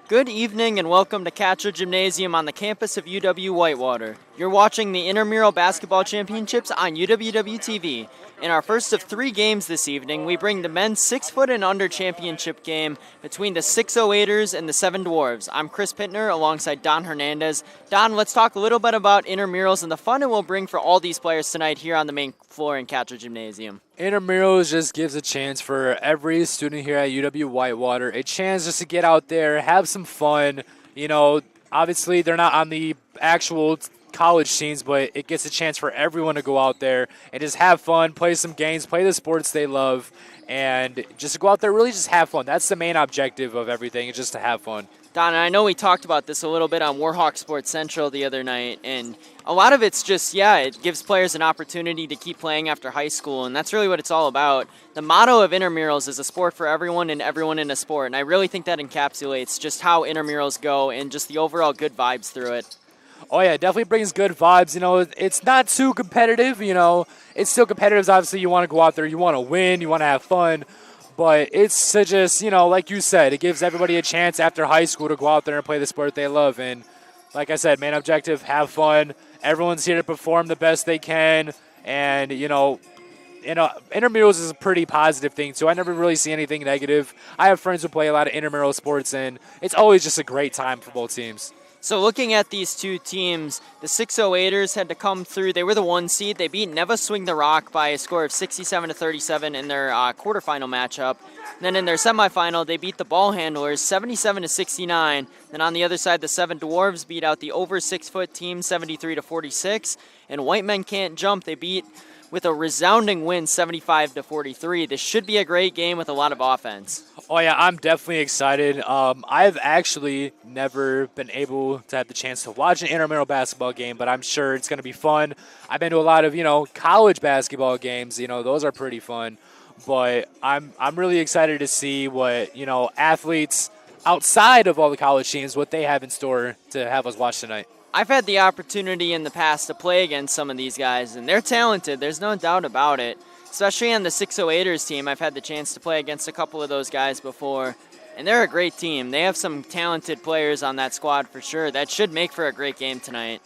Good evening and welcome to Catcher Gymnasium on the campus of UW Whitewater. You're watching the Intramural Basketball Championships on UWW-TV. In our first of three games this evening, we bring the men's 6-foot and under championship game between the 608ers and the 7 Dwarves. I'm Chris Pittner alongside Don Hernandez. Don, let's talk a little bit about intramurals and the fun it will bring for all these players tonight here on the main floor in Catcher Gymnasium. Intramurals just gives a chance for every student here at UW Whitewater, a chance just to get out there, have some fun. You know, obviously they're not on the actual college teams, but it gets a chance for everyone to go out there and just have fun, play some games, play the sports they love, and just to go out there really just have fun. That's the main objective of everything, is just to have fun. Don, I know we talked about this a little bit on Warhawk Sports Central the other night, and a lot of it's just, it gives players an opportunity to keep playing after high school, and that's really what it's all about. The motto of intramurals is a sport for everyone and everyone in a sport, and I really think that encapsulates just how intramurals go and just the overall good vibes through it. Oh, yeah, it definitely brings good vibes. You know, it's not too competitive, you know. It's still competitive. Obviously, you want to go out there, you want to win, you want to have fun. But it's to just, you know, like you said, it gives everybody a chance after high school to go out there and play the sport they love. And like I said, main objective, have fun. Everyone's here to perform the best they can. And, intramurals is a pretty positive thing, too. I never really see anything negative. I have friends who play a lot of intramural sports, and it's always just a great time for both teams. So looking at these two teams, the 608ers had to come through. They were the 1 seed. They beat Neva Swing the Rock by a score of 67-37 in their quarterfinal matchup. And then in their semifinal, they beat the Ball Handlers 77-69. Then on the other side, the 7 Dwarves beat out the over 6-foot team 73-46. And White Men Can't Jump, they beat with a resounding win 75-43. This should be a great game with a lot of offense. Oh, yeah, I'm definitely excited. I've actually never been able to have the chance to watch an intramural basketball game, but I'm sure it's going to be fun. I've been to a lot of, college basketball games. Those are pretty fun. But I'm really excited to see what, athletes outside of all the college teams, what they have in store to have us watch tonight. I've had the opportunity in the past to play against some of these guys, and they're talented. There's no doubt about it. Especially on the 608ers team, I've had the chance to play against a couple of those guys before, and they're a great team. They have some talented players on that squad for sure. That should make for a great game tonight.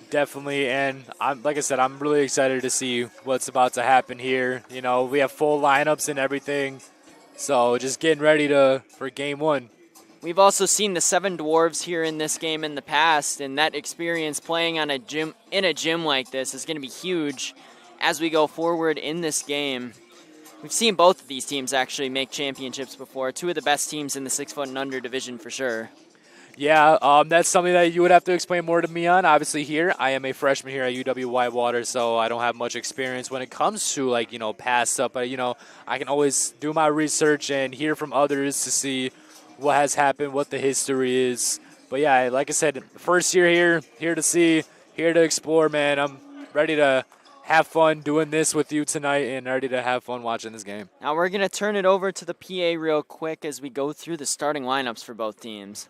Definitely, and like I said, I'm really excited to see what's about to happen here. We have full lineups and everything, so just getting ready for game one. We've also seen the 7 Dwarves here in this game in the past, and that experience playing in a gym like this is going to be huge as we go forward in this game. We've seen both of these teams actually make championships before, 2 of the best teams in the 6-foot and under division for sure. Yeah, that's something that you would have to explain more to me on. Obviously here, I am a freshman here at UW Whitewater, so I don't have much experience when it comes to, past stuff. But, I can always do my research and hear from others to see what has happened, what the history is. But, yeah, like I said, first year here to see, here to explore, man. I'm ready to have fun doing this with you tonight and ready to have fun watching this game. Now we're going to turn it over to the PA real quick as we go through the starting lineups for both teams.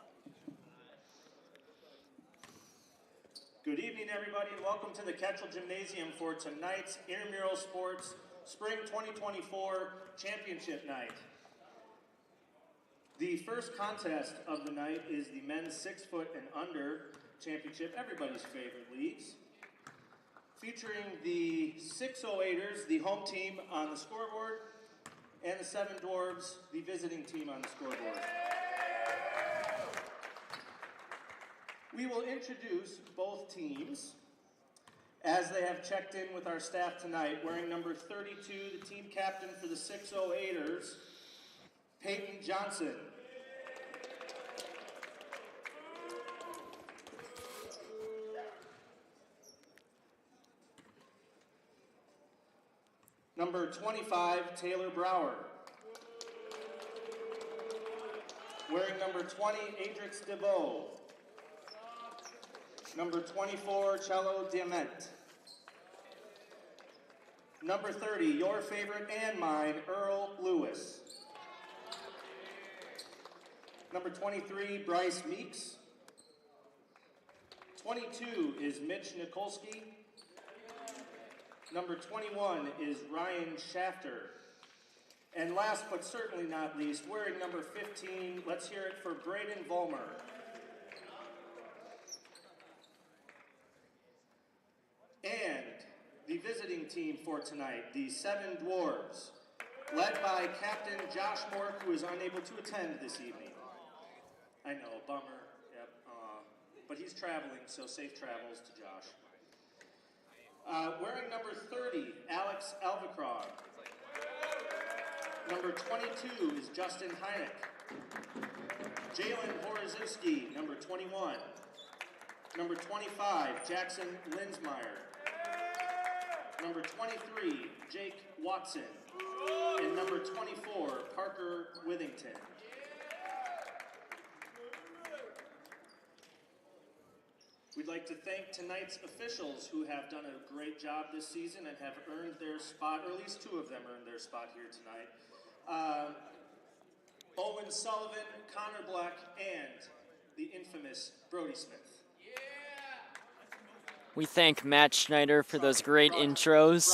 Good evening, everybody, and welcome to the Ketchel Gymnasium for tonight's Intramural Sports Spring 2024 Championship Night. The first contest of the night is the men's 6-foot and under championship, everybody's favorite leagues, featuring the 608ers, the home team, on the scoreboard, and the 7 Dwarves, the visiting team, on the scoreboard. We will introduce both teams as they have checked in with our staff tonight. Wearing number 32, the team captain for the 608ers, Peyton Johnson. Number 25, Taylor Brower. Wearing number 20, Adrix DeVoe. Number 24, Cello Diamant. Number 30, your favorite and mine, Earl Lewis. Number 23, Bryce Meeks. 22 is Mitch Nikolsky. Number 21 is Ryan Shafter. And last but certainly not least, wearing number 15, let's hear it for Braden Vollmer. And the visiting team for tonight, the Seven Dwarves, led by Captain Josh Mork, who is unable to attend this evening. I know, bummer. Yep. But he's traveling, so safe travels to Josh. Wearing number 30, Alex Alvacrog. Number 22 is Justin Heineck. Jalen Horozewski, number 21. Number 25, Jackson Linsmeyer. Number 23, Jake Watson. And number 24, Parker Withington. We'd like to thank tonight's officials who have done a great job this season and have earned their spot, or at least two of them earned their spot here tonight. Owen Sullivan, Connor Black, and the infamous Brody Smith. We thank Matt Schneider for those great intros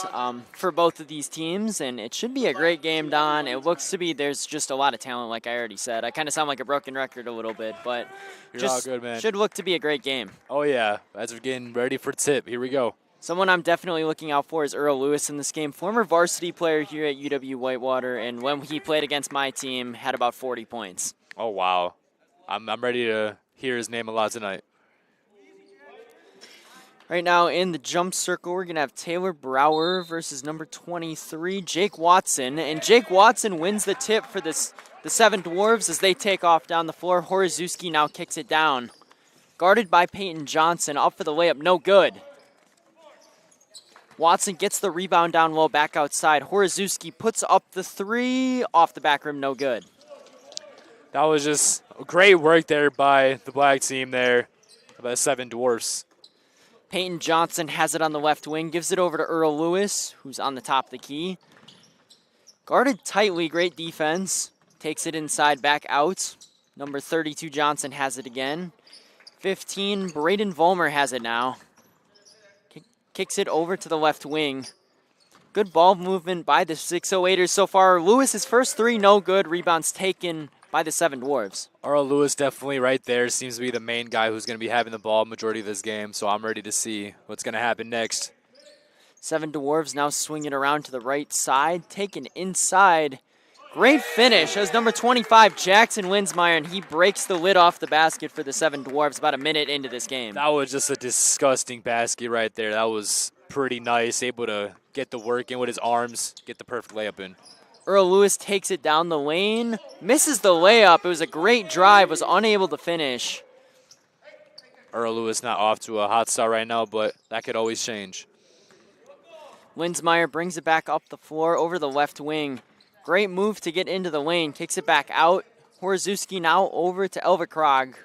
for both of these teams, and it should be a great game, Don. It looks to be there's just a lot of talent, like I already said. I kind of sound like a broken record a little bit, but You're all good, man. Should look to be a great game. Oh, yeah. As we're getting ready for tip, here we go. Someone I'm definitely looking out for is Earl Lewis in this game. Former varsity player here at UW Whitewater, and when he played against my team, had about 40 points. Oh, wow. I'm ready to hear his name a lot tonight. Right now in the jump circle, we're going to have Taylor Brower versus number 23, Jake Watson. And Jake Watson wins the tip for the Seven Dwarves as they take off down the floor. Horozewski now kicks it down. Guarded by Peyton Johnson, up for the layup, no good. Watson gets the rebound down low, back outside. Horozewski puts up the three, off the back rim, no good. That was just great work there by the black team there, by the Seven Dwarfs. Peyton Johnson has it on the left wing, gives it over to Earl Lewis, who's on the top of the key. Guarded tightly, great defense. Takes it inside, back out. Number 32, Johnson has it again. 15, Braden Vollmer has it now. Kicks it over to the left wing. Good ball movement by the 608ers so far. Lewis's first three, no good. Rebounds taken by the Seven Dwarves. Earl Lewis definitely right there. Seems to be the main guy who's going to be having the ball majority of this game, so I'm ready to see what's going to happen next. Seven Dwarves now swinging around to the right side. Taken inside. Great finish as number 25, Jackson Linsmeyer, and he breaks the lid off the basket for the Seven Dwarves about a minute into this game. That was just a disgusting basket right there. That was pretty nice. Able to get the work in with his arms, get the perfect layup in. Earl Lewis takes it down the lane, misses the layup. It was a great drive, was unable to finish. Earl Lewis not off to a hot start right now, but that could always change. Linsmeyer brings it back up the floor over the left wing. Great move to get into the lane, kicks it back out. Horozewski now over to Elverkrog.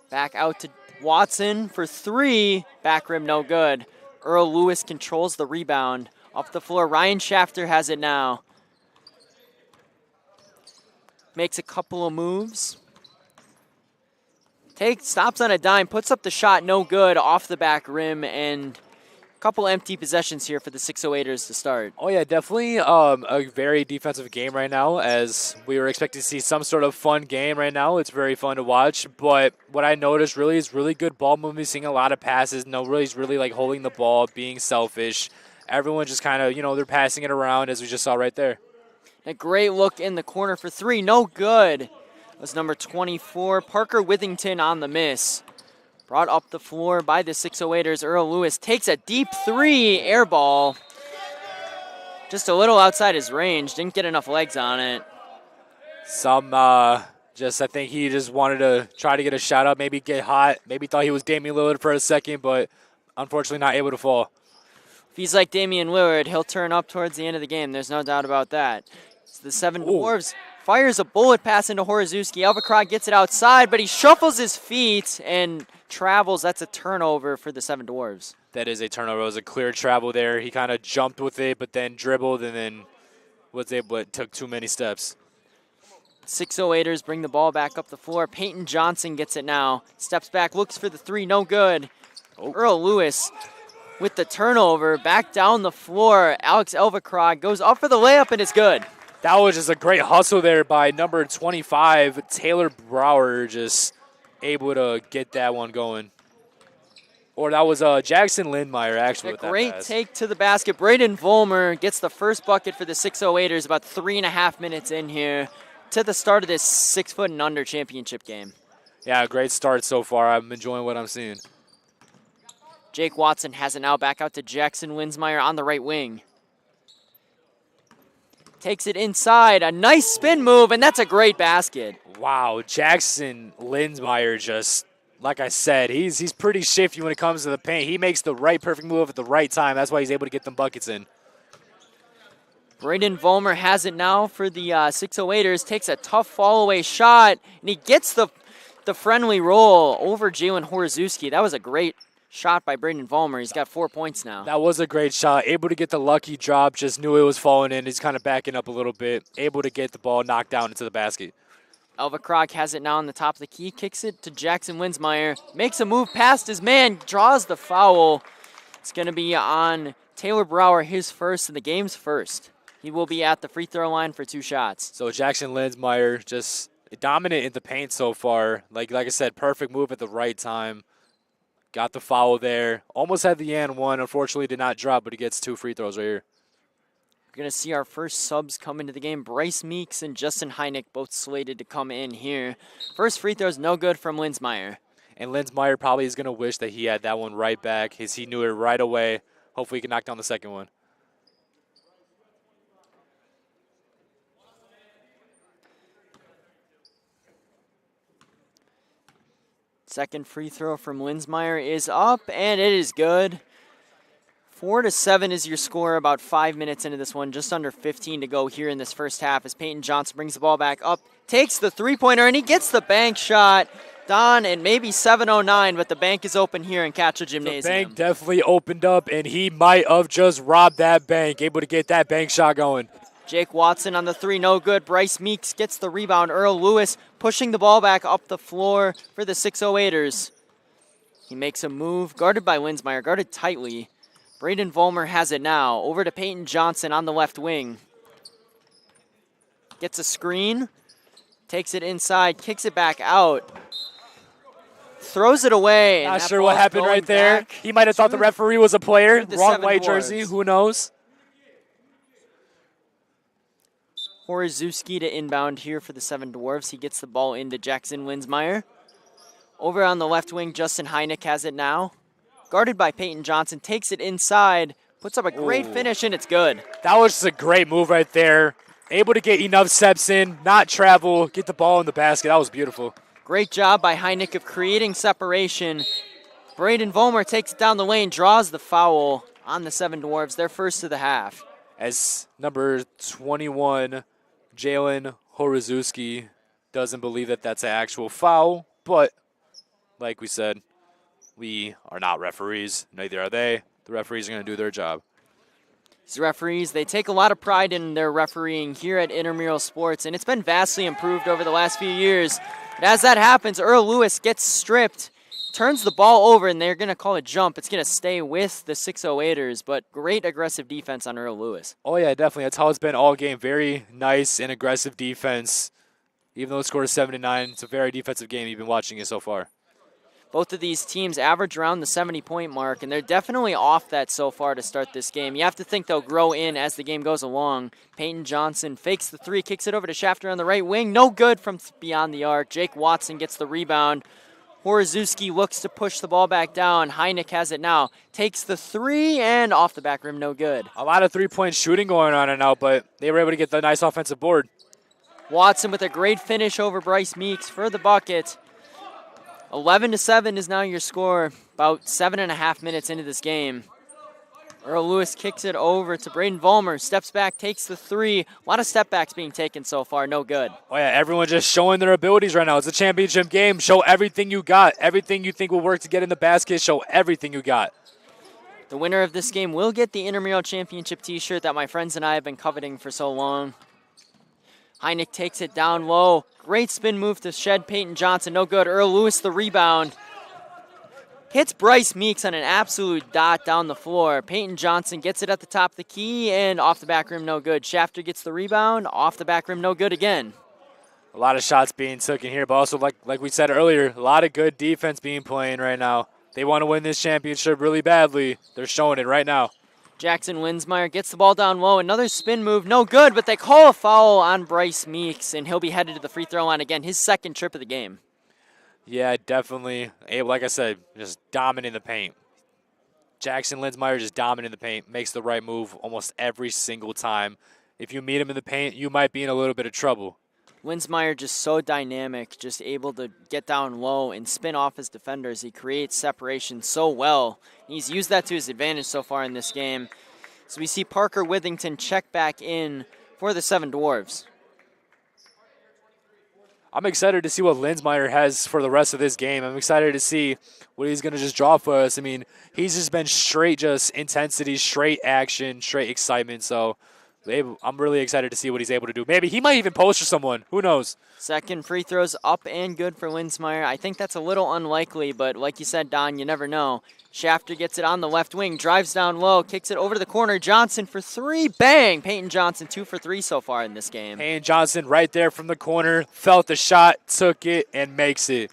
Back out to Watson for three. Back rim, no good. Earl Lewis controls the rebound. Up the floor, Ryan Shafter has it now. Makes a couple of moves. Stops on a dime, puts up the shot, no good, off the back rim, and a couple empty possessions here for the 608ers to start. Oh, yeah, definitely a very defensive game right now, as we were expecting to see some sort of fun game right now. It's very fun to watch, but what I noticed really is really good ball movement, seeing a lot of passes. Nobody's really like holding the ball, being selfish. Everyone just kind of, they're passing it around, as we just saw right there. A great look in the corner for three, no good. Was number 24, Parker Withington on the miss. Brought up the floor by the 608ers. Earl Lewis takes a deep three, air ball. Just a little outside his range, didn't get enough legs on it. I think he just wanted to try to get a shot up, maybe get hot. Maybe thought he was Damian Lillard for a second, but unfortunately not able to fall. If he's like Damian Lillard, he'll turn up towards the end of the game. There's no doubt about that. So the Seven Dwarves fires a bullet pass into Horozewski. Elverkrog gets it outside, but he shuffles his feet and travels. That's a turnover for the Seven Dwarves. That is a turnover. It was a clear travel there. He kind of jumped with it, but then dribbled and then took too many steps. 608ers bring the ball back up the floor. Peyton Johnson gets it now. Steps back, looks for the three, no good. Earl Lewis with the turnover, back down the floor. Alex Elverkrog goes up for the layup, and it's good. That was just a great hustle there by number 25, Taylor Brower, just able to get that one going. Or that was Jackson Lindmeyer, actually, A with that great pass. take to the basket. Braden Vollmer gets the first bucket for the 608ers about 3.5 minutes in here to the start of this 6 foot and under championship game. Yeah, great start so far. I'm enjoying what I'm seeing. Jake Watson has it now back out to Jackson Winsmeyer on the right wing. Takes it inside, a nice spin move, and that's a great basket. Wow, Jackson Linsmeyer just, like I said, he's pretty shifty when it comes to the paint. He makes the right perfect move at the right time. That's why he's able to get them buckets in. Braden Vollmer has it now for the 608ers, takes a tough fall-away shot, and he gets the friendly roll over Jalen Horozewski. That was a great shot by Braden Vollmer. He's got 4 points now. That was a great shot. Able to get the lucky drop, just knew it was falling in. He's kind of backing up a little bit. Able to get the ball knocked down into the basket. Elva Krog has it now on the top of the key, kicks it to Jackson Winsmeyer, makes a move past his man, draws the foul. It's going to be on Taylor Brower, his first, and the game's first. He will be at the free throw line for 2 shots. So Jackson Linsmeyer just dominant in the paint so far. Like I said, perfect move at the right time. Got the foul there. Almost had the and one. Unfortunately, did not drop, but he gets 2 free throws right here. We're going to see our first subs come into the game. Bryce Meeks and Justin Heineck both slated to come in here. First free throw's no good from Linsmeyer. And Linsmeyer probably is going to wish that he had that one right back, as he knew it right away. Hopefully he can knock down the second one. Second free throw from Linsmeyer is up, and it is good. 4-7 is your score about 5 minutes into this one, just under 15 to go here in this first half as Peyton Johnson brings the ball back up, takes the three-pointer, and he gets the bank shot. Don, and maybe 7:09, but the bank is open here in Catcher Gymnasium. The bank definitely opened up, and he might have just robbed that bank, able to get that bank shot going. Jake Watson on the 3, no good. Bryce Meeks gets the rebound. Earl Lewis pushing the ball back up the floor for the 608ers. He makes a move, guarded by Linsmeyer, guarded tightly. Braden Vollmer has it now. Over to Peyton Johnson on the left wing. Gets a screen, takes it inside, kicks it back out. Throws it away. Not sure what happened right there. He might have thought the referee was a player. Wrong white jersey, who knows? Horozewski to inbound here for the 7 Dwarfs. He gets the ball into Jackson Winsmeyer. Over on the left wing, Justin Heineck has it now. Guarded by Peyton Johnson, takes it inside, puts up a great finish, and it's good. That was just a great move right there. Able to get enough steps in, not travel, get the ball in the basket. That was beautiful. Great job by Heineck of creating separation. Braden Vollmer takes it down the lane, draws the foul on the 7 Dwarves. They're first of the half. As number 21, Jalen Horozewski, doesn't believe that that's an actual foul, but like we said, we are not referees. Neither are they. The referees are going to do their job. These referees, they take a lot of pride in their refereeing here at Intramural Sports, and it's been vastly improved over the last few years. But as that happens, Earl Lewis gets stripped, turns the ball over, and they're going to call a jump. It's going to stay with the 608ers, but great aggressive defense on Earl Lewis. Oh, yeah, definitely. That's how it's been all game. Very nice and aggressive defense. Even though the score is 7-9, it's a very defensive game. You've been watching it so far. Both of these teams average around the 70-point mark, and they're definitely off that so far to start this game. You have to think they'll grow in as the game goes along. Peyton Johnson fakes the 3, kicks it over to Shafter on the right wing. No good from beyond the arc. Jake Watson gets the rebound. Horozewski looks to push the ball back down. Heineck has it now. Takes the 3, and off the back rim, no good. A lot of three-point shooting going on right now, but they were able to get the nice offensive board. Watson with a great finish over Bryce Meeks for the bucket. 11-7 is now your score, about 7.5 minutes into this game. Earl Lewis kicks it over to Braden Vollmer, steps back, takes the 3. A lot of step backs being taken so far, no good. Oh, yeah, everyone just showing their abilities right now. It's a championship game. Show everything you got. Everything you think will work to get in the basket, show everything you got. The winner of this game will get the Intramural Championship t-shirt that my friends and I have been coveting for so long. Heineck takes it down low. Great spin move to shed Peyton Johnson. No good. Earl Lewis the rebound. hits Bryce Meeks on an absolute dot down the floor. Peyton Johnson gets it at the top of the key and off the back rim, no good. Shafter gets the rebound, off the back rim, no good again. A lot of shots being taken here, but also like we said earlier, a lot of good defense being played right now. They want to win this championship really badly. They're showing it right now. Jackson Winsmeyer gets the ball down low. Another spin move, no good, but they call a foul on Bryce Meeks, and he'll be headed to the free throw line again, his second trip of the game. Yeah, definitely. Like I said, just dominating the paint. Jackson Linsmeyer just dominating the paint, makes the right move almost every single time. If you meet him in the paint, you might be in a little bit of trouble. Winsmeyer just so dynamic, just able to get down low and spin off his defenders. He creates separation so well. He's used that to his advantage so far in this game. So we see Parker Withington check back in for the Seven Dwarves. I'm excited to see what Linsmeyer has for the rest of this game. I'm excited to see what he's going to just draw for us. I mean, he's just been straight just intensity, straight action, straight excitement. So I'm really excited to see what he's able to do. Maybe he might even poster someone. Who knows? Second free throws up and good for Winsmeyer. I think that's a little unlikely, but like you said, Don, you never know. Shafter gets it on the left wing, drives down low, kicks it over to the corner. Johnson for three, bang! Peyton Johnson 2 for 3 so far in this game. Peyton Johnson right there from the corner, felt the shot, took it, and makes it.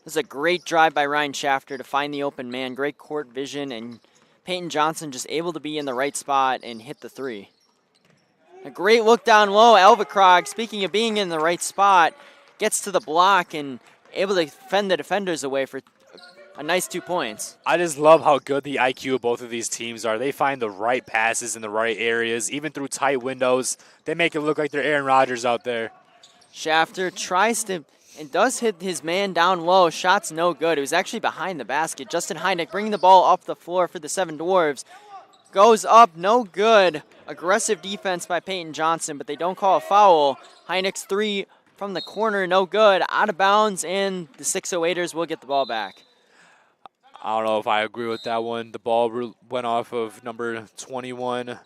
This is a great drive by Ryan Shafter to find the open man. Great court vision, and Peyton Johnson just able to be in the right spot and hit the three. A great look down low. Elvikrog, speaking of being in the right spot, gets to the block and able to fend the defenders away for a nice 2 points. I just love how good the IQ of both of these teams are. They find the right passes in the right areas, even through tight windows. They make it look like they're Aaron Rodgers out there. Shafter tries to and does hit his man down low. Shot's no good. It was actually behind the basket. Justin Heineck bringing the ball up the floor for the Seven Dwarves. Goes up, no good. Aggressive defense by Peyton Johnson, but they don't call a foul. Heineck's three from the corner, no good. Out of bounds, and the 608ers will get the ball back. I don't know if I agree with that one. The ball went off of number 21,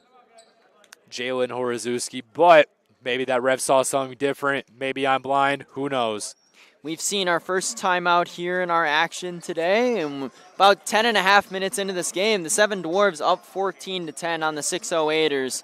Jalen Horoszewski, but maybe that ref saw something different. Maybe I'm blind. Who knows? We've seen our first timeout here in our action today, and about 10.5 minutes into this game, the Seven Dwarves up 14-10 on the 608ers.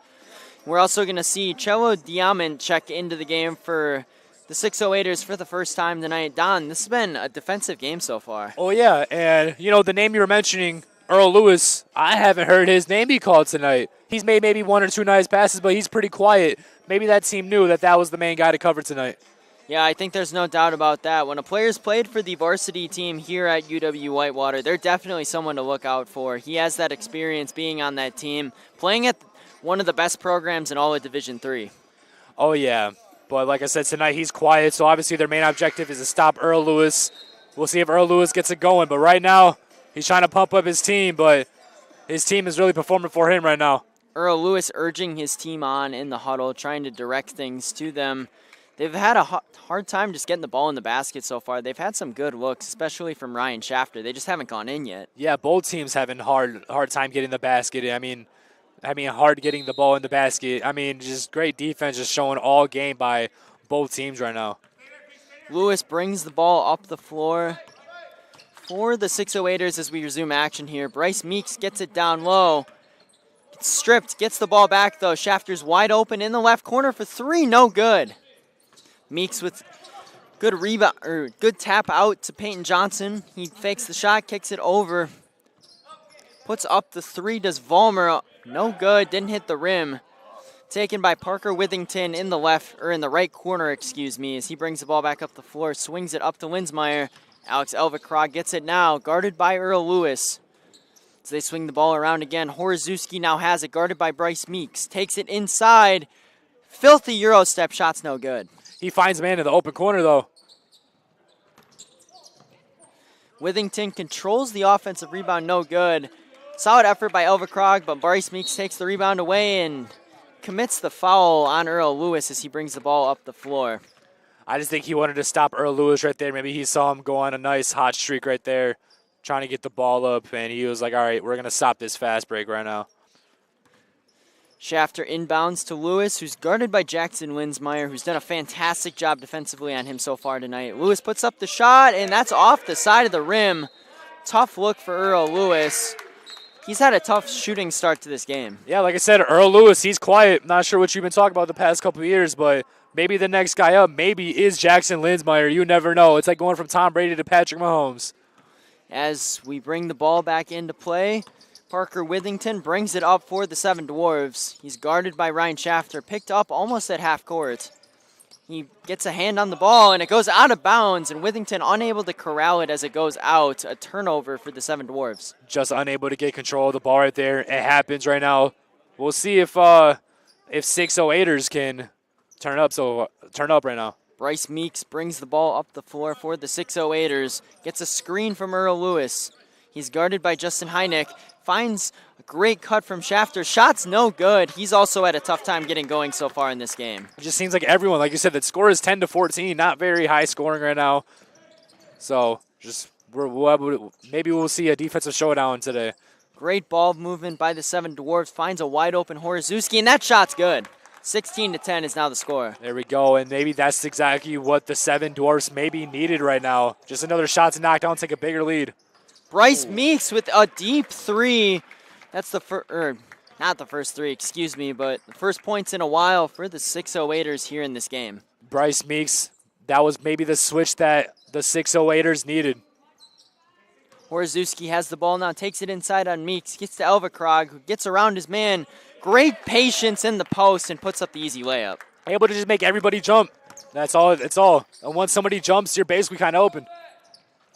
We're also going to see Cello Diamant check into the game for the 608ers for the first time tonight. Don, this has been a defensive game so far. Oh, yeah, and, you know, the name you were mentioning, Earl Lewis, I haven't heard his name be called tonight. He's made maybe one or two nice passes, but he's pretty quiet. Maybe that team knew that was the main guy to cover tonight. Yeah, I think there's no doubt about that. When a player's played for the varsity team here at UW-Whitewater, they're definitely someone to look out for. He has that experience being on that team, playing at one of the best programs in all of Division III. Oh, yeah. But like I said, tonight he's quiet, so obviously their main objective is to stop Earl Lewis. We'll see if Earl Lewis gets it going. But right now, he's trying to pump up his team, but his team is really performing for him right now. Earl Lewis urging his team on in the huddle, trying to direct things to them. They've had a hard time just getting the ball in the basket so far. They've had some good looks, especially from Ryan Shafter. They just haven't gone in yet. Yeah, both teams having hard time getting the basket. I mean, hard getting the ball in the basket. I mean, just great defense just showing all game by both teams right now. Lewis brings the ball up the floor for the 608ers as we resume action here. Bryce Meeks gets it down low. Gets stripped, gets the ball back though. Shafter's wide open in the left corner for three, no good. Meeks with good rebound or good tap out to Peyton Johnson. He fakes the shot, kicks it over. Puts up the three, does Vollmer. No good, didn't hit the rim. Taken by Parker Withington in the right corner, as he brings the ball back up the floor, swings it up to Linsmeyer. Alex Elvikrog gets it now, guarded by Earl Lewis. As they swing the ball around again, Horoszewski now has it, guarded by Bryce Meeks. Takes it inside. Filthy Euro step, shot's no good. He finds a man in the open corner, though. Withington controls the offensive rebound, no good. Solid effort by Elvikrog, but Bryce Meeks takes the rebound away and commits the foul on Earl Lewis as he brings the ball up the floor. I just think he wanted to stop Earl Lewis right there. Maybe he saw him go on a nice hot streak right there, trying to get the ball up, and he was like, all right, we're going to stop this fast break right now. Shafter inbounds to Lewis, who's guarded by Jackson Winsmeyer, who's done a fantastic job defensively on him so far tonight. Lewis puts up the shot, and that's off the side of the rim. tough look for Earl Lewis. He's had a tough shooting start to this game. Yeah, like I said, Earl Lewis, he's quiet. Not sure what you've been talking about the past couple of years, but maybe the next guy up maybe is Jackson Linsmeyer. You never know. It's like going from Tom Brady to Patrick Mahomes. As we bring the ball back into play, Parker Withington brings it up for the Seven Dwarves. He's guarded by Ryan Shafter, picked up almost at half court. He gets a hand on the ball, and it goes out of bounds, and Withington unable to corral it as it goes out. A turnover for the Seven Dwarves. Just unable to get control of the ball right there. It happens right now. We'll see if 608ers can turn up right now. Bryce Meeks brings the ball up the floor for the 608ers. Gets a screen from Earl Lewis. He's guarded by Justin Heineck. Finds a great cut from Shafter. Shot's no good. He's also had a tough time getting going so far in this game. It just seems like everyone, like you said, that score is 10-14. Not very high scoring right now. So just maybe we'll see a defensive showdown today. Great ball movement by the Seven Dwarves. Finds a wide open Horozewski, and that shot's good. 16-10 is now the score. There we go, and maybe that's exactly what the Seven Dwarfs maybe needed right now. Just another shot to knock down, take a bigger lead. Bryce Meeks with a deep three. That's the not the first three, excuse me, but the first points in a while for the 608ers here in this game. Bryce Meeks, that was maybe the switch that the 608ers needed. Horozewski has the ball now, takes it inside on Meeks, gets to Elvakrog, who gets around his man. Great patience in the post and puts up the easy layup. Able to just make everybody jump. That's all. It's all. And once somebody jumps, you're basically kind of open.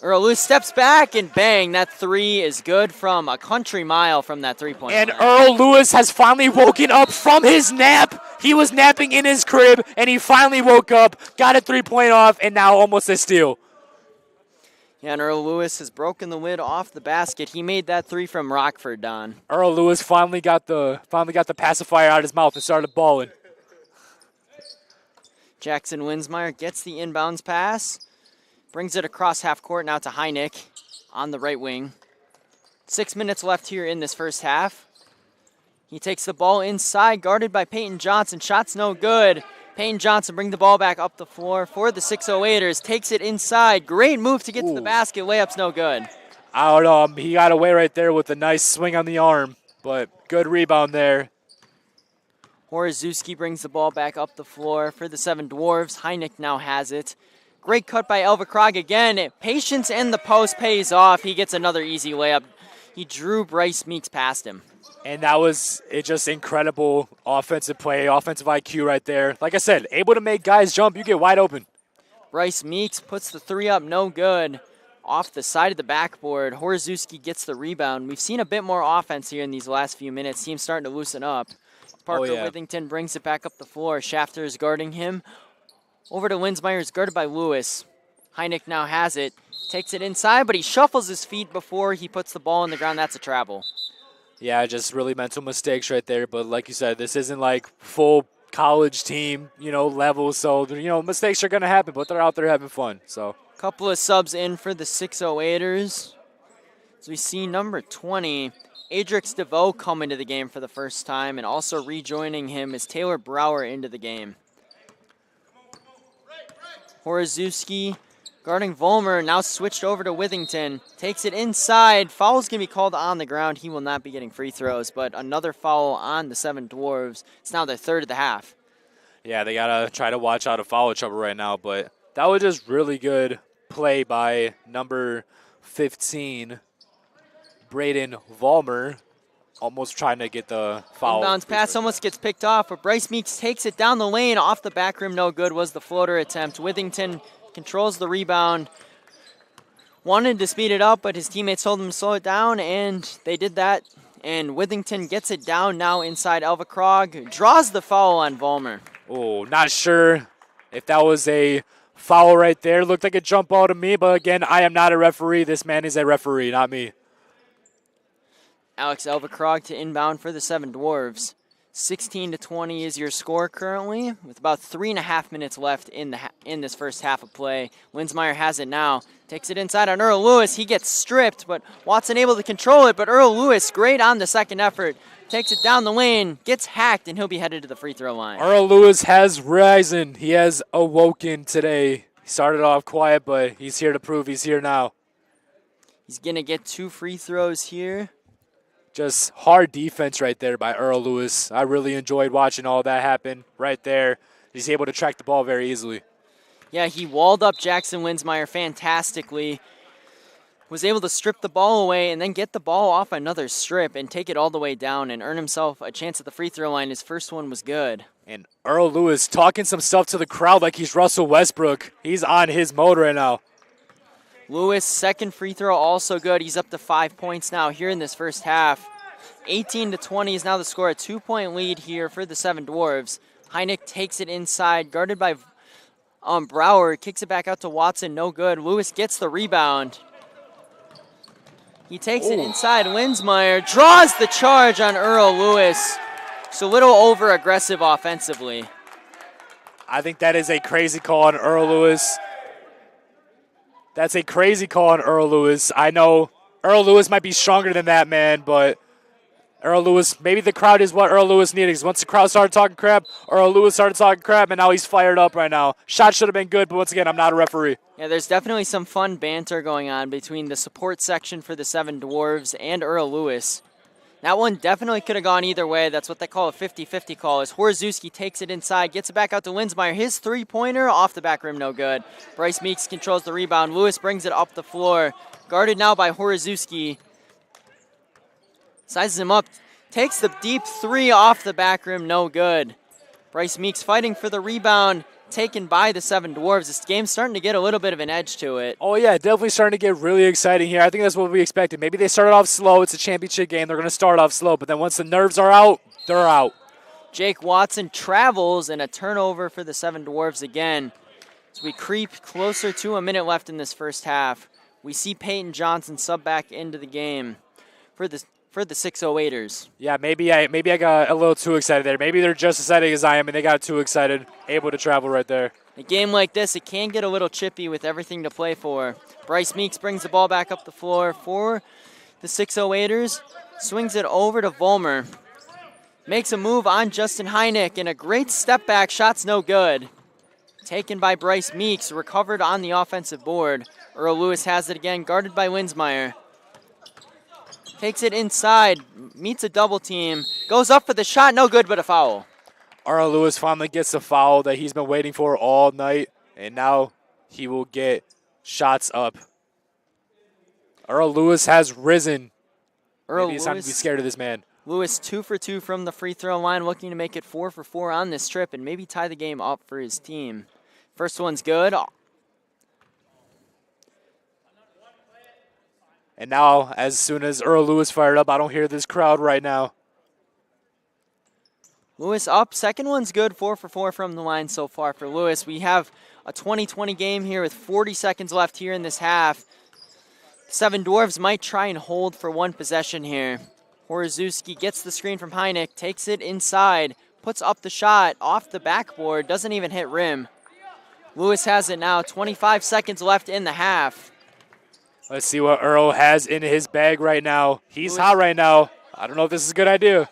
Earl Lewis steps back and bang, that three is good from a country mile from that three-point line. And Earl Lewis has finally woken up from his nap. He was napping in his crib, and he finally woke up, got a three-point off, and now almost a steal. Yeah, and Earl Lewis has broken the lid off the basket. He made that three from Rockford, Don. Earl Lewis finally got the pacifier out of his mouth and started balling. Jackson Winsmeyer gets the inbounds pass. Brings it across half court now to Heineck on the right wing. 6 minutes left here in this first half. He takes the ball inside, guarded by Peyton Johnson. Shot's no good. Peyton Johnson bring the ball back up the floor for the 608ers. Takes it inside. Great move to get to the basket. Layup's no good. I don't know. He got away right there with a nice swing on the arm, but good rebound there. Horozewski brings the ball back up the floor for the Seven Dwarves. Heineck now has it. Great cut by Elvakrog again. Patience in the post pays off. He gets another easy layup. He drew Bryce Meeks past him. And that was just incredible offensive play, offensive IQ right there. Like I said, able to make guys jump. You get wide open. Bryce Meeks puts the three up, no good. Off the side of the backboard, Horozewski gets the rebound. We've seen a bit more offense here in these last few minutes. Team's starting to loosen up. Parker Withington brings it back up the floor. Shafter is guarding him. Over to Linsmeyer, is guarded by Lewis. Heineck now has it. Takes it inside, but he shuffles his feet before he puts the ball on the ground. That's a travel. Yeah, just really mental mistakes right there. But like you said, this isn't like full college team, level. So, mistakes are going to happen, but they're out there having fun. So, couple of subs in for the 608ers. As we see number 20, Adrix DeVoe come into the game for the first time, and also rejoining him is Taylor Brower into the game. Horozewski guarding Vollmer, now switched over to Withington. Takes it inside. Foul's going to be called on the ground. He will not be getting free throws, but another foul on the Seven Dwarves. It's now their third of the half. Yeah, they got to try to watch out of foul trouble right now, but that was just really good play by number 15, Braden Vollmer. Almost trying to get the foul. Inbounds pass almost gets picked off, but Bryce Meeks takes it down the lane. Off the back rim, no good was the floater attempt. Withington controls the rebound. Wanted to speed it up, but his teammates told him to slow it down, and they did that. And Withington gets it down now inside Elvakrog. Draws the foul on Vollmer. Oh, not sure if that was a foul right there. Looked like a jump ball to me, but again, I am not a referee. This man is a referee, not me. Alex Elvakrog to inbound for the Seven Dwarves. 16-20 is your score currently, with about 3.5 minutes left in this first half of play. Linsmeyer has it now. Takes it inside on Earl Lewis. He gets stripped, but Watson able to control it. But Earl Lewis, great on the second effort. Takes it down the lane, gets hacked, and he'll be headed to the free throw line. Earl Lewis has risen. He has awoken today. He started off quiet, but he's here to prove he's here now. He's going to get 2 free throws here. Just hard defense right there by Earl Lewis. I really enjoyed watching all that happen right there. He's able to track the ball very easily. Yeah, he walled up Jackson Winsmeyer fantastically. Was able to strip the ball away and then get the ball off another strip and take it all the way down and earn himself a chance at the free throw line. His first one was good. And Earl Lewis talking some stuff to the crowd like he's Russell Westbrook. He's on his mode right now. Lewis, second free throw, also good. He's up to 5 points now here in this first half. 18-20 is now the score. A 2-point lead here for the Seven Dwarves. Heineck takes it inside, guarded by Brower. Kicks it back out to Watson, no good. Lewis gets the rebound. He takes it inside. Winsmeyer draws the charge on Earl Lewis. Just a little over-aggressive offensively. I think that is a crazy call on Earl Lewis. That's a crazy call on Earl Lewis. I know Earl Lewis might be stronger than that, man, but Earl Lewis, maybe the crowd is what Earl Lewis needed. Because once the crowd started talking crap, Earl Lewis started talking crap, and now he's fired up right now. Shot should have been good, but once again, I'm not a referee. Yeah, there's definitely some fun banter going on between the support section for the Seven Dwarves and Earl Lewis. That one definitely could have gone either way. That's what they call a 50-50 call. As Horozewski takes it inside, gets it back out to Winsmeyer. His three-pointer off the back rim, no good. Bryce Meeks controls the rebound. Lewis brings it up the floor. Guarded now by Horozewski. Sizes him up. Takes the deep three off the back rim, no good. Bryce Meeks fighting for the rebound. Taken by the Seven Dwarves. This game's starting to get a little bit of an edge to it. Oh, yeah, definitely starting to get really exciting here. I think that's what we expected. Maybe they started off slow. It's a championship game. They're going to start off slow. But then once the nerves are out, they're out. Jake Watson travels, and a turnover for the Seven Dwarves again. As we creep closer to a minute left in this first half, we see Peyton Johnson sub back into the game for the 608ers. Yeah, maybe I got a little too excited there. Maybe they're just as excited as I am, and they got too excited, able to travel right there. A game like this, it can get a little chippy with everything to play for. Bryce Meeks brings the ball back up the floor for the 608ers. Swings it over to Vollmer. Makes a move on Justin Heineck, and a great step back. Shot's no good. Taken by Bryce Meeks, recovered on the offensive board. Earl Lewis has it again, guarded by Winsmeyer. Takes it inside, meets a double team, goes up for the shot, no good, but a foul. Earl Lewis finally gets the foul that he's been waiting for all night, and now he will get shots up. Earl Lewis has risen. Maybe it's time to be scared of this man. Lewis 2 for 2 from the free throw line, looking to make it 4 for 4 on this trip and maybe tie the game up for his team. First one's good. And now, as soon as Earl Lewis fired up, I don't hear this crowd right now. Lewis up. Second one's good. 4 for 4 from the line so far for Lewis. We have a 20-20 game here with 40 seconds left here in this half. Seven Dwarves might try and hold for one possession here. Horozewski gets the screen from Heineck, takes it inside, puts up the shot off the backboard, doesn't even hit rim. Lewis has it now. 25 seconds left in the half. Let's see what Earl has in his bag right now. He's hot right now. I don't know if this is a good idea.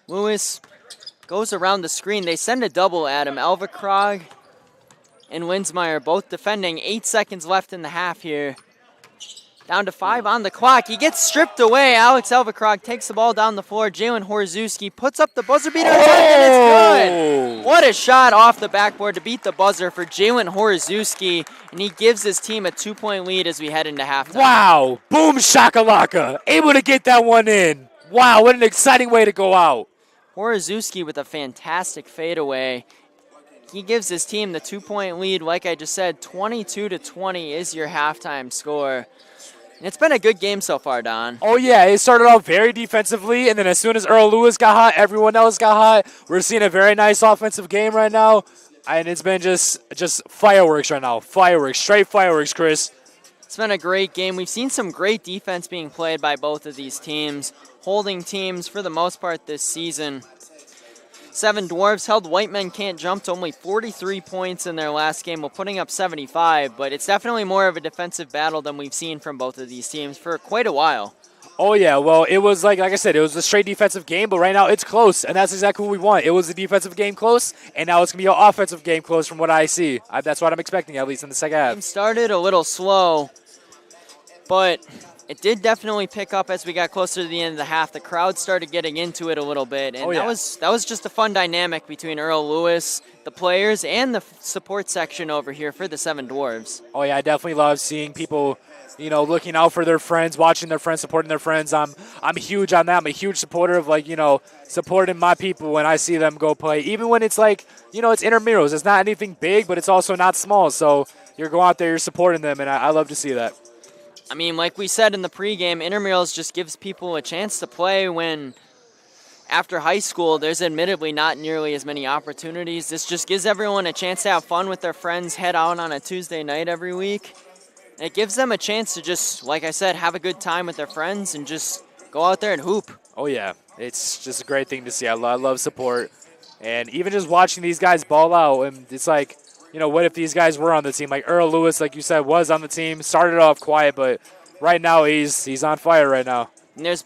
Lewis goes around the screen. They send a double at him. Elverkrog and Winsmeyer both defending. 8 seconds left in the half here. Down to 5 on the clock. He gets stripped away. Alex Elverkrog takes the ball down the floor. Jalen Horozewski puts up the buzzer beater, and it's good. What a shot off the backboard to beat the buzzer for Jalen Horozewski, and he gives his team a 2-point lead as we head into halftime. Wow. Boom shakalaka. Able to get that one in. Wow, what an exciting way to go out. Horozewski with a fantastic fadeaway. He gives his team the 2-point lead. Like I just said, 22-20 is your halftime score. And it's been a good game so far, Don. Oh, yeah. It started off very defensively, and then as soon as Earl Lewis got hot, everyone else got hot. We're seeing a very nice offensive game right now, and it's been just fireworks right now. Fireworks. Straight fireworks, Chris. It's been a great game. We've seen some great defense being played by both of these teams, holding teams for the most part this season. Seven Dwarves held White Men Can't Jump to only 43 points in their last game while putting up 75, but it's definitely more of a defensive battle than we've seen from both of these teams for quite a while. Oh, yeah. Well, it was like I said, it was a straight defensive game, but right now it's close, and that's exactly what we want. It was a defensive game close, and now it's going to be an offensive game close from what I see. That's what I'm expecting, at least in the second half. Game started a little slow. But it did definitely pick up as we got closer to the end of the half. The crowd started getting into it a little bit, and that was just a fun dynamic between Earl Lewis, the players, and the support section over here for the Seven Dwarves. Oh, yeah, I definitely love seeing people, looking out for their friends, watching their friends, supporting their friends. I'm huge on that. I'm a huge supporter of, supporting my people when I see them go play. Even when it's it's intramurals. It's not anything big, but it's also not small. So you're going out there, you're supporting them, and I love to see that. I mean, like we said in the pregame, intramurals just gives people a chance to play when after high school, there's admittedly not nearly as many opportunities. This just gives everyone a chance to have fun with their friends, head out on a Tuesday night every week. It gives them a chance to just, like I said, have a good time with their friends and just go out there and hoop. Oh, yeah. It's just a great thing to see. I love support. And even just watching these guys ball out, and it's like, what if these guys were on the team? Like Earl Lewis, like you said, was on the team, started off quiet, but right now he's on fire right now. And it's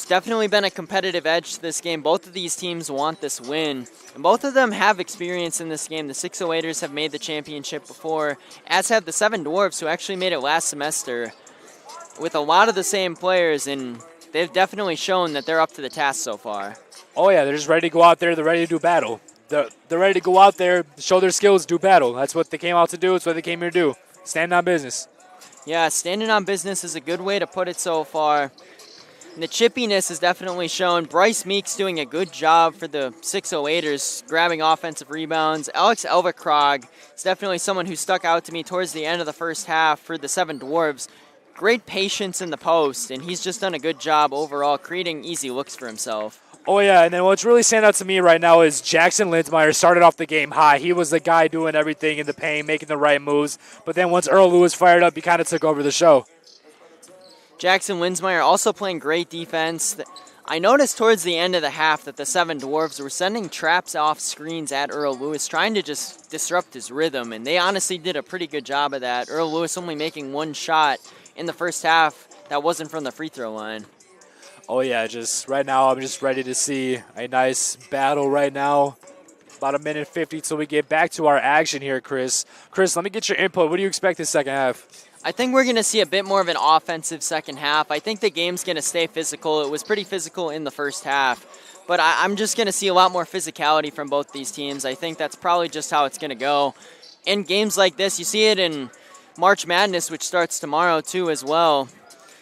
definitely been a competitive edge to this game. Both of these teams want this win, and both of them have experience in this game. The 608ers have made the championship before, as have the Seven Dwarves, who actually made it last semester with a lot of the same players, and they've definitely shown that they're up to the task so far. Oh, yeah, they're just ready to go out there. They're ready to do battle. They're ready to go out there, show their skills, do battle. That's what they came out to do. It's what they came here to do. Stand on business. Yeah, standing on business is a good way to put it so far. And the chippiness is definitely shown. Bryce Meeks doing a good job for the 608ers, grabbing offensive rebounds. Alex Elverkrog is definitely someone who stuck out to me towards the end of the first half for the Seven Dwarves. Great patience in the post, and he's just done a good job overall creating easy looks for himself. Oh, yeah, and then what's really standing out to me right now is Jackson Linsmeyer started off the game high. He was the guy doing everything in the paint, making the right moves. But then once Earl Lewis fired up, he kind of took over the show. Jackson Linsmeyer also playing great defense. I noticed towards the end of the half that the Seven Dwarves were sending traps off screens at Earl Lewis, trying to just disrupt his rhythm, and they honestly did a pretty good job of that. Earl Lewis only making one shot in the first half that wasn't from the free throw line. Oh, yeah, just right now I'm just ready to see a nice battle right now. About a minute 50 till we get back to our action here, Chris. Chris, let me get your input. What do you expect this second half? I think we're going to see a bit more of an offensive second half. I think the game's going to stay physical. It was pretty physical in the first half. But I'm just going to see a lot more physicality from both these teams. I think that's probably just how it's going to go. In games like this, you see it in March Madness, which starts tomorrow too as well.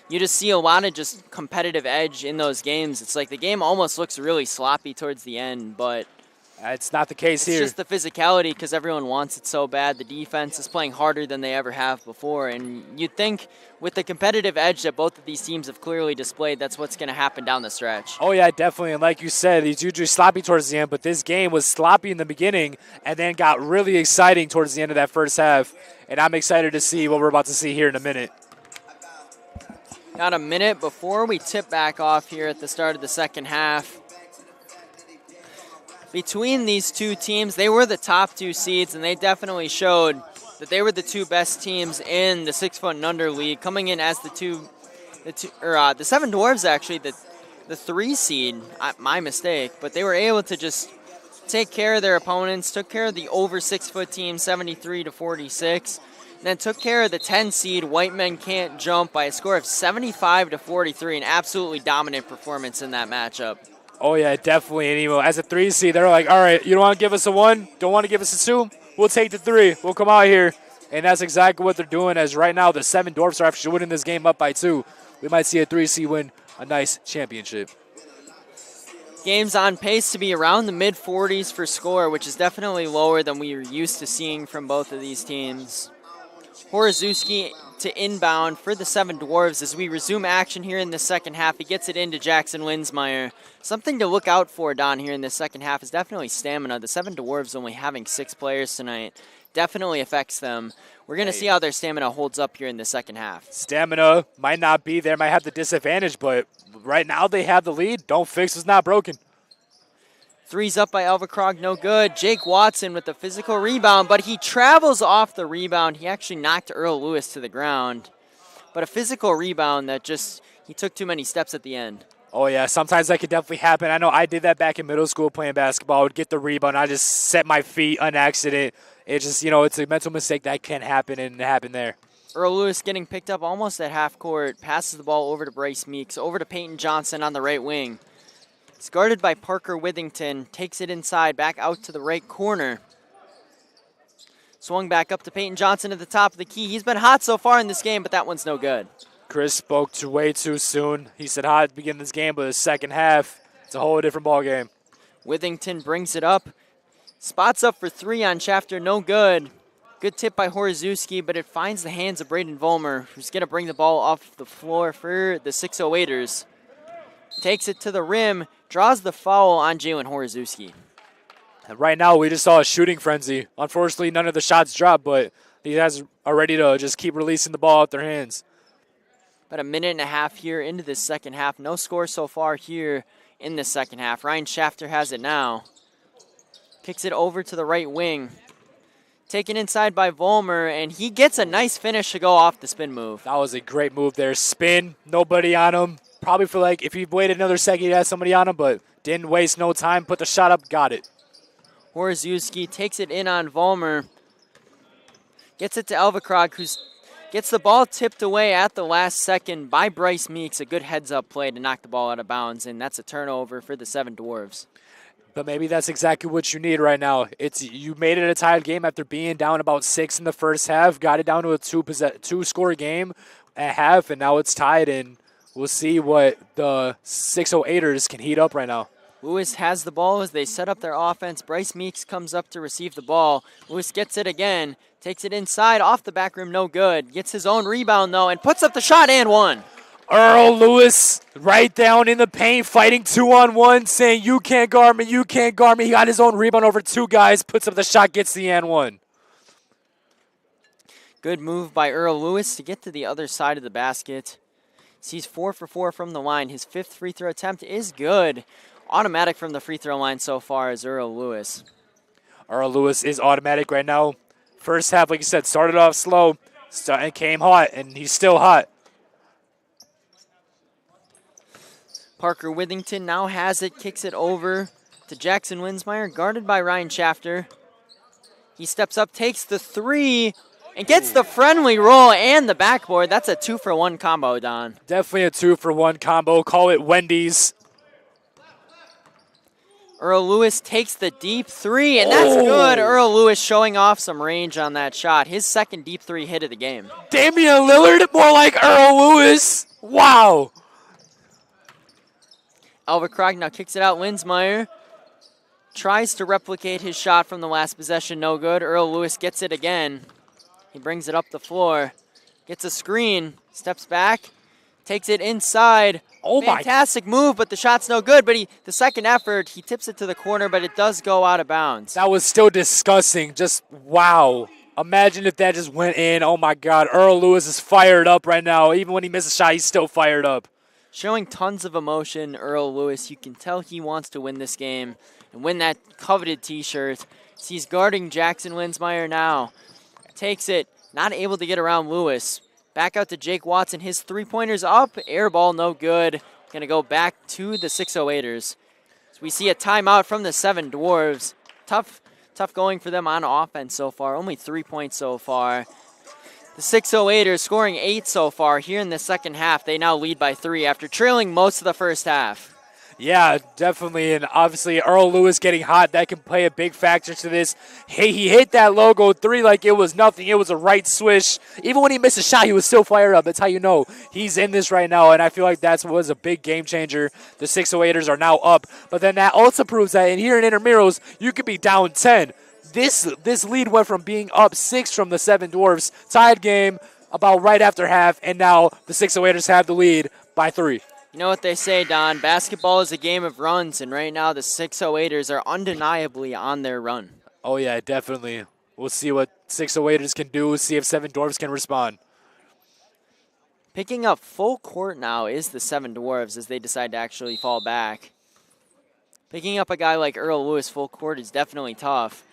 You just see a lot of just competitive edge in those games. It's like the game almost looks really sloppy towards the end, but it's not the case here. It's just the physicality because everyone wants it so bad. The defense is playing harder than they ever have before, and you'd think with the competitive edge that both of these teams have clearly displayed, that's what's going to happen down the stretch. Oh, yeah, definitely. And like you said, it's usually sloppy towards the end, but this game was sloppy in the beginning and then got really exciting towards the end of that first half, and I'm excited to see what we're about to see here in a minute. Got a minute before we tip back off here at the start of the second half. Between these two teams, they were the top two seeds, and they definitely showed that they were the two best teams in the 6 foot and under league, coming in as the Seven Dwarves actually, the 3 seed. My mistake, but they were able to just take care of their opponents, took care of the over 6 foot team, 73-46. Then took care of the 10 seed White Men Can't Jump by a score of 75-43, an absolutely dominant performance in that matchup. Oh, yeah, definitely. And as a 3 seed, they're like, all right, you don't want to give us a 1? Don't want to give us a 2? We'll take the 3. We'll come out here. And that's exactly what they're doing, as right now the 7 Dwarfs are actually winning this game up by 2. We might see a 3 seed win a nice championship. Game's on pace to be around the mid-40s for score, which is definitely lower than we are used to seeing from both of these teams. Horozewski to inbound for the 7 Dwarves as we resume action here in the second half. He gets it into Jackson Linsmeyer. Something to look out for, Don, here in the second half is definitely stamina. The 7 Dwarves only having 6 players tonight definitely affects them. We're going to see how their stamina holds up here in the second half. Stamina might not be there, might have the disadvantage, but right now they have the lead. Don't fix what's not broken. Three's up by Elverkrog, no good. Jake Watson with the physical rebound, but he travels off the rebound. He actually knocked Earl Lewis to the ground. But a physical rebound that just, he took too many steps at the end. Oh, yeah, sometimes that could definitely happen. I know I did that back in middle school playing basketball. I would get the rebound. I just set my feet on accident. It just, it's a mental mistake that can happen, and it happened there. Earl Lewis getting picked up almost at half court. Passes the ball over to Bryce Meeks. Over to Peyton Johnson on the right wing. It's guarded by Parker Withington. Takes it inside, back out to the right corner. Swung back up to Peyton Johnson at the top of the key. He's been hot so far in this game, but that one's no good. Chris spoke way too soon. He said hot at the beginning of this game, but the second half, it's a whole different ball game. Withington brings it up. Spots up for three on Shafter, no good. Good tip by Horozewski, but it finds the hands of Braden Vollmer, who's going to bring the ball off the floor for the 608ers. Takes it to the rim, draws the foul on Jalen Horozewski. And right now, we just saw a shooting frenzy. Unfortunately, none of the shots dropped, but these guys are ready to just keep releasing the ball out their hands. About a minute and a half here into this second half. No score so far here in the second half. Ryan Shafter has it now. Kicks it over to the right wing. Taken inside by Vollmer, and he gets a nice finish to go off the spin move. That was a great move there. Spin, nobody on him. Probably feel like if he waited another second, he had somebody on him, but didn't waste no time. Put the shot up, got it. Horozewski takes it in on Vollmer. Gets it to Elvekrog, who gets the ball tipped away at the last second by Bryce Meeks. A good heads-up play to knock the ball out of bounds, and that's a turnover for the Seven Dwarves. But maybe that's exactly what you need right now. You made it a tied game after being down about 6 in the first half, got it down to a two-score game at half, and now it's tied, and we'll see what the 608ers can heat up right now. Lewis has the ball as they set up their offense. Bryce Meeks comes up to receive the ball. Lewis gets it again, takes it inside, off the back rim, no good. Gets his own rebound, though, and puts up the shot and one. Earl Lewis right down in the paint, fighting 2-on-1, saying, you can't guard me, you can't guard me. He got his own rebound over two guys, puts up the shot, gets the and one. Good move by Earl Lewis to get to the other side of the basket. He's 4 for 4 from the line. His 5th free throw attempt is good. Automatic from the free throw line so far is Earl Lewis. Earl Lewis is automatic right now. First half, like you said, started off slow and came hot, and he's still hot. Parker Withington now has it, kicks it over to Jackson Winsmeyer, guarded by Ryan Shafter. He steps up, takes the three, and gets the friendly roll and the backboard. That's a 2-for-1 combo, Don. Definitely a 2-for-1 combo. Call it Wendy's. Earl Lewis takes the deep three, and that's good. Earl Lewis showing off some range on that shot. His second deep three hit of the game. Damian Lillard, more like Earl Lewis. Wow. Elvekrog now kicks it out. Winsmeyer tries to replicate his shot from the last possession. No good. Earl Lewis gets it again. He brings it up the floor. Gets a screen. Steps back. Takes it inside. Fantastic move, but the shot's no good. But the second effort, he tips it to the corner, but it does go out of bounds. That was still disgusting. Just wow. Imagine if that just went in. Oh, my God. Earl Lewis is fired up right now. Even when he misses a shot, he's still fired up. Showing tons of emotion, Earl Lewis. You can tell he wants to win this game and win that coveted T-shirt. He's guarding Jackson Winsmeyer now. Takes it, not able to get around Lewis. Back out to Jake Watson. His three-pointer's up. Air ball, no good. Going to go back to the 608ers. So we see a timeout from the Seven Dwarves. Tough going for them on offense so far. Only 3 points so far. The 608ers scoring 8 so far here in the second half. They now lead by 3 after trailing most of the first half. Yeah, definitely, and obviously Earl Lewis getting hot, that can play a big factor to this. Hey, he hit that logo 3 like it was nothing. It was a right swish. Even when he missed a shot, he was still fired up. That's how you know he's in this right now, and I feel like that was a big game changer. The 608ers are now up, but then that also proves that in here in intramurals, you could be down 10. This lead went from being up 6 from the Seven Dwarfs, tied game about right after half, and now the 608ers have the lead by 3. You know what they say, Don, basketball is a game of runs, and right now the 608ers are undeniably on their run. Oh, yeah, definitely. We'll see what 608ers can do, see if Seven Dwarfs can respond. Picking up full court now is the Seven Dwarves as they decide to actually fall back. Picking up a guy like Earl Lewis full court is definitely tough.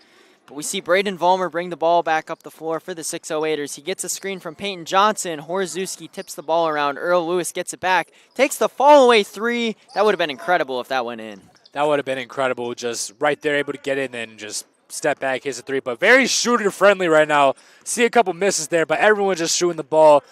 But we see Braden Vollmer bring the ball back up the floor for the 608ers. He gets a screen from Peyton Johnson. Horozewski tips the ball around. Earl Lewis gets it back. Takes the fall-away 3. That would have been incredible if that went in. That would have been incredible. Just right there, able to get it and then just step back, hits a three, but very shooter-friendly right now. See a couple misses there, but everyone just shooting the ball,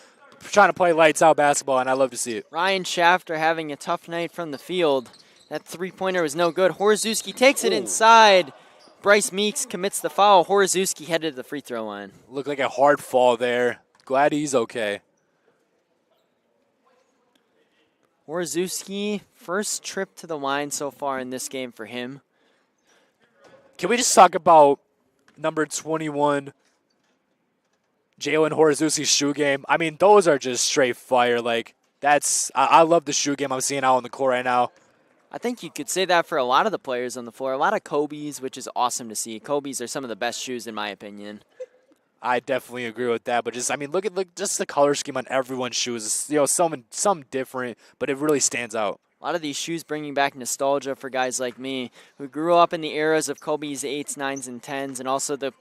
trying to play lights-out basketball, and I love to see it. Ryan Shafter having a tough night from the field. That three-pointer was no good. Horozewski takes it inside. Bryce Meeks commits the foul. Horozewski headed to the free throw line. Looked like a hard fall there. Glad he's okay. Horozewski, first trip to the line so far in this game for him. Can we just talk about number 21, Jalen Horozewski's shoe game? I mean, those are just straight fire. Like, I love the shoe game I'm seeing out on the court right now. I think you could say that for a lot of the players on the floor. A lot of Kobe's, which is awesome to see. Kobe's are some of the best shoes in my opinion. I definitely agree with that. But just, I mean, look just the color scheme on everyone's shoes. You know, some different, but it really stands out. A lot of these shoes bringing back nostalgia for guys like me who grew up in the eras of Kobe's 8s, 9s, and 10s, and also the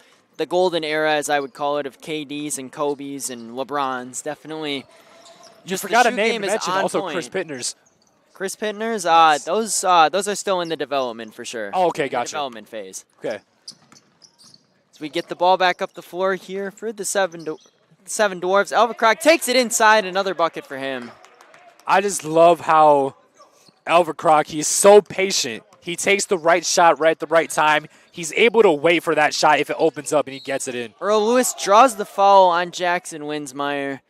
golden era, as I would call it, of KD's and Kobe's and LeBron's. Definitely. Just forgot a name to is mention. on Also, point. Chris Pittner's. Chris Pittner's, those are still in the development for sure. Oh, okay, gotcha. Development phase. Okay. So we get the ball back up the floor here for the seven Dwarves. Elverkrog takes it inside, another bucket for him. I just love how Elverkrog, he's so patient. He takes the right shot right at the right time. He's able to wait for that shot if it opens up and he gets it in. Earl Lewis draws the foul on Jackson Winsmeyer.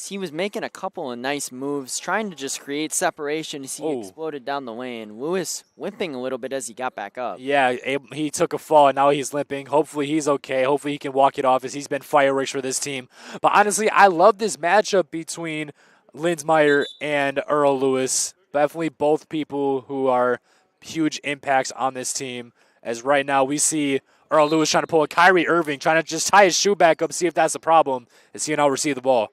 He was making a couple of nice moves, trying to just create separation as he exploded down the lane. Lewis limping a little bit as he got back up. Yeah, he took a fall, and now he's limping. Hopefully he's okay. Hopefully he can walk it off as he's been fireworks for this team. But honestly, I love this matchup between Linsmeyer and Earl Lewis. Definitely both people who are huge impacts on this team. As right now we see Earl Lewis trying to pull a Kyrie Irving, trying to just tie his shoe back up, see if that's the problem, as he now receive the ball.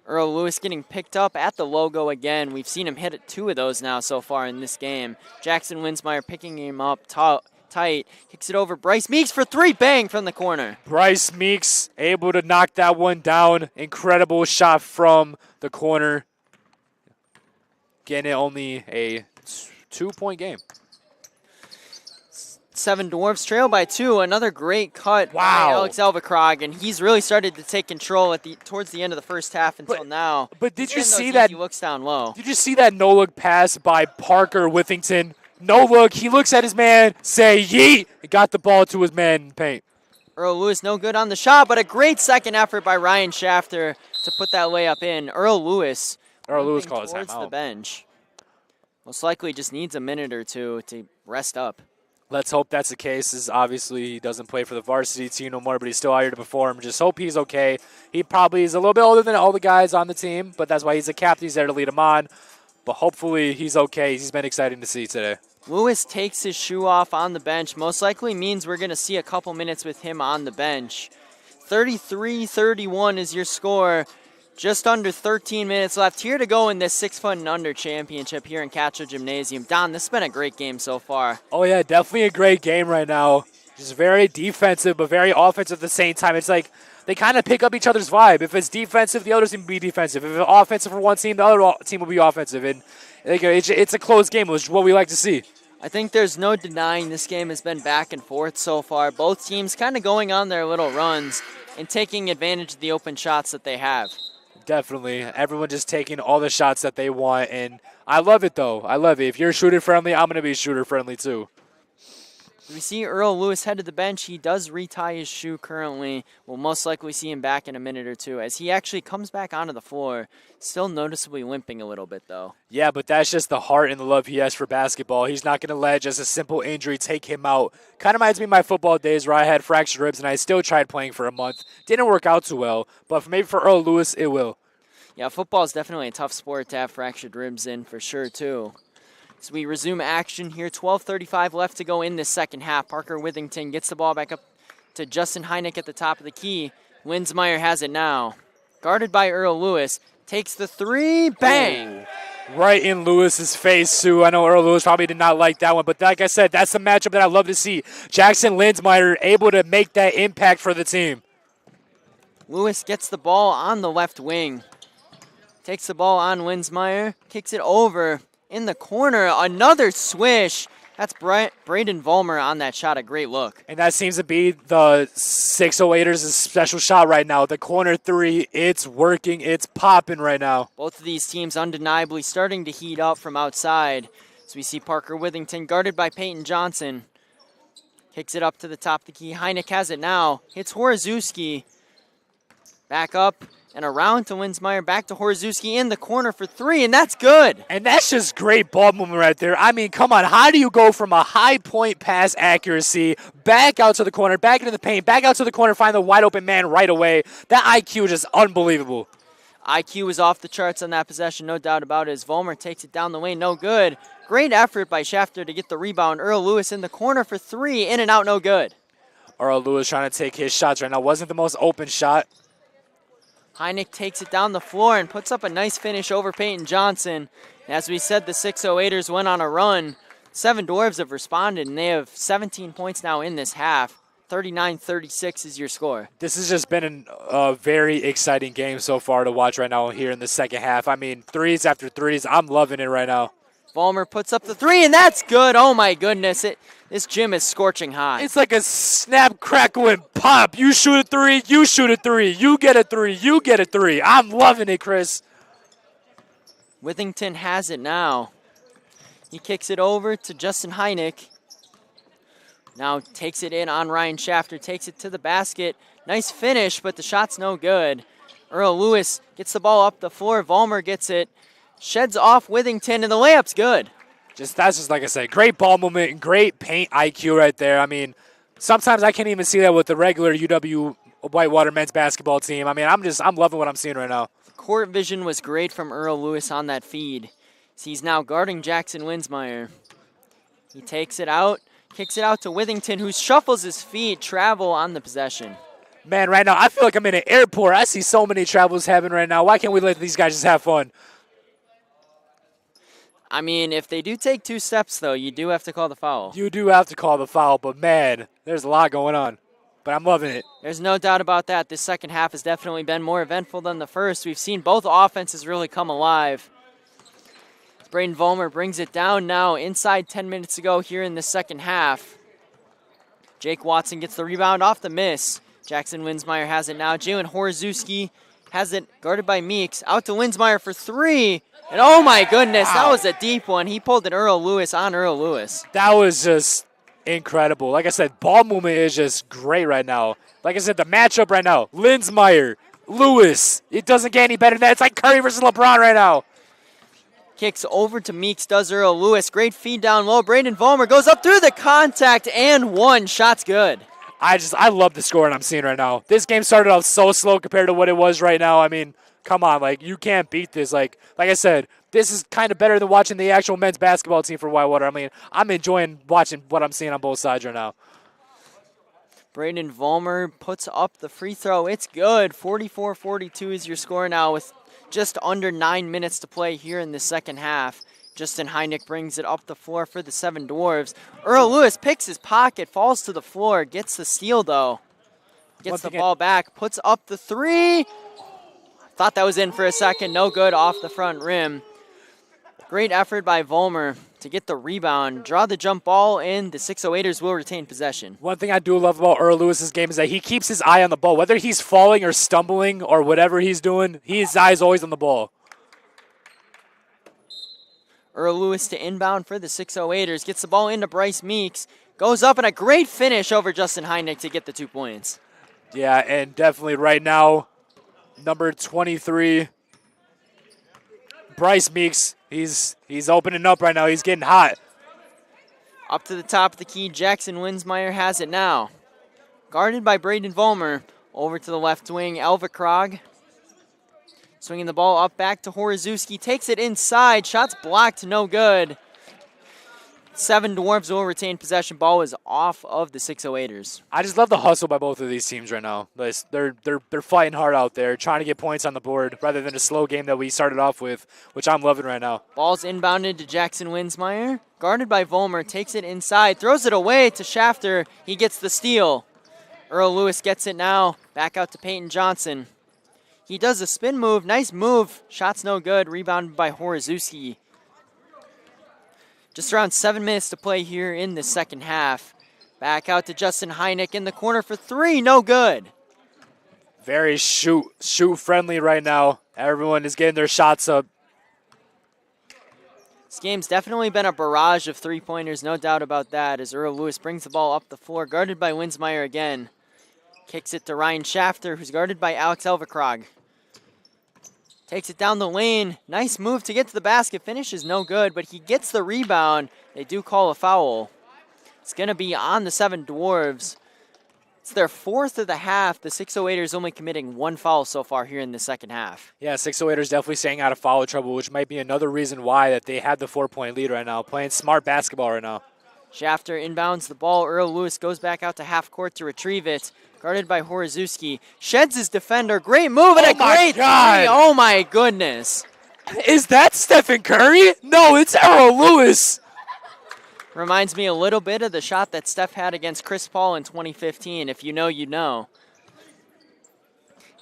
Earl Lewis getting picked up at the logo again. We've seen him hit 2 of those now so far in this game. Jackson Winsmeyer picking him up tight. Kicks it over Bryce Meeks for 3. Bang from the corner. Bryce Meeks able to knock that one down. Incredible shot from the corner. Getting it only a 2-point game. 7 Dwarves trail by 2. Another great cut by Alex Elverkrog, and he's really started to take control towards the end of the first half until now. But did you see He that? looks down low. Did you see that no-look pass by Parker Withington? No look. He looks at his man, say yeet, got the ball to his man in paint. Earl Lewis no good on the shot, but a great second effort by Ryan Shafter to put that layup in. Earl Lewis called his towards timeout. the bench. Most likely just needs a minute or two to rest up. Let's hope that's the case, as obviously he doesn't play for the varsity team no more, but he's still out here to perform. Just hope he's okay. He probably is a little bit older than all the guys on the team, but that's why he's a captain. He's there to lead them on. But hopefully he's okay. He's been exciting to see today. Lewis takes his shoe off on the bench. Most likely means we're going to see a couple minutes with him on the bench. 33-31 is your score. Just under 13 minutes left here to go in this 6 foot and under championship here in Castro Gymnasium. Don, this has been a great game so far. Oh, yeah, definitely a great game right now. Just very defensive, but very offensive at the same time. It's like they kind of pick up each other's vibe. If it's defensive, the other team will be defensive. If it's offensive for one team, the other team will be offensive. And it's a close game, which is what we like to see. I think there's no denying this game has been back and forth so far. Both teams kind of going on their little runs and taking advantage of the open shots that they have. Definitely. Everyone just taking all the shots that they want. And I love it, though. I love it. If you're shooter friendly, I'm going to be shooter friendly, too. We see Earl Lewis head to the bench. He does retie his shoe currently. We'll most likely see him back in a minute or two as he actually comes back onto the floor. Still noticeably limping a little bit, though. Yeah, but that's just the heart and the love he has for basketball. He's not going to let just a simple injury take him out. Kind of reminds me of my football days where I had fractured ribs and I still tried playing for a month. Didn't work out too well, but maybe for Earl Lewis, it will. Yeah, football is definitely a tough sport to have fractured ribs in for sure, too. So we resume action here. 12:35 left to go in this second half. Parker Withington gets the ball back up to Justin Heineck at the top of the key. Linsmeyer has it now. Guarded by Earl Lewis. Takes the 3. Bang! Right in Lewis's face, too. I know Earl Lewis probably did not like that one, but like I said, that's the matchup that I love to see. Jackson Linsmeyer able to make that impact for the team. Lewis gets the ball on the left wing. Takes the ball on Linsmeyer. Kicks it over in the corner. Another swish. That's Braden Vollmer on that shot. A great look. And that seems to be the 608ers' special shot right now. The corner three, it's working. It's popping right now. Both of these teams undeniably starting to heat up from outside. So we see Parker Withington guarded by Peyton Johnson. Kicks it up to the top of the key. Heineck has it now. Hits Horozewski. Back up and around to Winsmeyer. Back to Horozewski in the corner for three, and that's good. And that's just great ball movement right there. I mean, come on. How do you go from a high point pass accuracy, back out to the corner, back into the paint, back out to the corner, find the wide open man right away? That IQ is just unbelievable. IQ was off the charts on that possession, no doubt about it, as Vollmer takes it down the lane, no good. Great effort by Schafter to get the rebound. Earl Lewis in the corner for three, in and out, no good. Earl Lewis trying to take his shots right now. Wasn't the most open shot. Heineck takes it down the floor and puts up a nice finish over Peyton Johnson. As we said, the 608ers went on a run. 7 Dwarves have responded, and they have 17 points now in this half. 39-36 is your score. This has just been a very exciting game so far to watch right now here in the second half. I mean, threes after threes. I'm loving it right now. Vollmer puts up the three, and that's good. Oh, my goodness. This gym is scorching hot. It's like a snap, crackle, and pop. You shoot a three, you shoot a three, you get a three, you get a three. I'm loving it, Chris. Withington has it now. He kicks it over to Justin Heineck. Now takes it in on Ryan Schafter, takes it to the basket. Nice finish, but the shot's no good. Earl Lewis gets the ball up the floor. Vollmer gets it, sheds off Withington, and the layup's good. That's just like I said, great ball movement and great paint IQ right there. I mean, sometimes I can't even see that with the regular UW Whitewater men's basketball team. I mean, I'm loving what I'm seeing right now. Court vision was great from Earl Lewis on that feed. He's now guarding Jackson Winsmeyer. He takes it out, kicks it out to Withington, who shuffles his feet, travel on the possession. Man, right now, I feel like I'm in an airport. I see so many travels happening right now. Why can't we let these guys just have fun? I mean, if they do take 2 steps, though, you do have to call the foul. You do have to call the foul, but man, there's a lot going on. But I'm loving it. There's no doubt about that. This second half has definitely been more eventful than the first. We've seen both offenses really come alive. Braden Vollmer brings it down now inside 10 minutes to go here in the second half. Jake Watson gets the rebound off the miss. Jackson Winsmeyer has it now. Jalen Horozewski has it guarded by Meeks. Out to Winsmeyer for 3. And oh my goodness, that was a deep one. He pulled an Earl Lewis on Earl Lewis. That was just incredible. Like I said, ball movement is just great right now. Like I said, the matchup right now, Linsmeyer, Lewis, it doesn't get any better than that. It's like Curry versus LeBron right now. Kicks over to Meeks, does Earl Lewis. Great feed down low. Braden Vollmer goes up through the contact and one. Shot's good. I love the scoring I'm seeing right now. This game started off so slow compared to what it was right now. I mean, come on, like, you can't beat this. Like I said, this is kind of better than watching the actual men's basketball team for Whitewater. I mean, I'm enjoying watching what I'm seeing on both sides right now. Braden Vollmer puts up the free throw. It's good. 44-42 is your score now with just under 9 minutes to play here in the second half. Justin Heineck brings it up the floor for the 7 Dwarves. Earl Lewis picks his pocket, falls to the floor, gets the steal though. Gets the ball back, puts up the 3. Thought that was in for a second. No good off the front rim. Great effort by Vollmer to get the rebound, draw the jump ball in. The 608ers will retain possession. One thing I do love about Earl Lewis's game is that he keeps his eye on the ball. Whether he's falling or stumbling or whatever he's doing, his eye is always on the ball. Earl Lewis to inbound for the 608ers. Gets the ball into Bryce Meeks. Goes up and a great finish over Justin Heineck to get the 2 points. Yeah, and definitely right now, number 23, Bryce Meeks, he's opening up right now. He's getting hot. Up to the top of the key, Jackson Winsmeyer has it now. Guarded by Braden Vollmer. Over to the left wing, Elva Krog. Swinging the ball up back to Horozewski. Takes it inside. Shots blocked, no good. 7 Dwarves will retain possession. Ball is off of the 608ers. I just love the hustle by both of these teams right now. They're fighting hard out there, trying to get points on the board rather than a slow game that we started off with, which I'm loving right now. Ball's inbounded to Jackson Winsmeyer. Guarded by Vollmer. Takes it inside. Throws it away to Schafter. He gets the steal. Earl Lewis gets it now. Back out to Peyton Johnson. He does a spin move. Nice move. Shot's no good. Rebounded by Horozewski. Just around 7 minutes to play here in the second half. Back out to Justin Heineck in the corner for three, no good. Very shoot friendly right now. Everyone is getting their shots up. This game's definitely been a barrage of three-pointers, no doubt about that, as Earl Lewis brings the ball up the floor, guarded by Winsmeyer again. Kicks it to Ryan Schafter, who's guarded by Alex Elverkrog. Takes it down the lane. Nice move to get to the basket. Finishes no good, but he gets the rebound. They do call a foul. It's going to be on the Seven Dwarves. It's their fourth of the half. The 608ers only committing one foul so far here in the second half. Yeah, 608ers definitely staying out of foul trouble, which might be another reason why that they had the 4-point lead right now, playing smart basketball right now. Schafter inbounds the ball. Earl Lewis goes back out to half court to retrieve it. Guarded by Horozewski. Sheds his defender. Great move and a great three. Oh my goodness. Is that Stephen Curry? No, it's Earl Lewis. Reminds me a little bit of the shot that Steph had against Chris Paul in 2015. If you know, you know.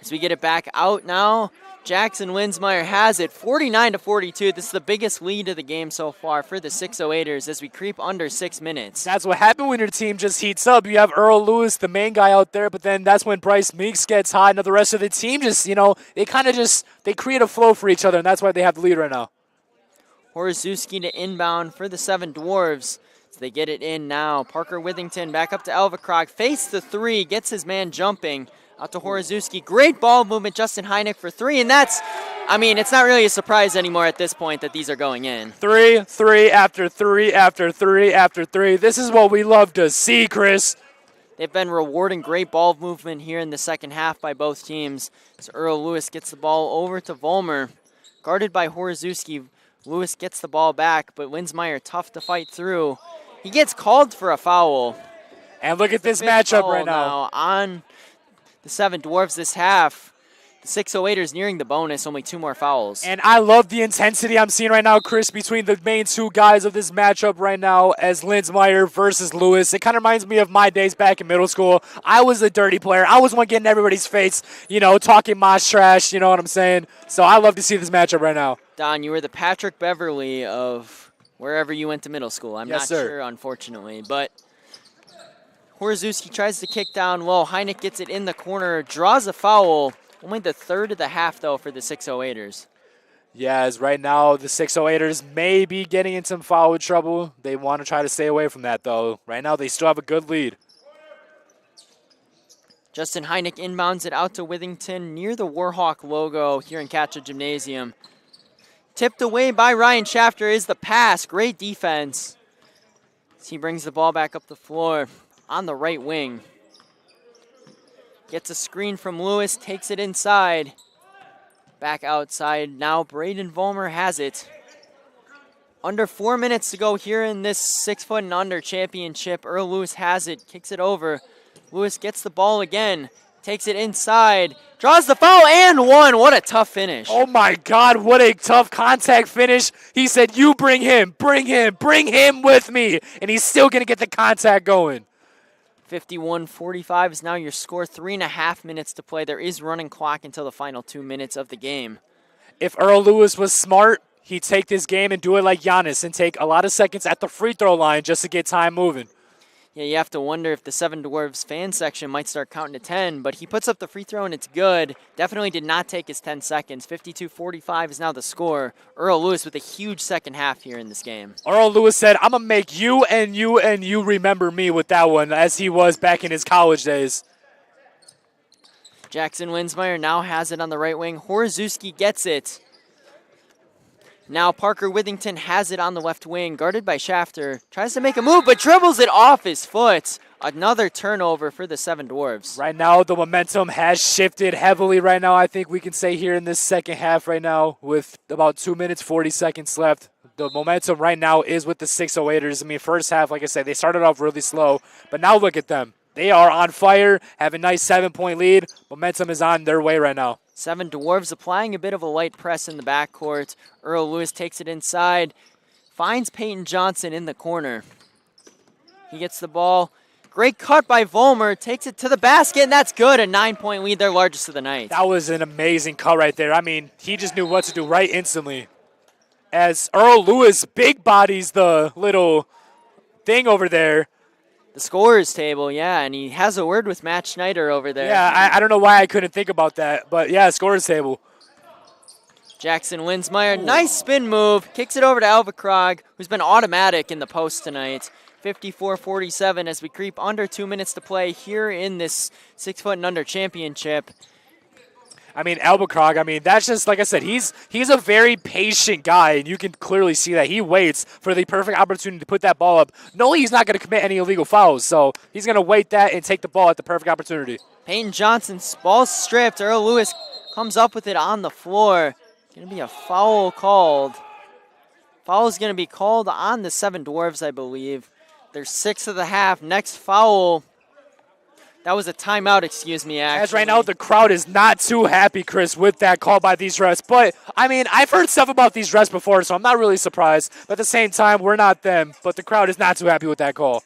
As we get it back out now, Jackson Winsmeyer has it, 49-42. This is the biggest lead of the game so far for the 608ers as we creep under 6 minutes. That's what happens when your team just heats up. You have Earl Lewis, the main guy out there, but then that's when Bryce Meeks gets hot, and the rest of the team just, they create a flow for each other, and that's why they have the lead right now. Horozewski to inbound for the Seven Dwarves. So they get it in now. Parker Withington back up to Elverkrog. Face the three, gets his man jumping. Out to Horozewski. Great ball movement, Justin Heineck for three, and it's not really a surprise anymore at this point that these are going in. Three after three after three after three. This is what we love to see, Chris. They've been rewarding great ball movement here in the second half by both teams. As Earl Lewis gets the ball over to Vollmer. Guarded by Horozewski. Lewis gets the ball back, but Winsmeyer tough to fight through. He gets called for a foul. And look at this matchup right now. On the Seven Dwarves this half. The 608ers nearing the bonus, only two more fouls. And I love the intensity I'm seeing right now, Chris, between the main two guys of this matchup right now as Linsmeyer versus Lewis. It kind of reminds me of my days back in middle school. I was a dirty player. I was one getting everybody's face, talking mosh trash, you know what I'm saying? So I love to see this matchup right now. Don, you were the Patrick Beverly of wherever you went to middle school. I'm not sure, unfortunately, but Horozewski tries to kick down low. Heineck gets it in the corner, draws a foul. Only the third of the half, though, for the 608ers. Yeah, as right now, the 608ers may be getting in some foul trouble. They want to try to stay away from that, though. Right now, they still have a good lead. Justin Heineck inbounds it out to Withington near the Warhawk logo here in Catcha Gymnasium. Tipped away by Ryan Schafter is the pass. Great defense. As he brings the ball back up the floor on the right wing. Gets a screen from Lewis, takes it inside. Back outside now, Braden Vollmer has it. Under 4 minutes to go here in this 6 foot and under championship. Earl Lewis has it, kicks it over. Lewis gets the ball again, takes it inside, draws the foul and one. What a tough finish. Oh my God, what a tough contact finish. He said, you bring him with me. And he's still going to get the contact going. 51-45 is now your score. 3.5 minutes to play. There is running clock until the final 2 minutes of the game. If Earl Lewis was smart, he'd take this game and do it like Giannis and take a lot of seconds at the free throw line just to get time moving. Yeah, you have to wonder if the Seven Dwarves fan section might start counting to 10, but he puts up the free throw and it's good. Definitely did not take his 10 seconds. 52-45 is now the score. Earl Lewis with a huge second half here in this game. Earl Lewis said, I'm going to make you and you and you remember me with that one, as he was back in his college days. Jackson Winsmeyer now has it on the right wing. Horozewski gets it. Now Parker Withington has it on the left wing, guarded by Schafter. Tries to make a move, but dribbles it off his foot. Another turnover for the Seven Dwarves. Right now, the momentum has shifted heavily right now, I think we can say here in this second half right now, with about 2 minutes, 40 seconds left. The momentum right now is with the 608ers. I mean, first half, like I said, they started off really slow, but now look at them. They are on fire, have a nice 7-point lead. Momentum is on their way right now. Seven Dwarves applying a bit of a light press in the backcourt. Earl Lewis takes it inside, finds Peyton Johnson in the corner. He gets the ball. Great cut by Vollmer, takes it to the basket, and that's good. A 9-point lead, their largest of the night. That was an amazing cut right there. I mean, he just knew what to do right instantly. as Earl Lewis big bodies the little thing over there. The scorers table, yeah, and he has a word with Matt Schneider over there. Yeah, I don't know why I couldn't think about that, but yeah, scorers table. Jackson Winsmeyer, nice spin move, kicks it over to Alvakrog, who's been automatic in the post tonight. 54-47 as we creep under 2 minutes to play here in this 6 foot and under championship. I mean, Albakrog, I mean, that's just, like I said, he's a very patient guy, and you can clearly see that. He waits for the perfect opportunity to put that ball up. No, he's not going to commit any illegal fouls, so he's going to wait that and take the ball at the perfect opportunity. Peyton Johnson's ball stripped. Earl Lewis comes up with it on the floor. Going to be a foul called. Foul is going to be called on the Seven Dwarves, I believe. They're 6 of the half. Next foul. That was a timeout, excuse me, actually. As right now, the crowd is not too happy, Chris, with that call by these refs. But, I mean, I've heard stuff about these refs before, so I'm not really surprised. But at the same time, we're not them. But the crowd is not too happy with that call.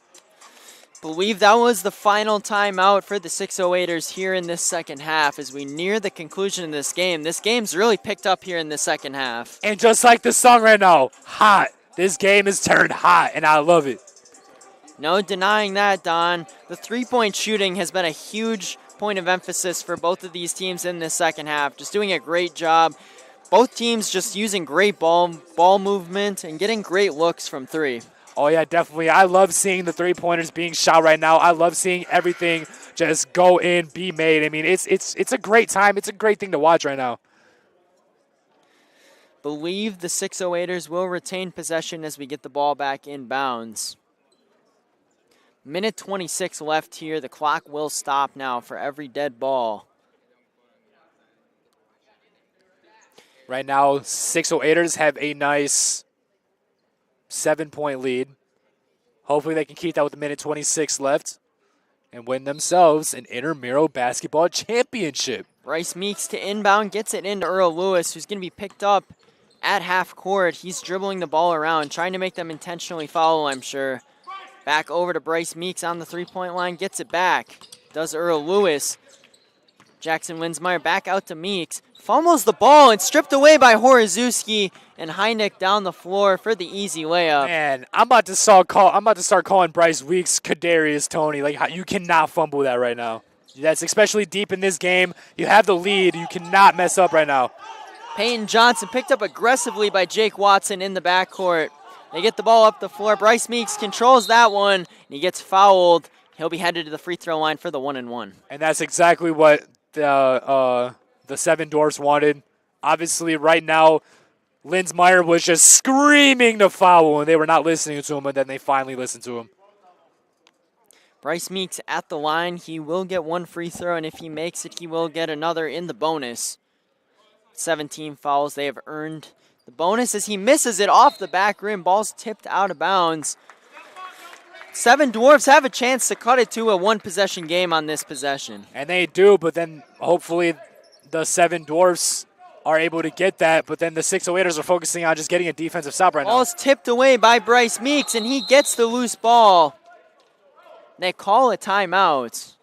Believe that was the final timeout for the 608ers here in this second half as we near the conclusion of this game. This game's really picked up here in the second half. And just like the song right now, hot. This game is turned hot, and I love it. No denying that, Don. The three-point shooting has been a huge point of emphasis for both of these teams in this second half. Just doing a great job. Both teams just using great ball movement and getting great looks from three. Oh, yeah, definitely. I love seeing the three-pointers being shot right now. I love seeing everything just go in, be made. I mean, it's a great time. It's a great thing to watch right now. Believe the 608ers will retain possession as we get the ball back in bounds. Minute 26 left here. The clock will stop now for every dead ball. Right now, 608ers have a nice 7-point lead. Hopefully they can keep that with a minute 26 left and win themselves an intramural basketball championship. Bryce Meeks to inbound, gets it into Earl Lewis, who's going to be picked up at half court. He's dribbling the ball around, trying to make them intentionally foul, I'm sure. Back over to Bryce Meeks on the three-point line, gets it back. Does Earl Lewis. Jackson Winsmeyer back out to Meeks. Fumbles the ball and stripped away by Horozewski, and Heineck down the floor for the easy layup. Man, I'm about to start calling Bryce Weeks Kadarius Toney. Like, you cannot fumble that right now. That's especially deep in this game. You have the lead. You cannot mess up right now. Peyton Johnson picked up aggressively by Jake Watson in the backcourt. They get the ball up the floor. Bryce Meeks controls that one, and he gets fouled. He'll be headed to the free throw line for the 1-and-1. And that's exactly what the Seven Dwarfs wanted. Obviously, right now, Linsmeyer was just screaming to foul, and they were not listening to him, and then they finally listened to him. Bryce Meeks at the line. He will get one free throw, and if he makes it, he will get another in the bonus. 17 fouls they have earned. The bonus as he misses it off the back rim. Ball's tipped out of bounds. Seven Dwarfs have a chance to cut it to a one-possession game on this possession. And they do, but then hopefully the Seven Dwarfs are able to get that, but then the 608ers are focusing on just getting a defensive stop right now. Ball's tipped away by Bryce Meeks, and he gets the loose ball. They call a timeout.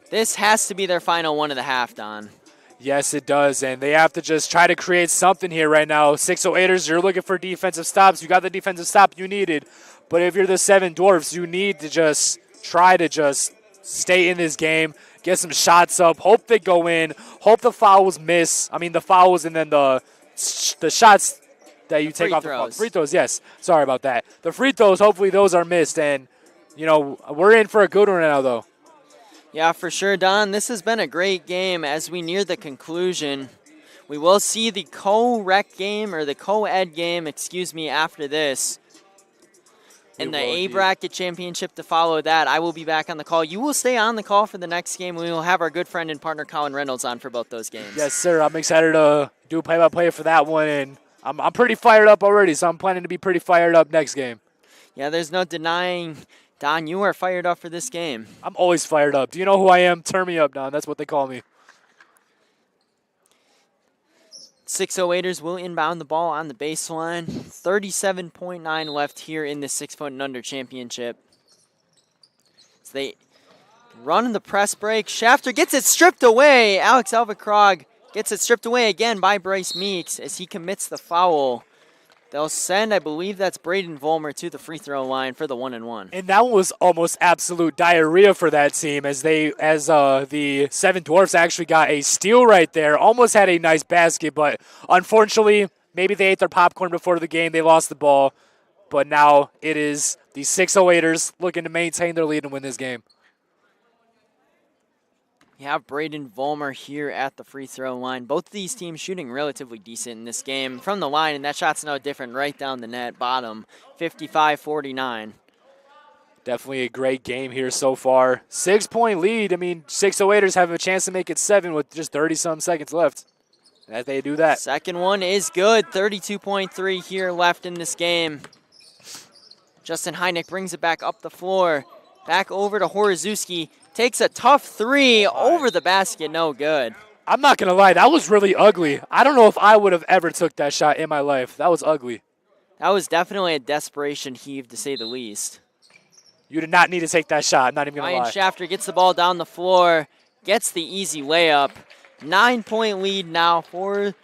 This has to be their final one of the half, Don. Yes, it does, and they have to just try to create something here right now. 608ers, you're looking for defensive stops. You got the defensive stop you needed, but if you're the Seven Dwarfs, you need to just try to just stay in this game, get some shots up, hope they go in, hope the fouls miss. I mean, the fouls and then the shots that you take off the free throws. Yes, sorry about that. The free throws, hopefully those are missed, and, you know, we're in for a good one right now, though. Yeah, for sure, Don. This has been a great game as we near the conclusion. We will see the co-rec game, or the co-ed game, excuse me, after this. And the A-Bracket Championship to follow that. I will be back on the call. You will stay on the call for the next game. We will have our good friend and partner Colin Reynolds on for both those games. Yes, sir. I'm excited to do play-by-play for that one, and I'm pretty fired up already, so I'm planning to be pretty fired up next game. Yeah, there's no denying, Don, you are fired up for this game. I'm always fired up. Do you know who I am? Turn me up, Don. That's what they call me. 608ers will inbound the ball on the baseline. 37.9 left here in the 6 foot and under championship. So they Running the press break. Shafter gets it stripped away. Alex Elverkrog gets it stripped away again by Bryce Meeks as he commits the foul. They'll send, I believe that's Braden Vollmer to the free throw line for the 1-and-1. And that one was almost absolute diarrhea for that team as the Seven Dwarfs actually got a steal right there. Almost had a nice basket, but unfortunately, maybe they ate their popcorn before the game. They lost the ball. But now it is the 608ers looking to maintain their lead and win this game. You have Braden Vollmer here at the free throw line. Both of these teams shooting relatively decent in this game from the line, and that shot's no different right down the net, bottom, 55-49. Definitely a great game here so far. 6-point lead. I mean, 608ers have a chance to make it 7 with just 30-some seconds left. As they do that. Second one is good. 32.3 here left in this game. Justin Heineck brings it back up the floor. Back over to Horozewski. Takes a tough three over the basket. No good. I'm not going to lie. That was really ugly. I don't know if I would have ever took that shot in my life. That was ugly. That was definitely a desperation heave, to say the least. You did not need to take that shot. I'm not even going to lie. Ryan Shafter gets the ball down the floor. Gets the easy layup. 9-point lead now for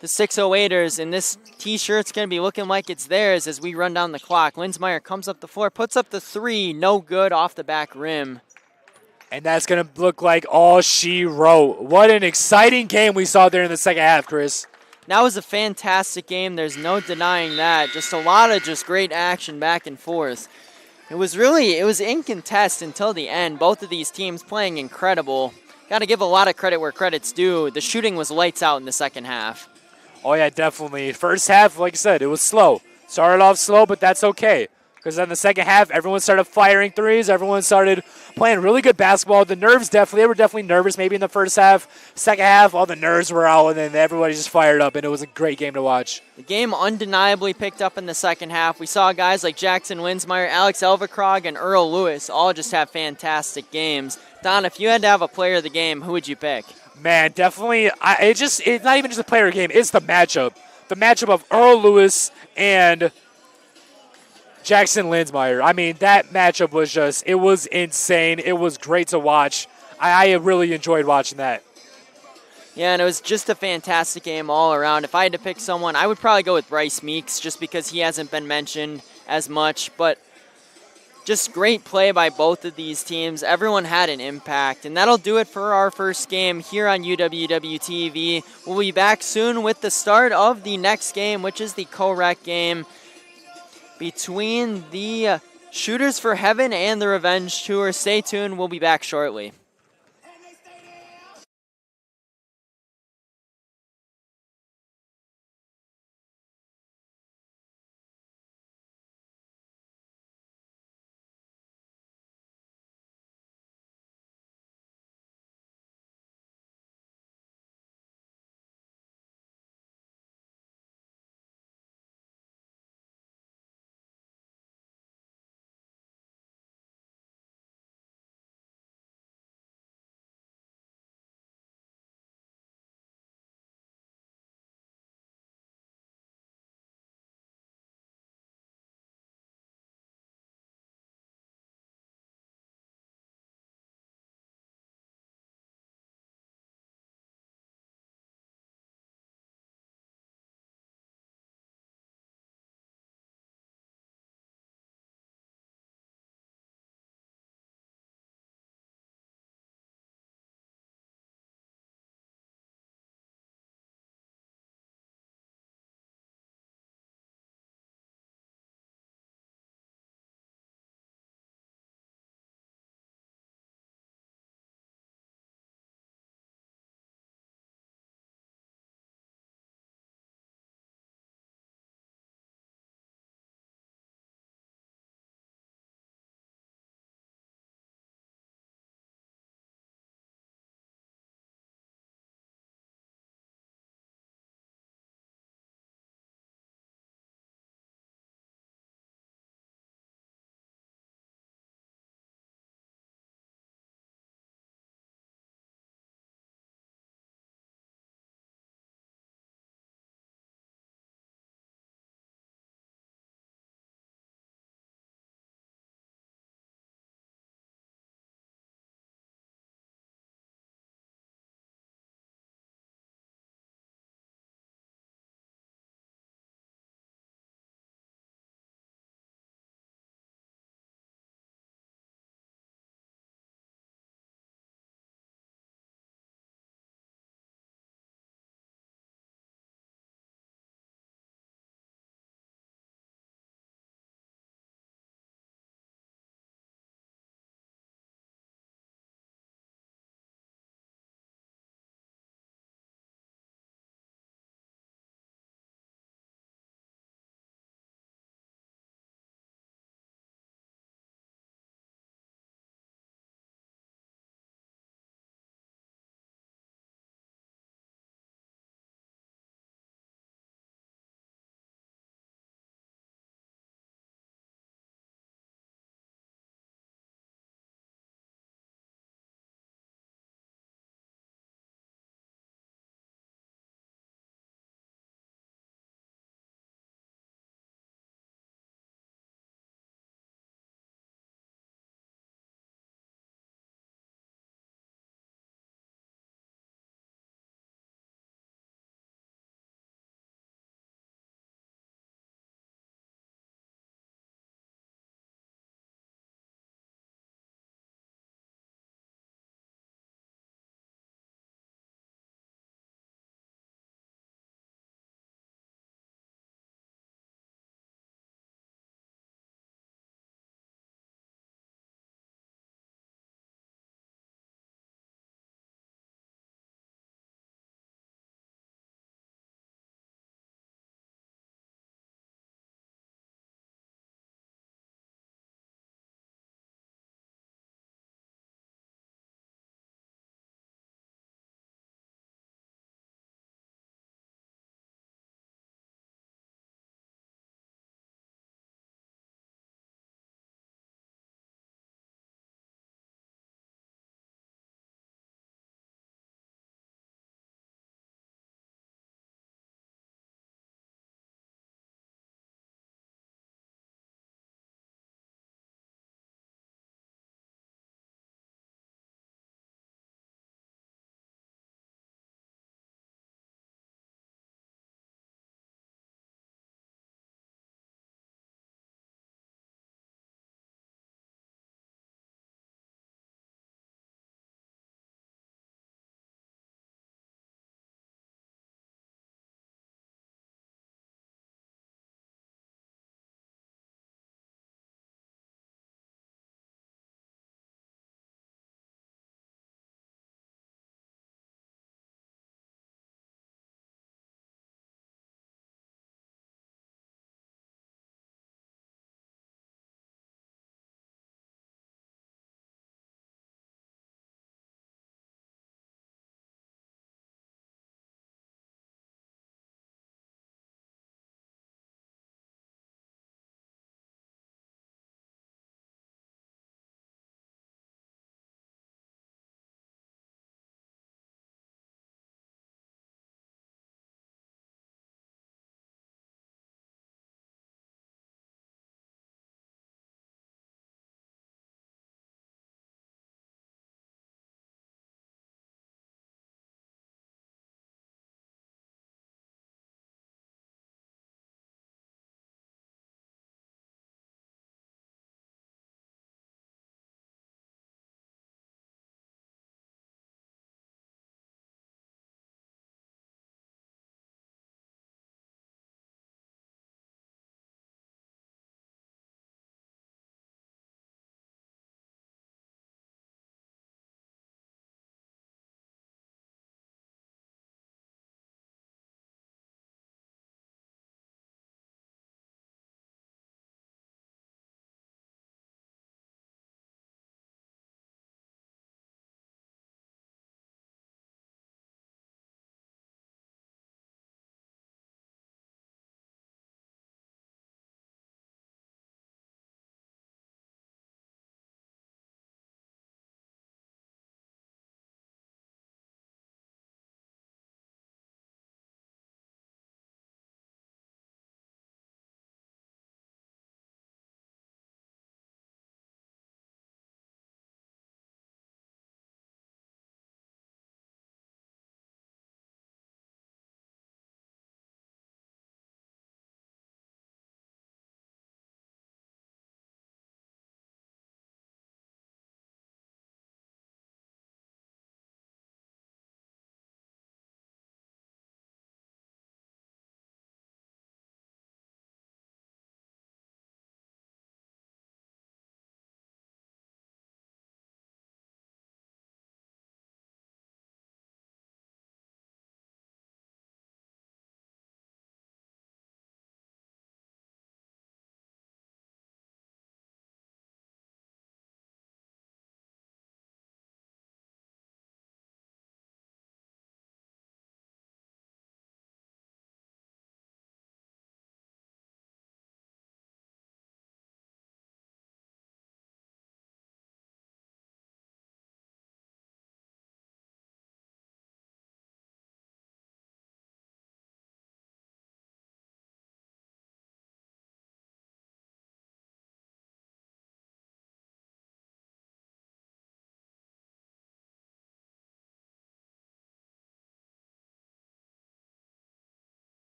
the 608ers, and this T-shirt's going to be looking like it's theirs as we run down the clock. Linsmeyer comes up the floor, puts up the three, no good off the back rim. And that's going to look like all she wrote. What an exciting game we saw there in the second half, Chris. That was a fantastic game. There's no denying that. Just a lot of just great action back and forth. It was in contest until the end. Both of these teams playing incredible. Got to give a lot of credit where credit's due. The shooting was lights out in the second half. Oh, yeah, definitely. First half, like I said, it was slow. Started off slow, but that's okay. Because in the second half, everyone started firing threes. Everyone started playing really good basketball. The nerves they were definitely nervous maybe in the first half. Second half, all the nerves were out, and then everybody just fired up, and it was a great game to watch. The game undeniably picked up in the second half. We saw guys like Jackson Winsmeyer, Alex Elverkrog, and Earl Lewis all just have fantastic games. Don, if you had to have a player of the game, who would you pick? Man, definitely. It's not even just a player game. It's the matchup. The matchup of Earl Lewis and Jackson Linsmeyer. I mean, that matchup was it was insane. It was great to watch. I really enjoyed watching that. Yeah, and it was just a fantastic game all around. If I had to pick someone, I would probably go with Bryce Meeks just because he hasn't been mentioned as much. But just great play by both of these teams. Everyone had an impact. And that'll do it for our first game here on UWW-TV. We'll be back soon with the start of the next game, which is the co-rec game between the Shooters for Heaven and the Revenge Tour. Stay tuned. We'll be back shortly.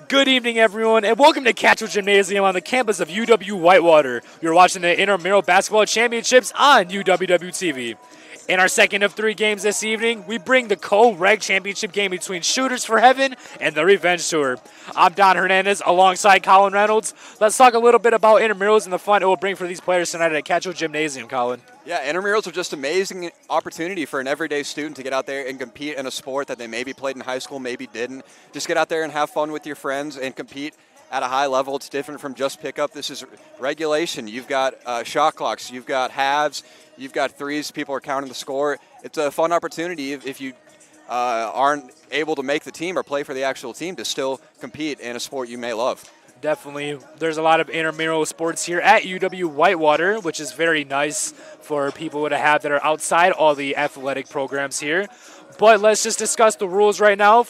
Good evening, everyone, and welcome to Catchell Gymnasium on the campus of UW Whitewater. You're watching the Intramural Basketball Championships on UWW-TV. In our second of 3 games this evening, we bring the co-reg championship game between Shooters for Heaven and the Revenge Tour. I'm Don Hernandez alongside Colin Reynolds. Let's talk a little bit about intramurals and the fun it will bring for these players tonight at Catchell Gymnasium, Colin. Yeah, intramurals are just amazing opportunity for an everyday student to get out there and compete in a sport that they maybe played in high school, maybe didn't. Just get out there and have fun with your friends and compete at a high level. It's different from just pickup. This is regulation. You've got shot clocks. You've got halves. You've got threes. People are counting the score. It's a fun opportunity if you aren't able to make the team or play for the actual team to still compete in a sport you may love. Definitely. There's a lot of intramural sports here at UW Whitewater, which is very nice for people to have that are outside all the athletic programs here. But let's just discuss the rules right now.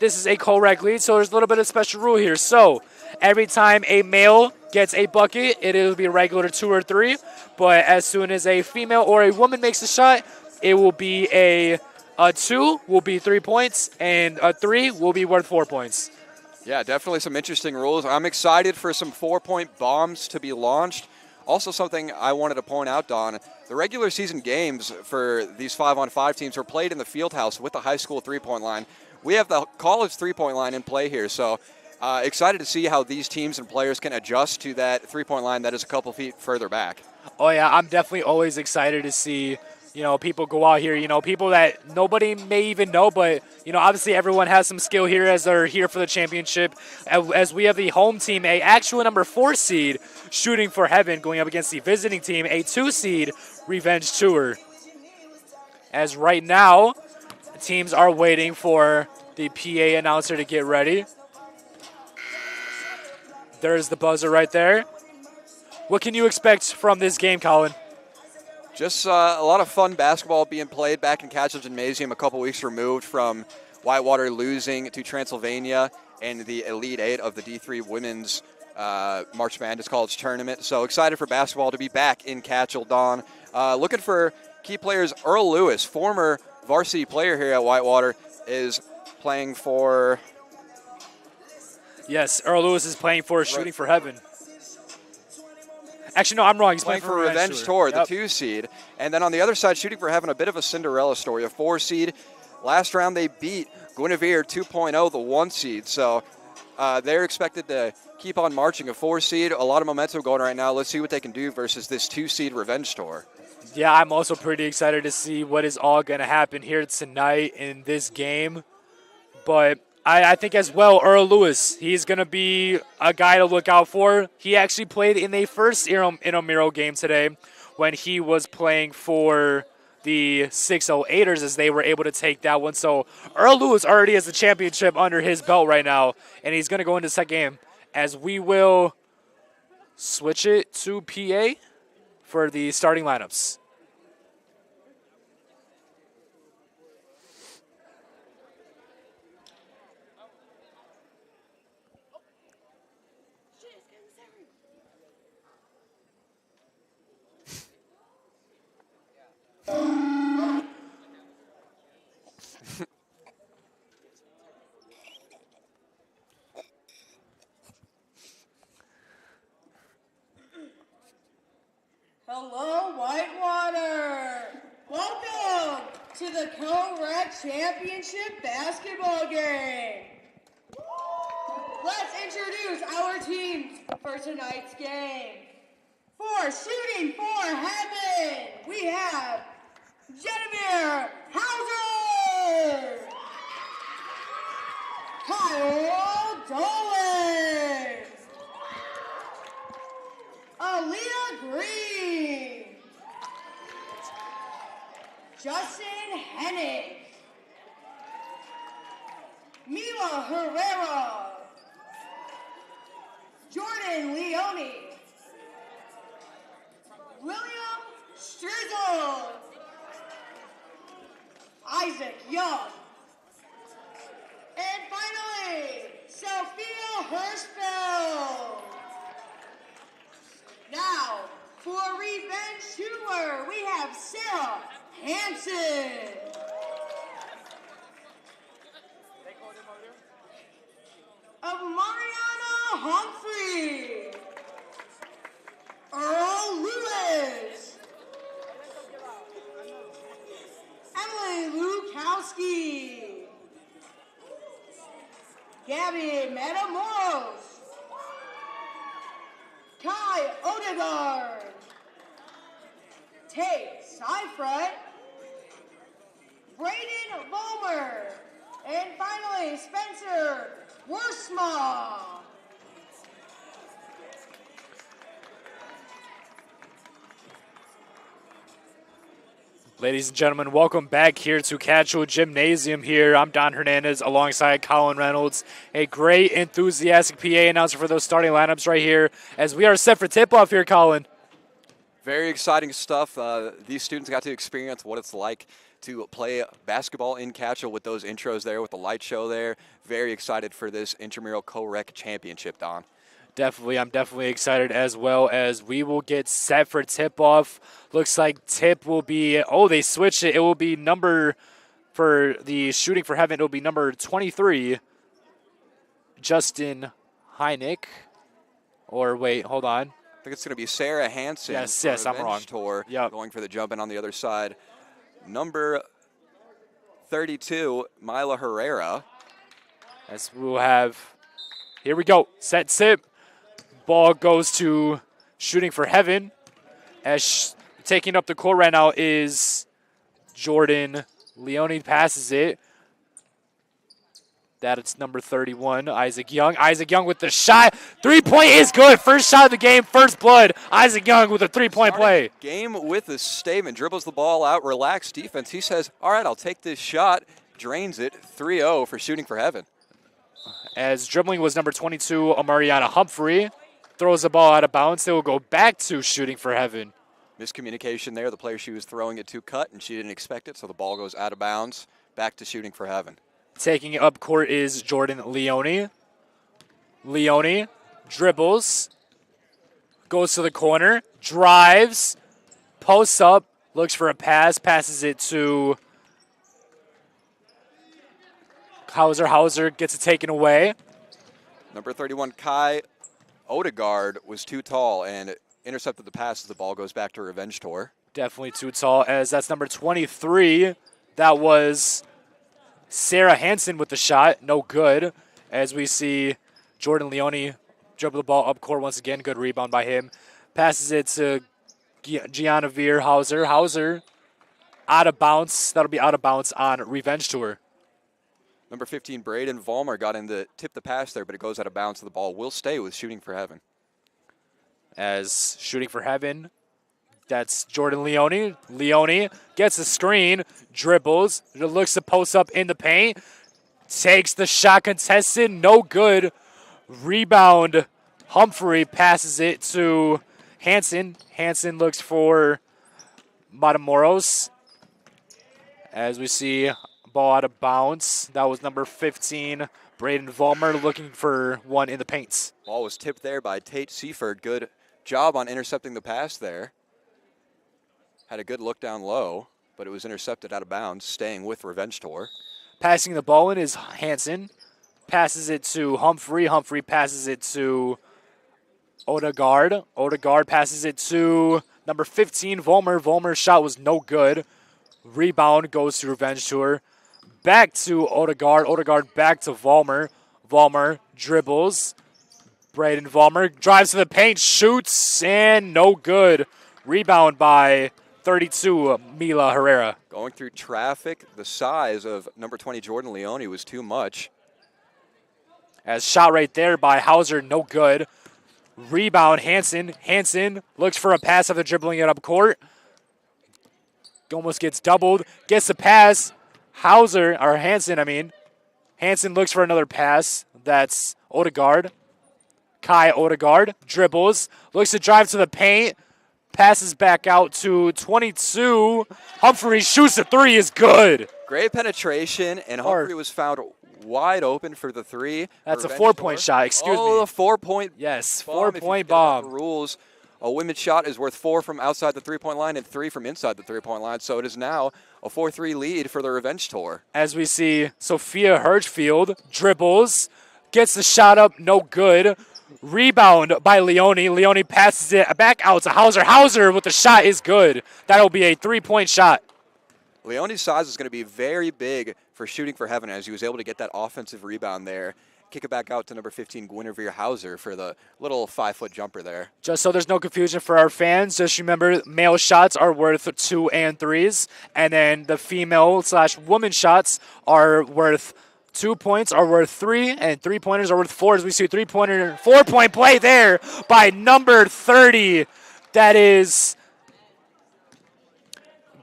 This is a co-reg lead, so there's a little bit of special rule here. So every time a male gets a bucket, it'll be a regular 2 or 3. But as soon as a female or a woman makes a shot, it will be a 2 will be 3 points, and a 3 will be worth 4 points. Yeah, definitely some interesting rules. I'm excited for some 4-point bombs to be launched. Also something I wanted to point out, Don, the regular season games for these 5-on-5 teams are played in the field house with the high school 3-point line. We have the college 3-point line in play here, so excited to see how these teams and players can adjust to that 3-point line that is a couple feet further back. Oh, yeah, I'm definitely always excited to see people go out here, people that nobody may even know, but, obviously everyone has some skill here as they're here for the championship. As we have the home team, a actual number 4 seed, Shooting for Heaven, going up against the visiting team, a 2 seed, Revenge Tour. As right now, the teams are waiting for the PA announcer to get ready. There's the buzzer right there. What can you expect from this game, Colin? Just a lot of fun basketball being played back in Catchell Gymnasium a couple weeks removed from Whitewater losing to Transylvania in the Elite 8 of the D3 Women's March Madness College Tournament. So excited for basketball to be back in Catchell, Don. Looking for key players. Earl Lewis, former varsity player here at Whitewater, is playing for... Yes, Earl Lewis is playing for Shooting for Heaven. Actually, no, I'm wrong. He's playing for Revenge Tour, the 2 seed. And then on the other side, Shooting for Heaven, a bit of a Cinderella story, a 4 seed. Last round, they beat Guinevere 2.0, the 1 seed. So they're expected to keep on marching, a 4 seed. A lot of momentum going right now. Let's see what they can do versus this 2 seed Revenge Tour. Yeah, I'm also pretty excited to see what is all going to happen here tonight in this game. But I think as well, Earl Lewis, he's going to be a guy to look out for. He actually played in the first intramural game today when he was playing for the 608ers as they were able to take that one. So Earl Lewis already has the championship under his belt right now, and he's going to go into the second game as we will switch it to PA for the starting lineups. Hello, Whitewater! Welcome to the Co-Rec Championship basketball game. Let's introduce our teams for tonight's game. For Shooting for Heaven, we have Genevieve Hauser, Kyle Dolan, Aaliyah Green, Justin Hennig, Mila Herrera, Jordan Leone, William Strizzle, Isaac Young, and finally, Sophia Hirschfeld. Now, for Revenge Tour, we have Sarah Hansen. Of Humphrey. Earl Lewis. Emily Lukowski. Gabby Matamoros. Kai Odegaard. Tate Seifert. Braden Vollmer. And finally, Spencer Worsma. Ladies and gentlemen, welcome back here to Casual Gymnasium here. I'm Don Hernandez alongside Colin Reynolds, a great enthusiastic PA announcer for those starting lineups right here as we are set for tip-off here, Colin. Very exciting stuff. These students got to experience what it's like to play basketball in Catchell with those intros there, with the light show there. Very excited for this intramural co-rec championship, Don. Definitely, I'm definitely excited as well as we will get set for tip-off. Looks like tip will be, they switched it. It will be for the Shooting for Heaven, it will be number 23, Justin Heineck. Or wait, hold on. I think it's going to be Sarah Hansen. Yes, I'm wrong. Tour, yep. Going for the jump in on the other side. Number 32, Mila Herrera. As we'll have, here we go, set tip. Ball goes to Shooting for Heaven. As taking up the court right now is Jordan Leone, passes it. That's number 31, Isaac Young. Isaac Young with the shot. 3-point is good. First shot of the game, first blood. Isaac Young with a 3-point play. Game with a statement. Dribbles the ball out, relaxed defense. He says, all right, I'll take this shot. Drains it. 3-0 for Shooting for Heaven. As dribbling was number 22, Amariana Humphrey. Throws the ball out of bounds. They will go back to Shooting for Heaven. Miscommunication there. The player she was throwing it to cut, and she didn't expect it, so the ball goes out of bounds. Back to Shooting for Heaven. Taking it up court is Jordan Leone. Leone dribbles. Goes to the corner. Drives. Posts up. Looks for a pass. Passes it to Hauser. Hauser gets it taken away. Number 31, Kai Odegaard, was too tall and intercepted the pass as the ball goes back to Revenge Tour. Definitely too tall, as that's number 23. That was Sarah Hansen with the shot. No good. As we see Jordan Leone dribble the ball up court once again. Good rebound by him. Passes it to Gianna Veer Hauser. Hauser out of bounds. That'll be out of bounds on Revenge Tour. Number 15, Braden Vollmer got in to tip the pass there, but it goes out of bounds, so the ball will stay with Shooting for Heaven. As Shooting for Heaven, that's Jordan Leone. Leone gets the screen, dribbles, looks to post up in the paint, takes the shot contested, no good. Rebound, Humphrey passes it to Hansen. Hansen looks for Matamoros. As we see, ball out of bounds. That was number 15, Braden Vollmer, looking for one in the paints. Ball was tipped there by Tate Seaford. Good job on intercepting the pass there. Had a good look down low, but it was intercepted out of bounds, staying with Revenge Tour. Passing the ball in is Hansen. Passes it to Humphrey. Humphrey passes it to Odegaard. Odegaard passes it to number 15, Vollmer. Vollmer's shot was no good. Rebound goes to Revenge Tour. Back to Odegaard. Odegaard back to Vollmer. Vollmer dribbles. Braden Vollmer drives to the paint, shoots, and no good. Rebound by 32, Mila Herrera. Going through traffic, the size of number 20, Jordan Leone, was too much. As shot right there by Hauser, no good. Rebound, Hansen. Hansen looks for a pass after dribbling it up court. Almost gets doubled. Gets the pass. Hansen looks for another pass. That's Odegaard. Kai Odegaard dribbles. Looks to drive to the paint. Passes back out to 22. Humphrey shoots the three, is good. Great penetration, and Humphrey was found wide open for the three. That's a 4-point shot, excuse me. Oh, a 4-point Yes, bomb. 4-point bomb. Rules. A women's shot is worth 4 from outside the three-point line and 3 from inside the three-point line, so it is now a 4-3 lead for the Revenge Tour. As we see Sophia Hirschfield dribbles, gets the shot up, no good. Rebound by Leone. Leone passes it back out to Hauser. Hauser with the shot is good. That'll be a 3-point shot. Leone's size is going to be very big for shooting for heaven as he was able to get that offensive rebound there. Kick it back out to number 15, Guinevere Hauser, for the little 5-foot jumper there. Just so there's no confusion for our fans, just remember male shots are worth 2 and 3s, and then the female/woman shots are worth 2 points, are worth 3, and 3-pointers are worth 4. As we see 4-point play there by number 30. That is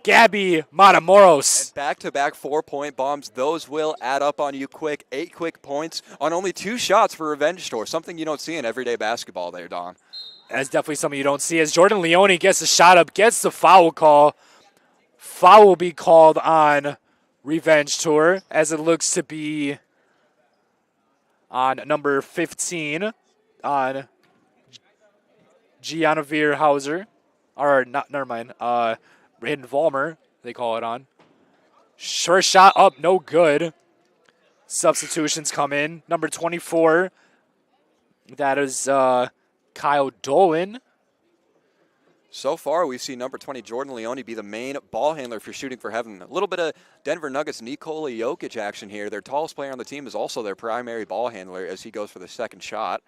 Gabby Matamoros. Back-to-back 4-point bombs. Those will add up on you quick. 8 quick points on only 2 shots for Revenge Tour. Something you don't see in everyday basketball there, Don. That's definitely something you don't see. As Jordan Leone gets the shot up, gets the foul call. Foul will be called on Revenge Tour, as it looks to be on number 15, on Gianavir Hauser. Or, not, never mind. Braden Vollmer, they call it on. First shot up, no good. Substitutions come in. Number 24, that is Kyle Dolan. So far, we see number 20, Jordan Leone, be the main ball handler for shooting for heaven. A little bit of Denver Nuggets Nikola Jokic action here. Their tallest player on the team is also their primary ball handler as he goes for the second shot.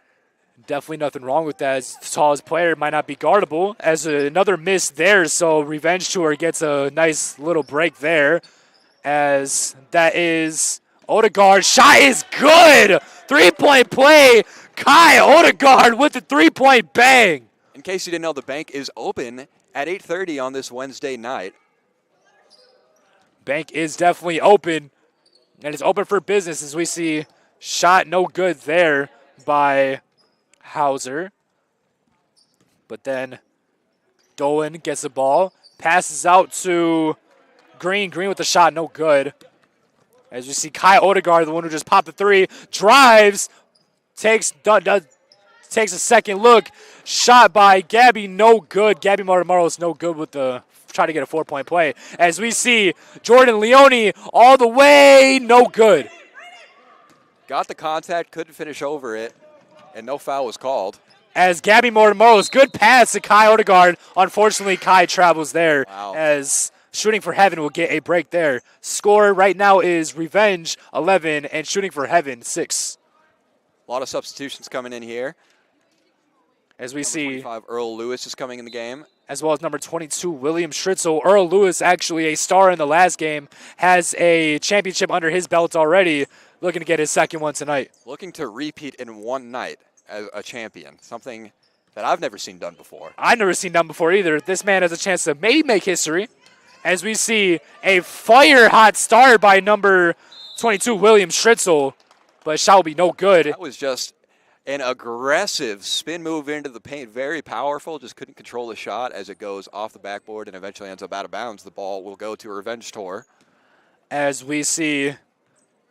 Definitely nothing wrong with that. As the tallest player might not be guardable. As another miss there, so Revenge Tour gets a nice little break there. As that is Odegaard. Shot is good! 3-point play. Kai Odegaard with the 3-point bang. In case you didn't know, the bank is open at 8:30 on this Wednesday night. Bank is definitely open, and it's open for business as we see shot no good there by Hauser. But then Dolan gets the ball, passes out to Green. Green with the shot, no good. As we see Kai Odegaard, the one who just popped the 3, drives, takes a second look. Shot by Gabby, no good. Gabby Matamoros no good with the try to get a 4-point play. As we see Jordan Leone all the way, no good. Got the contact, couldn't finish over it, and no foul was called. As Gabby Matamoros, good pass to Kai Odegaard. Unfortunately, Kai travels there. Wow. As Shooting for Heaven will get a break there. Score right now is Revenge 11 and Shooting for Heaven 6. A lot of substitutions coming in here. As we Number see, 25, Earl Lewis is coming in the game. as well as number 22, William Stritzel. Earl Lewis, actually a star in the last game, has a championship under his belt already, looking to get his second one tonight. Looking to repeat in one night as a champion, something that I've never seen done before. I've never seen done before either. This man has a chance to maybe make history. As we see a fire-hot start by number 22, William Stritzel, but shall be no good. That was just an aggressive spin move into the paint, very powerful, just couldn't control the shot as it goes off the backboard and eventually ends up out of bounds. The ball will go to Revenge Tour. As we see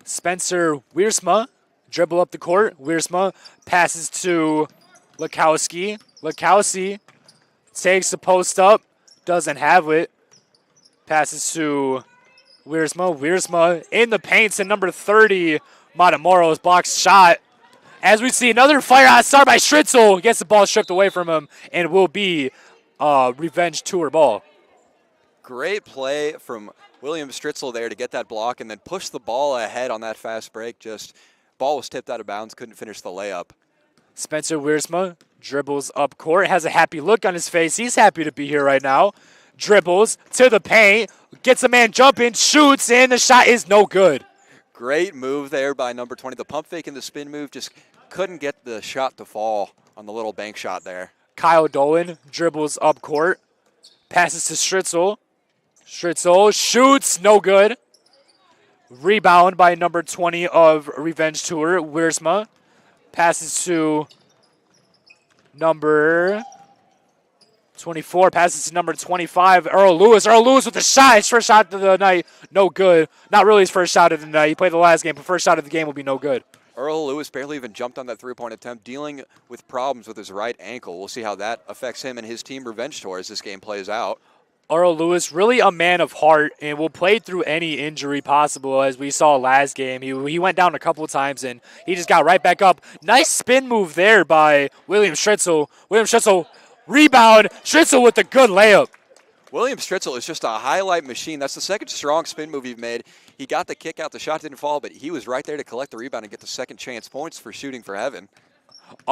Spencer Wiersma dribble up the court. Wiersma passes to Lukowski. Lukowski takes the post up, doesn't have it. Passes to Wiersma. Wiersma in the paint to number 30, Matamoros, blocks shot. As we see another fire-hot start by Stritzel, gets the ball stripped away from him, and will be Revenge Tour ball. Great play from William Stritzel there to get that block and then push the ball ahead on that fast break. Just ball was tipped out of bounds, couldn't finish the layup. Spencer Wiersma dribbles up court, has a happy look on his face. He's happy to be here right now. Dribbles to the paint, gets a man jumping, shoots, and the shot is no good. Great move there by number 20. The pump fake and the spin move just couldn't get the shot to fall on the little bank shot there. Kyle Dolan dribbles up court, passes to Stritzel. Stritzel shoots, no good. Rebound by number 20 of Revenge Tour, Wiersma. Passes to number 24, passes to number 25, Earl Lewis. Earl Lewis with the shot, his first shot of the night, no good. Not really his first shot of the night. He played the last game, but first shot of the game will be no good. Earl Lewis barely even jumped on that three-point attempt, dealing with problems with his right ankle. We'll see how that affects him and his team Revenge Tour as this game plays out. Earl Lewis, really a man of heart, and will play through any injury possible, as we saw last game. He went down a couple of times, and he just got right back up. Nice spin move there by William Stritzel. William Stritzel, rebound. Stritzel with a good layup. William Stritzel is just a highlight machine. That's the second strong spin move he's made. He got the kick out. The shot didn't fall, but he was right there to collect the rebound and get the second chance points for shooting for heaven.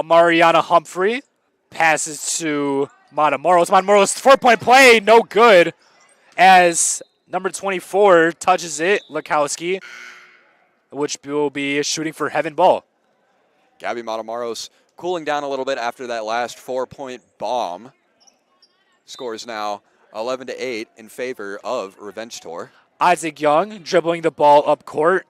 Mariana Humphrey passes to Matamoros. Matamoros, 4-point play, no good. As number 24 touches it, Lukowski, which will be shooting for heaven ball. Gabby Matamoros cooling down a little bit after that last 4-point bomb. Scores now 11-8 in favor of Revenge Tour. Isaac Young dribbling the ball up court.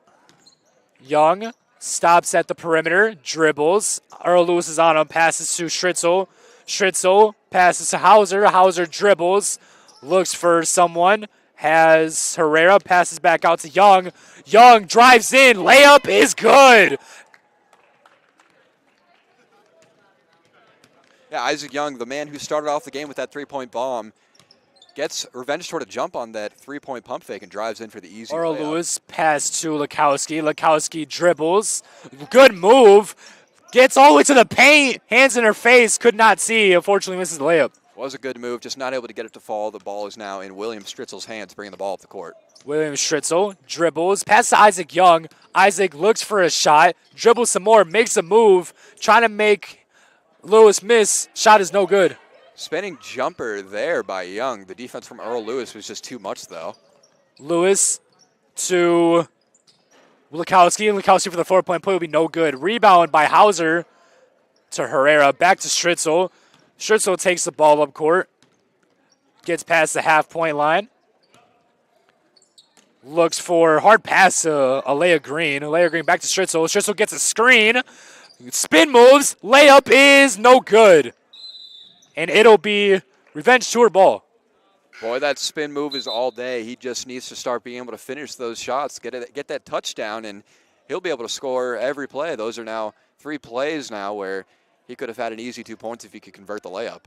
Young stops at the perimeter, dribbles. Earl Lewis is on him, passes to Stritzel. Stritzel passes to Hauser. Hauser dribbles, looks for someone, has Herrera, passes back out to Young. Young drives in, layup is good. Yeah, Isaac Young, the man who started off the game with that 3-point bomb, gets Revenge Tour to jump on that 3-point pump fake and drives in for the easy Earl layup. Lewis pass to Lukowski. Lukowski dribbles. Good move. Gets all the way to the paint. Hands in her face. Could not see. Unfortunately misses the layup. Was a good move, just not able to get it to fall. The ball is now in William Stritzel's hands, bringing the ball up the court. William Stritzel dribbles. Pass to Isaac Young. Isaac looks for a shot. Dribbles some more. Makes a move. Trying to make Lewis miss. Shot is no good. Spinning jumper there by Young. The defense from Earl Lewis was just too much, though. Lewis to Lukowski. Lukowski for the 4-point play will be no good. Rebound by Hauser to Herrera. Back to Stritzel. Stritzel takes the ball up court. Gets past the half-point line. Looks for hard pass to Alea Green. Alea Green back to Stritzel. Stritzel gets a screen. Spin moves. Layup is no good. And it'll be Revenge Tour ball. Boy, that spin move is all day. He just needs to start being able to finish those shots, get that touchdown, and he'll be able to score every play. Those are now 3 plays now where he could have had an easy 2 points if he could convert the layup.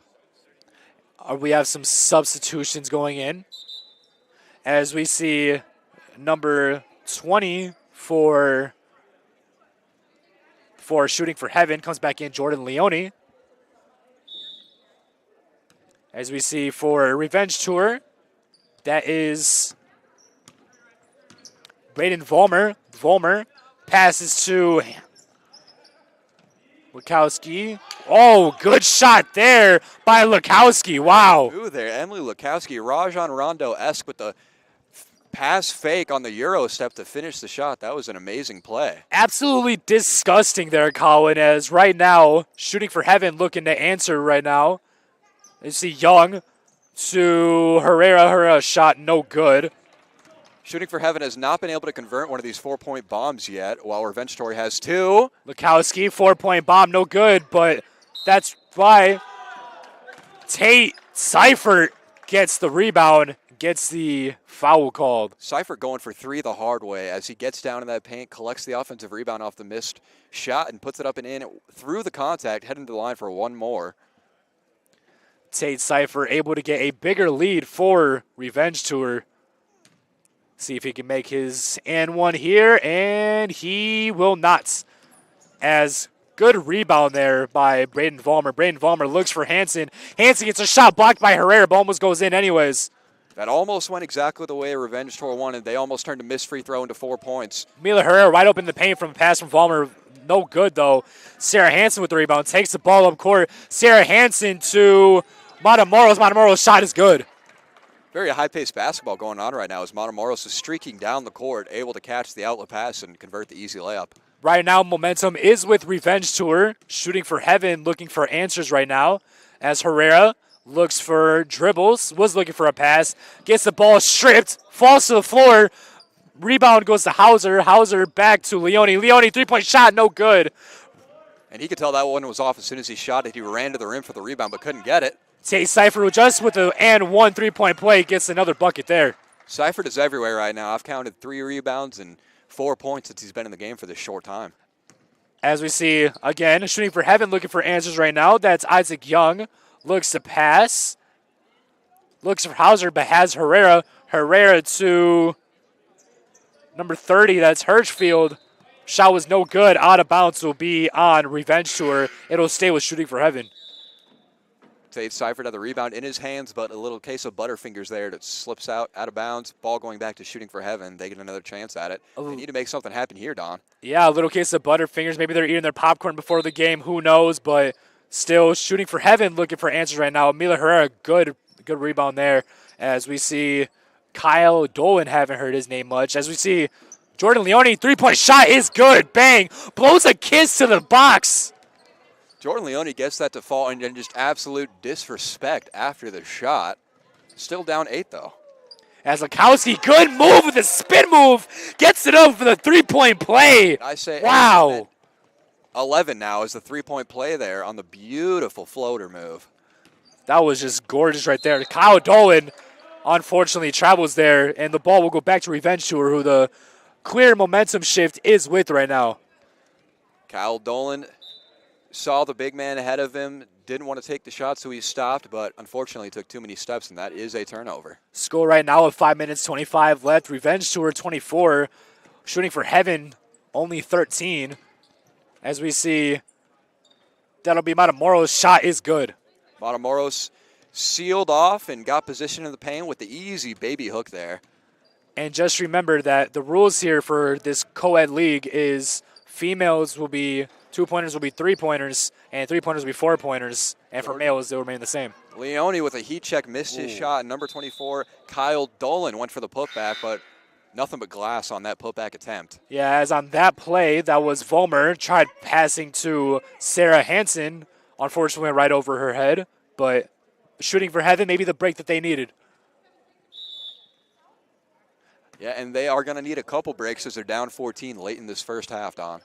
We have some substitutions going in. As we see number 20 for shooting for heaven comes back in, Jordan Leone. As we see for Revenge Tour, that is Braden Vollmer. Vollmer passes to Lukowski. Oh, good shot there by Lukowski. Wow. Ooh, there, Emily Lukowski, Rajon Rondo-esque with the pass fake on the Euro step to finish the shot. That was an amazing play. Absolutely disgusting there, Colin, as right now, shooting for heaven looking to answer right now. You see Young to Herrera. Herrera shot no good. Shooting for heaven has not been able to convert one of these 4-point bombs yet, while Revenge Tour has 2. Lukowski, 4-point bomb, no good, but that's why Tate Seifert gets the rebound, gets the foul called. Seifert going for 3 the hard way as he gets down in that paint, collects the offensive rebound off the missed shot, and puts it up and in through the contact, heading to the line for one more. Tate Seifert able to get a bigger lead for Revenge Tour. See if he can make his and one here, and he will not. As good rebound there by Braden Vollmer. Braden Vollmer looks for Hansen. Hansen gets a shot blocked by Herrera, but almost goes in anyways. That almost went exactly the way Revenge Tour wanted. They almost turned a missed free throw into 4 points. Mila Herrera right open the paint from a pass from Vollmer. No good, though. Sarah Hansen with the rebound. Takes the ball up court. Sarah Hansen to Matamoros. Matamoros' shot is good. Very high-paced basketball going on right now as Matamoros is streaking down the court, able to catch the outlet pass and convert the easy layup. Right now, momentum is with Revenge Tour. Shooting for heaven, looking for answers right now. As Herrera looks for dribbles, was looking for a pass, gets the ball stripped, falls to the floor. Rebound goes to Hauser. Hauser back to Leone. Leone, 3-point shot, no good. And he could tell that one was off as soon as he shot it. He ran to the rim for the rebound but couldn't get it. Tate Seifert, just with the and one 3-point play, gets another bucket there. Seifert is everywhere right now. I've counted 3 rebounds and 4 points since he's been in the game for this short time. As we see, again, shooting for heaven, looking for answers right now. That's Isaac Young. Looks to pass. Looks for Hauser, but has Herrera. Herrera to number 30. That's Hirschfield. Shot was no good. Out of bounds will be on Revenge Tour. It'll stay with Shooting for Heaven. Tate Seifert had the rebound in his hands, but a little case of Butterfingers there that slips out of bounds. Ball going back to Shooting for Heaven. They get another chance at it. They need to make something happen here, Don. Yeah, a little case of Butterfingers. Maybe they're eating their popcorn before the game. Who knows? But still, Shooting for Heaven looking for answers right now. Emilio Herrera, good rebound there. As we see Kyle Dolan, haven't heard his name much. As we see Jordan Leone, three-point shot is good. Bang. Blows a kiss to the box. Jordan Leone gets that to fall and then just absolute disrespect after the shot. Still down 8, though. As Lukowski, good move with a spin move. Gets it up for the three-point play. I say, wow. 11 now is the three-point play there on the beautiful floater move. That was just gorgeous right there. Kyle Dolan, unfortunately, travels there, and the ball will go back to Revenge Tour, who the clear momentum shift is with right now. Kyle Dolan saw the big man ahead of him, didn't want to take the shot, so he stopped, but unfortunately took too many steps, and that is a turnover. Score right now of 5 minutes, 25 left. Revenge Tour 24. Shooting for Heaven, only 13. As we see, that'll be Matamoros' shot is good. Matamoros sealed off and got position in the paint with the easy baby hook there. And just remember that the rules here for this co-ed league is females will be 2-pointers will be 3-pointers, and 3-pointers will be 4-pointers. And for males, they'll remain the same. Leone with a heat check missed his shot. And number 24, Kyle Dolan went for the putback, but nothing but glass on that putback attempt. Yeah, as on that play, that was Vollmer. Tried passing to Sarah Hansen. Unfortunately, went right over her head. But Shooting for Heaven, maybe the break that they needed. Yeah, and they are going to need a couple breaks as they're down 14 late in this first half, Don.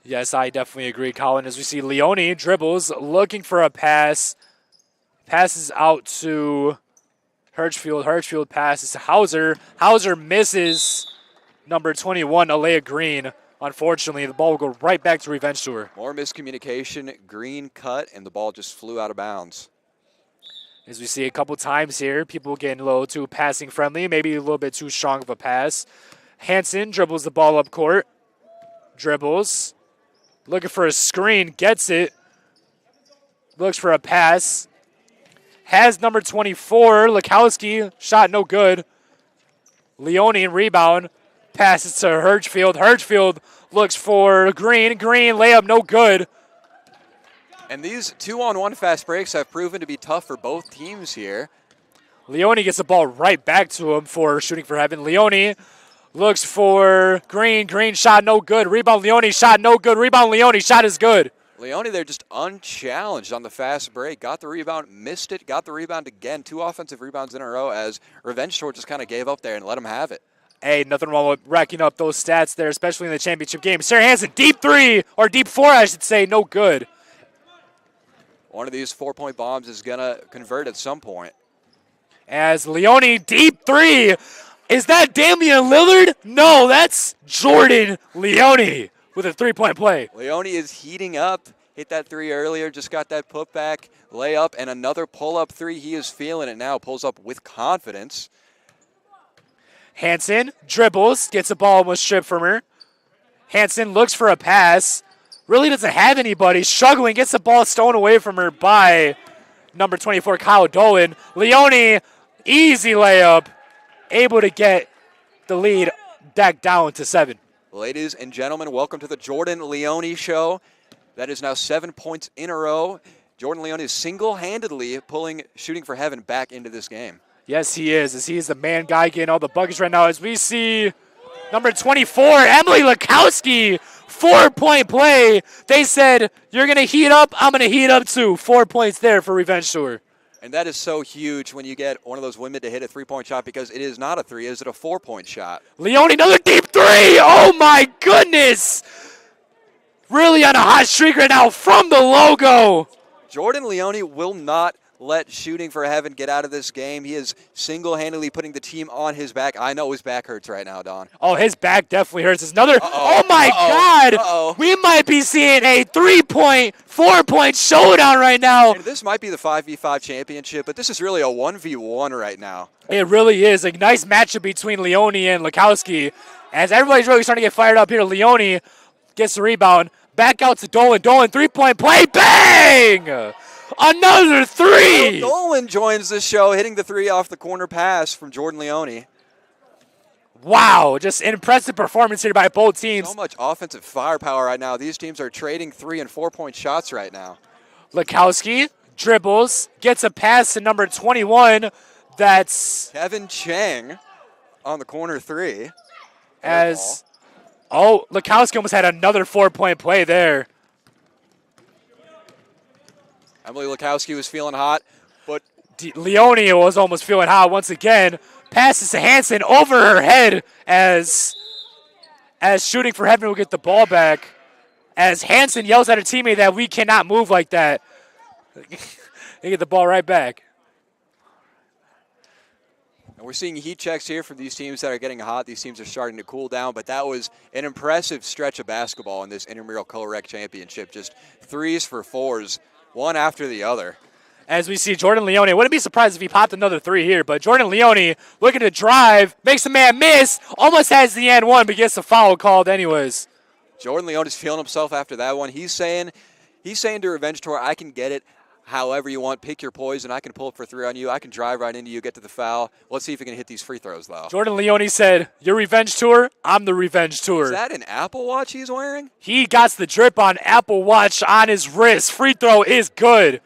Yes, I definitely agree, Colin. As we see Leone dribbles, looking for a pass. Passes out to Hirschfield. Hirschfield passes to Hauser. Hauser misses number 21, Alea Green. Unfortunately, the ball will go right back to Revenge Tour. More miscommunication. Green cut, and the ball just flew out of bounds. As we see a couple times here, people getting a little too passing friendly, maybe a little bit too strong of a pass. Hansen dribbles the ball up court. Dribbles. Looking for a screen, gets it. Looks for a pass. Has number 24, Lukowski. Shot no good. Leone rebound. Passes to Hirschfield. Hirschfield looks for Green. Green layup no good. And these 2-on-1 fast breaks have proven to be tough for both teams here. Leone gets the ball right back to him for Shooting for Heaven. Leone looks for Green. Green shot no good. Rebound Leone. Shot no good. Rebound Leone. Shot is good. Leone there just unchallenged on the fast break. Got the rebound, missed it, got the rebound again. 2 offensive rebounds in a row as Revenge Tour just kind of gave up there and let him have it. Hey, nothing wrong with racking up those stats there, especially in the championship game. Sarah Hansen, deep 3, or deep 4, I should say, no good. One of these 4-point bombs is going to convert at some point. As Leone, deep 3. Is that Damian Lillard? No, that's Jordan Leone with a 3-point play. Leone is heating up. Hit that 3 earlier, just got that putback, layup, and another pull-up 3. He is feeling it now, pulls up with confidence. Hansen dribbles, gets the ball almost stripped from her. Hansen looks for a pass. Really doesn't have anybody. Struggling, gets the ball stolen away from her by number 24, Kyle Dolan. Leone, easy layup. Able to get the lead back down to 7. Ladies and gentlemen, welcome to the Jordan Leone Show. That is now 7 points in a row. Jordan Leone is single-handedly pulling Shooting for Heaven back into this game. Yes, he is, as he is the man guy getting all the buckets right now. As we see number 24, Emily Lukowski, 4-point play. They said, you're going to heat up, I'm going to heat up too. 4 points there for Revenge Tour. And that is so huge when you get one of those women to hit a 3-point shot because it is not a 3, is it a 4-point shot? Leone, another deep 3. Oh, my goodness. Really on a hot streak right now from the logo. Jordan Leone will not let Shooting for Heaven get out of this game. He is single-handedly putting the team on his back. I know his back hurts right now, Don. Oh, his back definitely hurts. It's another. Uh-oh. Oh, my Uh-oh. God. Uh-oh. We might be seeing a 3-point, 4-point showdown right now. And this might be the 5v5 championship, but this is really a 1v1 right now. It really is. A nice matchup between Leone and Lukowski. As everybody's really starting to get fired up here, Leone gets the rebound. Back out to Dolan. Dolan, 3-point play. Bang! Another three! Dolan joins the show, hitting the 3 off the corner pass from Jordan Leone. Wow, just an impressive performance here by both teams. So much offensive firepower right now. These teams are trading 3- and 4-point shots right now. Lukowski dribbles, gets a pass to number 21. That's Kevin Chang on the corner 3. as... Oh, Lukowski almost had another 4-point play there. Emily Lukowski was feeling hot, but Leone was almost feeling hot once again. Passes to Hansen over her head as Shooting for Heaven will get the ball back. As Hansen yells at her teammate that we cannot move like that. They get the ball right back. and we're seeing heat checks here from these teams that are getting hot. These teams are starting to cool down, but that was an impressive stretch of basketball in this intramural co-rec championship. Just 3s for 4s, one after the other. As we see Jordan Leone, wouldn't be surprised if he popped another 3 here, but Jordan Leone looking to drive, makes the man miss, almost has the and one, but gets the foul called anyways. Jordan Leone is feeling himself after that one. He's saying to Revenge Tour, I can get it however you want. Pick your poison. I can pull up for 3 on you. I can drive right into you, get to the foul. Let's see if he can hit these free throws, though. Jordan Leone said, your Revenge Tour, I'm the Revenge Tour. Is that an Apple Watch he's wearing? He got the drip on Apple Watch on his wrist. Free throw is good.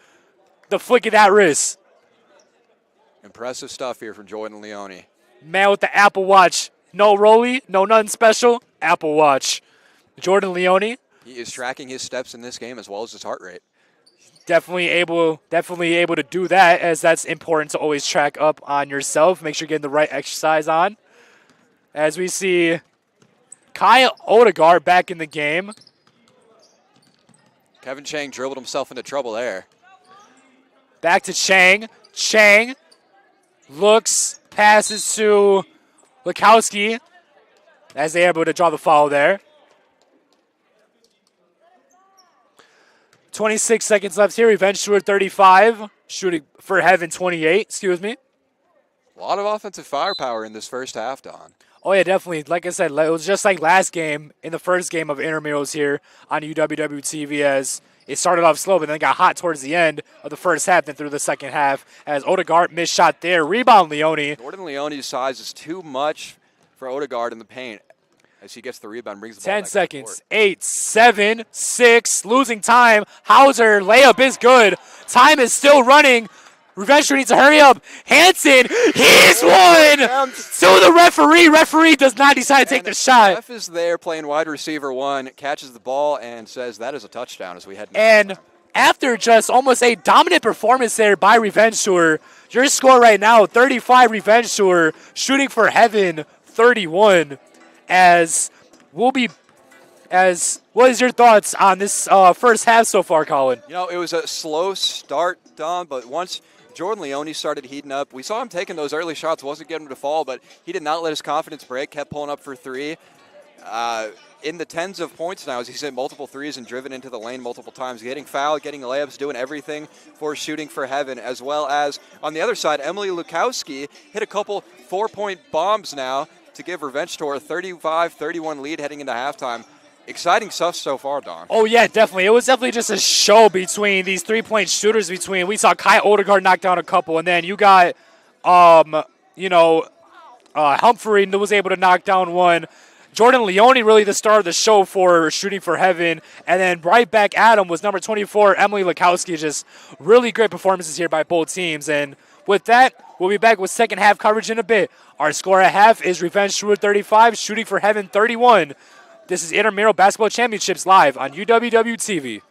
The flick of that wrist. Impressive stuff here from Jordan Leone. Man with the Apple Watch. No rollie, no nothing special. Apple Watch. Jordan Leone, He is tracking his steps in this game as well as his heart rate. definitely able to do that, as that's important to always track up on yourself. Make sure you're getting the right exercise on. As we see Kyle Odegaard back in the game. Kevin Chang dribbled himself into trouble there. Back to Chang. Chang looks, passes to Lukowski as they're able to draw the foul there. 26 seconds left here. Revenge Tour 35. Shooting for Heaven 28. Excuse me. A lot of offensive firepower in this first half, Don. Oh, yeah, definitely. Like I said, it was just like last game in the first game of intramurals here on UWW-TV, as it started off slow, but then got hot towards the end of the first half, then through the second half, as Odegaard missed shot there. Rebound, Leone. Jordan Leone's size is too much for Odegaard in the paint as he gets the rebound, brings the ball 10 back seconds. 8, 7, 6. Losing time. Hauser, layup is good. Time is still running. Revenge Tour needs to hurry up. Hansen, he's one to the referee. Referee does not decide to take the shot. Ref is there playing wide receiver 1, catches the ball and says that is a touchdown as we head. And after just almost a dominant performance there by Revenge Tour, your score right now, 35 Revenge Tour, Shooting for Heaven 31. What is your thoughts on this first half so far, Colin? You know, it was a slow start, Don, but once Jordan Leone started heating up, we saw him taking those early shots, wasn't getting him to fall, but he did not let his confidence break, kept pulling up for 3. In the tens of points now as he's hit multiple 3s and driven into the lane multiple times, getting fouled, getting layups, doing everything for Shooting for Heaven, as well as on the other side, Emily Lukowski hit a couple 4-point bombs now to give Revenge Tour a 35-31 lead heading into halftime. Exciting stuff so far, Don. Oh, yeah, definitely. It was definitely just a show between these 3-point shooters. We saw Kyle Odegaard knock down a couple, and then you got, Humphrey was able to knock down one. Jordan Leone really the star of the show for Shooting for Heaven. And then right back at him was number 24, Emily Lukowski. Just really great performances here by both teams. And with that, we'll be back with second half coverage in a bit. Our score at half is Revenge Tour 35, Shooting for Heaven 31. This is Intramural Basketball Championships live on UWW-TV.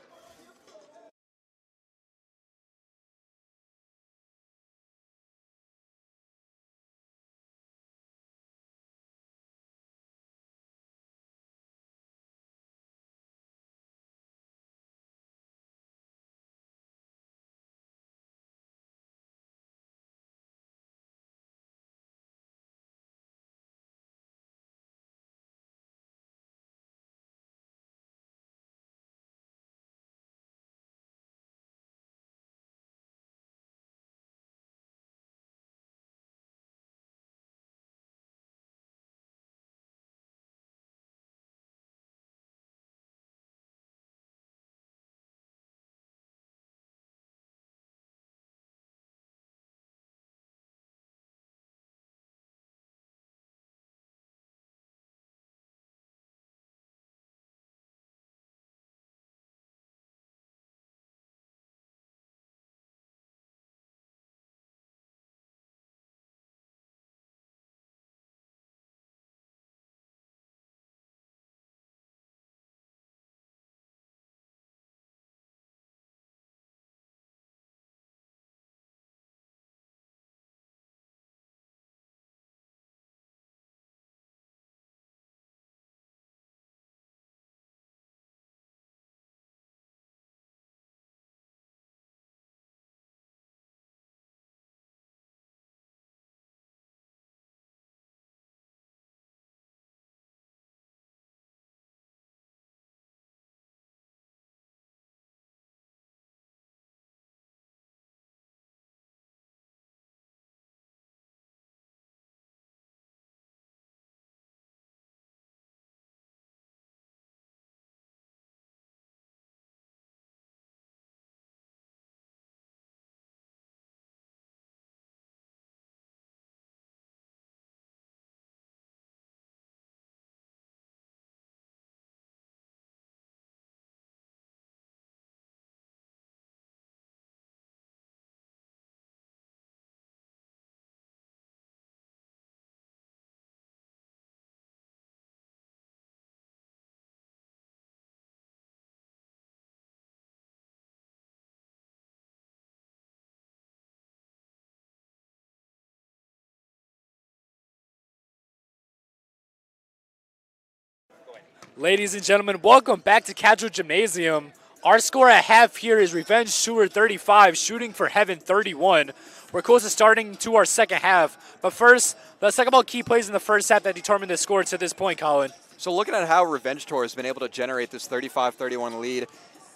Ladies and gentlemen, welcome back to Cadro Gymnasium. Our score at half here is Revenge Tour 35, Shooting for Heaven 31. We're close to starting to our second half. But first, let's talk about key plays in the first half that determined the score to this point, Colin. So looking at how Revenge Tour has been able to generate this 35-31 lead,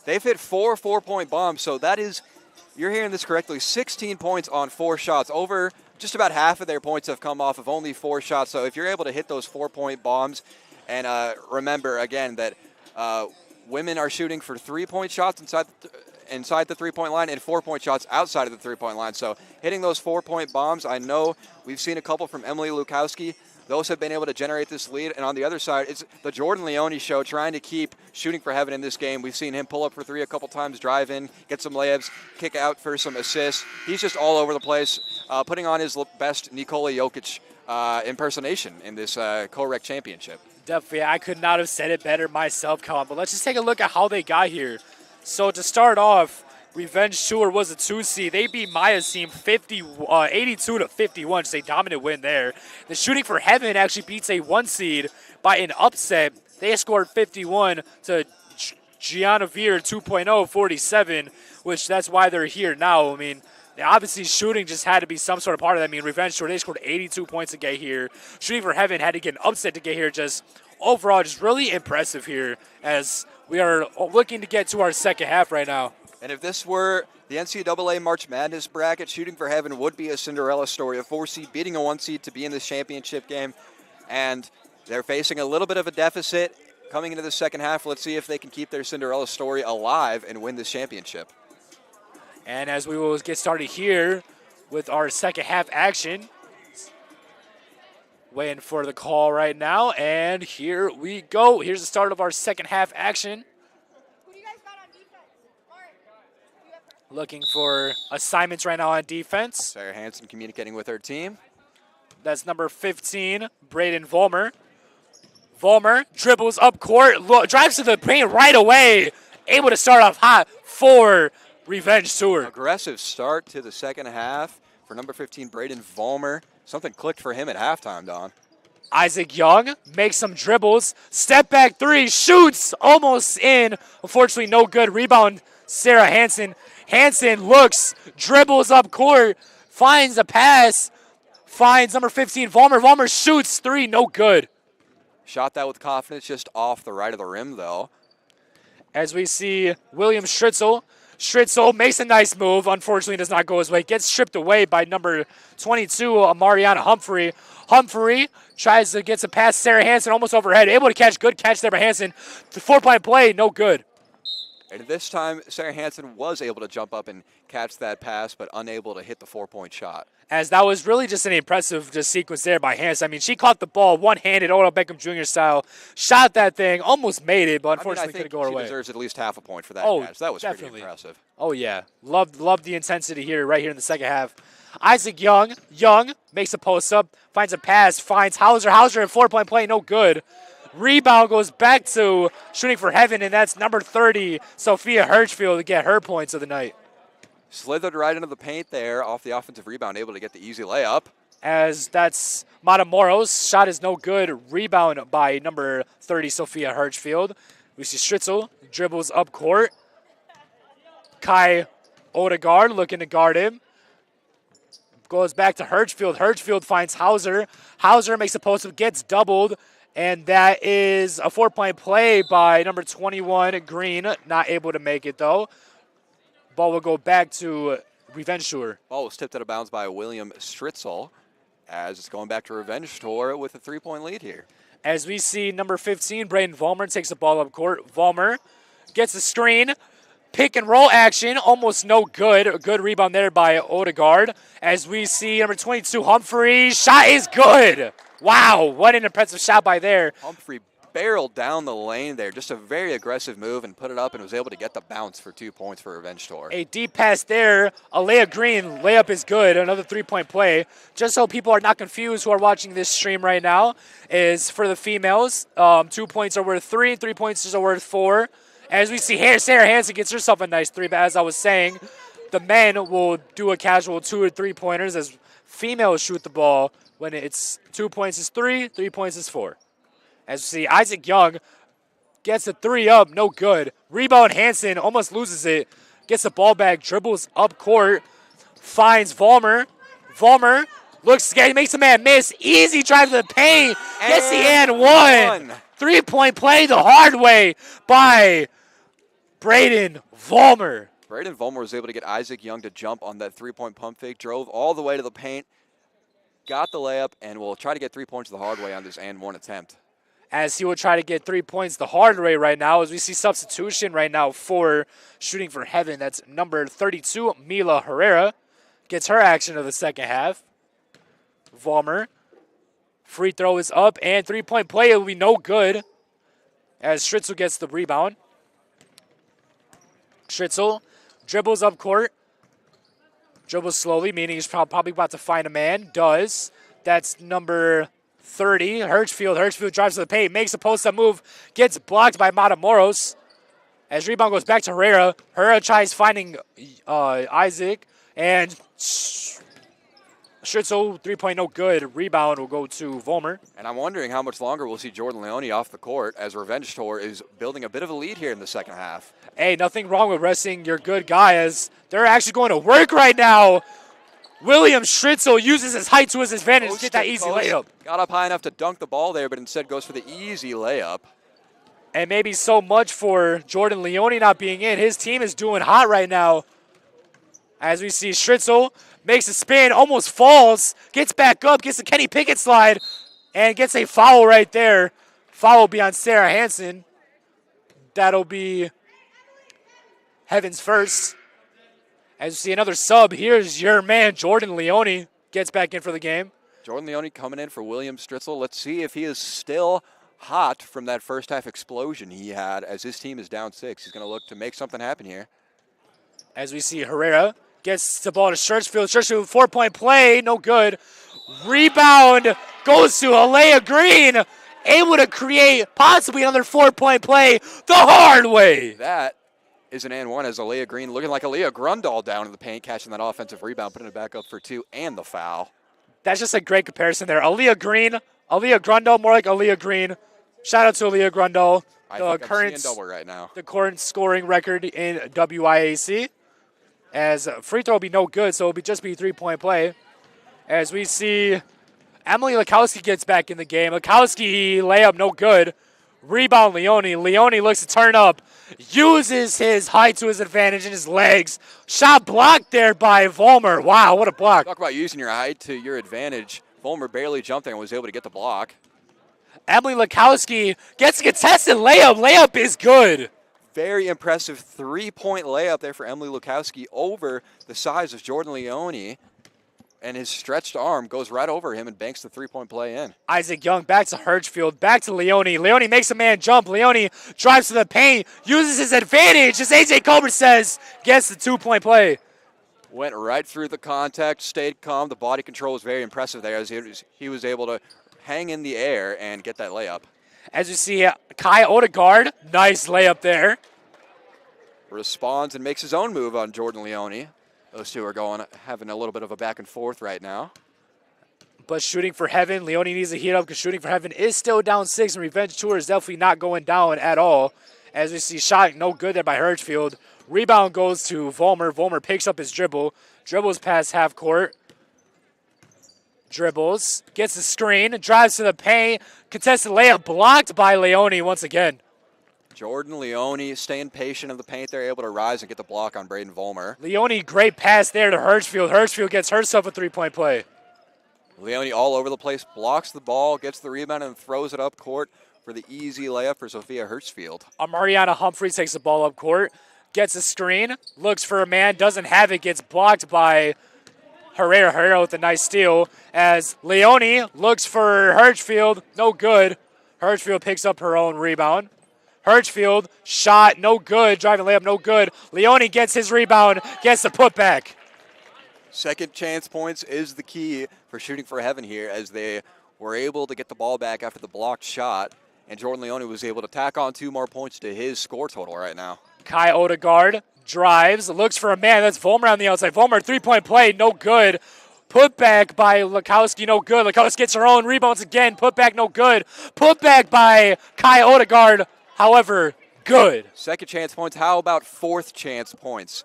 they've hit 4 4-point bombs. So that is, you're hearing this correctly, 16 points on 4 shots. Over just about half of their points have come off of only 4 shots. So if you're able to hit those 4-point bombs, and remember, again, that women are shooting for 3-point shots inside the 3-point line and 4-point shots outside of the 3-point line. So hitting those 4-point bombs, I know we've seen a couple from Emily Lukowski. Those have been able to generate this lead. And on the other side, it's the Jordan Leone show trying to keep Shooting for Heaven in this game. We've seen him pull up for 3 a couple times, drive in, get some layups, kick out for some assists. He's just all over the place, putting on his best Nikola Jokic impersonation in this co-rec championship. Definitely, I could not have said it better myself, Colin. But let's just take a look at how they got here. So to start off, Revenge Tour was a 2 seed. They beat Maya's team 82-51, just a dominant win there. The Shooting for Heaven actually beats a 1 seed by an upset. They scored 51 to Gianna Veer 2.0, 47, which that's why they're here now. I mean, obviously, shooting just had to be some sort of part of that. I mean, Revenge Tour, they scored 82 points to get here. Shooting for Heaven had to get an upset to get here. Just overall, just really impressive here as we are looking to get to our second half right now. And if this were the NCAA March Madness bracket, Shooting for Heaven would be a Cinderella story. A 4 seed beating a 1 seed to be in this championship game. And they're facing a little bit of a deficit coming into the second half. Let's see if they can keep their Cinderella story alive and win this championship. And as we will get started here with our second half action, waiting for the call right now, and here we go. Here's the start of our second half action. Who do you guys got on defense? Mark, Looking for assignments right now on defense. Sarah Hansen communicating with her team. That's number 15, Braden Vollmer. Vollmer dribbles up court, drives to the paint right away. Able to start off hot for Revenge Tour. Aggressive start to the second half for number 15, Braden Vollmer. Something clicked for him at halftime, Don. Isaac Young makes some dribbles. Step back 3, shoots, almost in. Unfortunately, no good. Rebound, Sarah Hansen. Hansen looks, dribbles up court, finds a pass, finds number 15, Vollmer. Vollmer shoots 3, no good. Shot that with confidence, just off the right of the rim, though. As we see William Stritzel. Stritzel makes a nice move. Unfortunately, does not go his way. Gets stripped away by number 22, Mariana Humphrey. Humphrey tries to get some pass. Sarah Hansen almost overhead. Able to catch. Good catch there by Hansen. The 4-point play, no good. And this time, Sarah Hansen was able to jump up and catch that pass, but unable to hit the 4-point shot. As that was really just an impressive sequence there by Hansen. I mean, she caught the ball one-handed, Odell Beckham Jr. style, shot that thing, almost made it, but unfortunately couldn't go her way. She deserves at least half a point for that catch. That was definitely pretty impressive. Oh, yeah. Loved the intensity here, right here in the second half. Isaac Young. Young makes a post-up, finds a pass, finds Hauser. Hauser at 4-point play, no good. Rebound goes back to Shooting for Heaven, and that's number 30, Sophia Hirschfield, to get her points of the night. Slithered right into the paint there off the offensive rebound, able to get the easy layup. As that's Matamoros. Shot is no good. Rebound by number 30, Sophia Hirschfield. We see Stritzel dribbles up court. Kai Odegaard looking to guard him. Goes back to Hirschfield. Hirschfield finds Hauser. Hauser makes a post-up, gets doubled. And that is a 4-point play by number 21, Green. Not able to make it, though. Ball will go back to Revenge Tour. Ball was tipped out of bounds by William Stritzel as it's going back to Revenge Tour with a 3-point lead here. As we see number 15, Braden Vollmer takes the ball up court. Vollmer gets a screen. Pick and roll action, almost no good. A good rebound there by Odegaard. As we see number 22, Humphrey. Shot is good. Wow, what an impressive shot by there. Humphrey barreled down the lane there. Just a very aggressive move and put it up and was able to get the bounce for 2 points for Revenge Tour. A deep pass there. Alea Green, layup is good. Another 3-point play. Just so people are not confused who are watching this stream right now, is for the females, 2 points are worth 3, 3 points are worth 4. As we see here, Sarah Hansen gets herself a nice 3, but as I was saying, the men will do a casual 2 or 3 pointers as females shoot the ball. When it's 2 points is 3, 3 points is 4. As we see Isaac Young gets a 3 up, no good. Rebound, Hansen almost loses it. Gets the ball back, dribbles up court, finds Vollmer. Vollmer looks, makes a man miss. Easy drive to the paint. Gets the and one. 3-point play the hard way by Braden Vollmer. Braden Vollmer was able to get Isaac Young to jump on that 3-point pump fake, drove all the way to the paint, got the layup, and will try to get 3 points the hard way on this and one attempt. As he will try to get 3 points the hard way right now, as we see substitution right now for Shooting for Heaven. That's number 32, Mila Herrera. Gets her action of the second half. Vollmer. Free throw is up, and 3-point play will be no good as Stritzel gets the rebound. Stritzel dribbles up court. Dribbles slowly, meaning he's probably about to find a man. Does. That's number 30, Hirschfield. Hirschfield drives to the paint, makes a post-up move, gets blocked by Matamoros. As rebound goes back to Herrera. Herrera tries finding Isaac, and Stritzel, 3-point no good. Rebound will go to Vollmer. And I'm wondering how much longer we'll see Jordan Leone off the court as Revenge Tour is building a bit of a lead here in the second half. Hey, nothing wrong with resting your good guy as they're actually going to work right now. William Stritzel uses his height to his advantage to get that easy layup. Got up high enough to dunk the ball there, but instead goes for the easy layup. And maybe so much for Jordan Leone not being in. His team is doing hot right now. As we see Stritzel makes a spin, almost falls, gets back up, gets a Kenny Pickett slide, and gets a foul right there. Foul will be on Sarah Hansen. That'll be Heaven's first. As you see another sub, here's your man, Jordan Leone, gets back in for the game. Jordan Leone coming in for William Stritzel. Let's see if he is still hot from that first half explosion he had as his team is down 6. He's going to look to make something happen here. As we see Herrera gets the ball to Churchfield. Churchfield, 4-point play, no good. Rebound goes to Alea Green, able to create possibly another 4-point play the hard way. That is an and one as Alea Green looking like Alea Grundall down in the paint, catching that offensive rebound, putting it back up for 2 and the foul. That's just a great comparison there. Alea Green, Alea Grundall, more like Alea Green. Shout out to Alea Grundall, I think I'm seeing double right now. the current scoring record in WIAC. As free throw will be no good, so it'll just be 3-point play. As we see Emily Lukowski gets back in the game. Lukowski layup no good. Rebound Leone. Leone looks to turn up. Uses his height to his advantage and his legs. Shot blocked there by Vollmer. Wow, what a block. Talk about using your height to your advantage. Vollmer barely jumped there and was able to get the block. Emily Lukowski gets a contested layup. Layup is good. Very impressive 3-point layup there for Emily Lukowski over the size of Jordan Leone. And his stretched arm goes right over him and banks the 3-point play in. Isaac Young back to Hirschfield, back to Leone. Leone makes a man jump. Leone drives to the paint, uses his advantage, as AJ Colbert says, gets the 2-point play. Went right through the contact, stayed calm. The body control was very impressive there as he was able to hang in the air and get that layup. As you see, Kai Odegaard, nice layup there. Responds and makes his own move on Jordan Leone. Those two are having a little bit of a back and forth right now. But Shooting for Heaven, Leone needs to heat up because Shooting for Heaven is still down 6, and Revenge Tour is definitely not going down at all. As we see, shot no good there by Hirschfield. Rebound goes to Vollmer. Vollmer picks up his dribble. Dribbles past half court. Dribbles. Gets the screen. Drives to the paint. Contested layup blocked by Leone once again. Jordan Leone staying patient in the paint. They're able to rise and get the block on Braden Vollmer. Leone, great pass there to Hirschfield. Hirschfield gets herself a 3-point play. Leone all over the place, blocks the ball, gets the rebound, and throws it up court for the easy layup for Sophia Hirschfield. Mariana Humphreys takes the ball up court. Gets a screen. Looks for a man. Doesn't have it. Gets blocked by Herrera. Herrera with a nice steal. As Leone looks for Hirschfield. No good. Hirschfield picks up her own rebound. Hirschfield, shot, no good. Driving layup, no good. Leone gets his rebound, gets the putback. Second chance points is the key for Shooting for Heaven here as they were able to get the ball back after the blocked shot. And Jordan Leone was able to tack on 2 more points to his score total right now. Kai Odegaard drives, looks for a man. That's Vollmer on the outside. Vollmer, 3-point play, no good. Putback by Lukowski, no good. Lukowski gets her own rebounds again. Putback, no good. Putback by Kai Odegaard. however good. Second chance points. How about fourth chance points?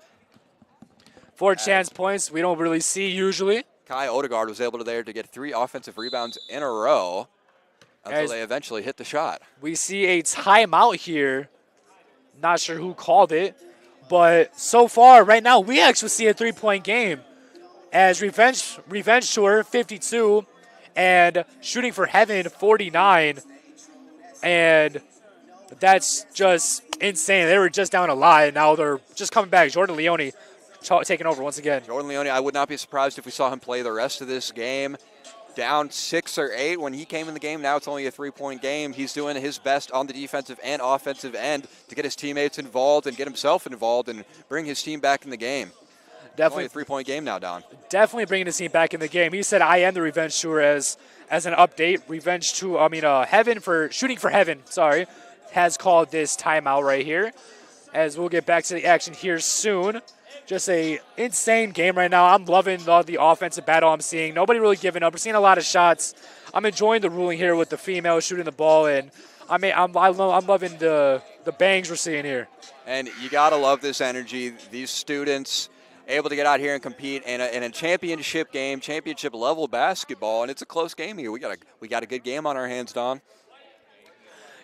Fourth chance points we don't really see usually. Kai Odegaard was able to get 3 offensive rebounds in a row until As they eventually hit the shot. we see a timeout here. Not sure who called it, but so far right now we actually see a 3-point game as Revenge Tour 52 and Shooting for Heaven 49, and that's just insane. They were just down a lot, and now they're just coming back. Jordan Leone taking over once again. Jordan Leone, I would not be surprised if we saw him play the rest of this game. Down 6 or 8 when he came in the game. Now it's only a 3-point game. He's doing his best on the defensive and offensive end to get his teammates involved and get himself involved and bring his team back in the game. Definitely Only a 3-point game now, Don. Definitely bringing his team back in the game. He said, "I am the Revenge Tour" as an update. Shooting for Heaven, sorry, has called this timeout right here. As we'll get back to the action here soon. Just a insane game right now. I'm loving the offensive battle I'm seeing. Nobody really giving up. We're seeing a lot of shots. I'm enjoying the ruling here with the female shooting the ball, and I'm loving the bangs we're seeing here. And you gotta love this energy. These students able to get out here and compete in a championship game, championship level basketball, and it's a close game here. We got a good game on our hands, Don.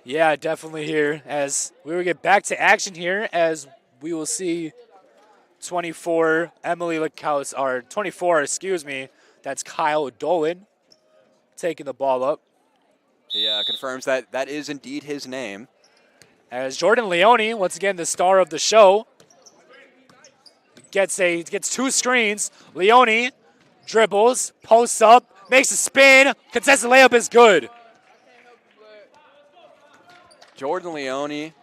Yeah, definitely here. As we will get back to action here, as we will see 24 Emily Lakaus, or 24, excuse me. That's Kyle Dolan taking the ball up. He confirms that is indeed his name. As Jordan Leone, once again the star of the show, gets 2 screens. Leone dribbles, posts up, makes a spin. Contested layup is good. Jordan Leone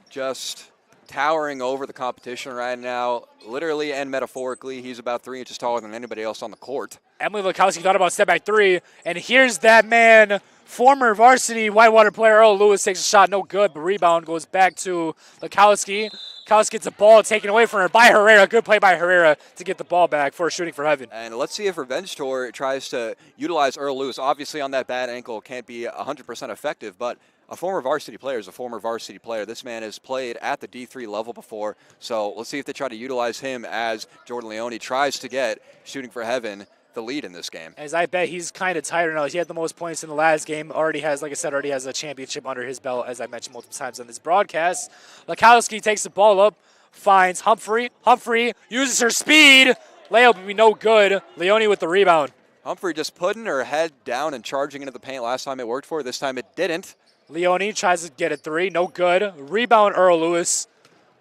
just towering over the competition right now, literally and metaphorically. He's about 3 inches taller than anybody else on the court. Emily Lukowski thought about step back 3, and here's that man, former varsity Whitewater player Earl Lewis takes a shot, no good, but rebound goes back to Lukowski. Lukowski gets a ball taken away from her by Herrera. Good play by Herrera to get the ball back for Shooting for Heaven. And let's see if Revenge Tour tries to utilize Earl Lewis. Obviously on that bad ankle can't be 100% effective, but a former varsity player is a former varsity player. This man has played at the D3 level before, so let's see if they try to utilize him as Jordan Leone tries to get Shooting for Heaven the lead in this game. As I bet he's kind of tired now. He had the most points in the last game. Already has a championship under his belt, as I mentioned multiple times on this broadcast. Lukowski takes the ball up, finds Humphrey. Humphrey uses her speed. Layup would be no good. Leone with the rebound. Humphrey just putting her head down and charging into the paint. Last time it worked for her. This time it didn't. Leone tries to get a 3. No good. Rebound Earl Lewis.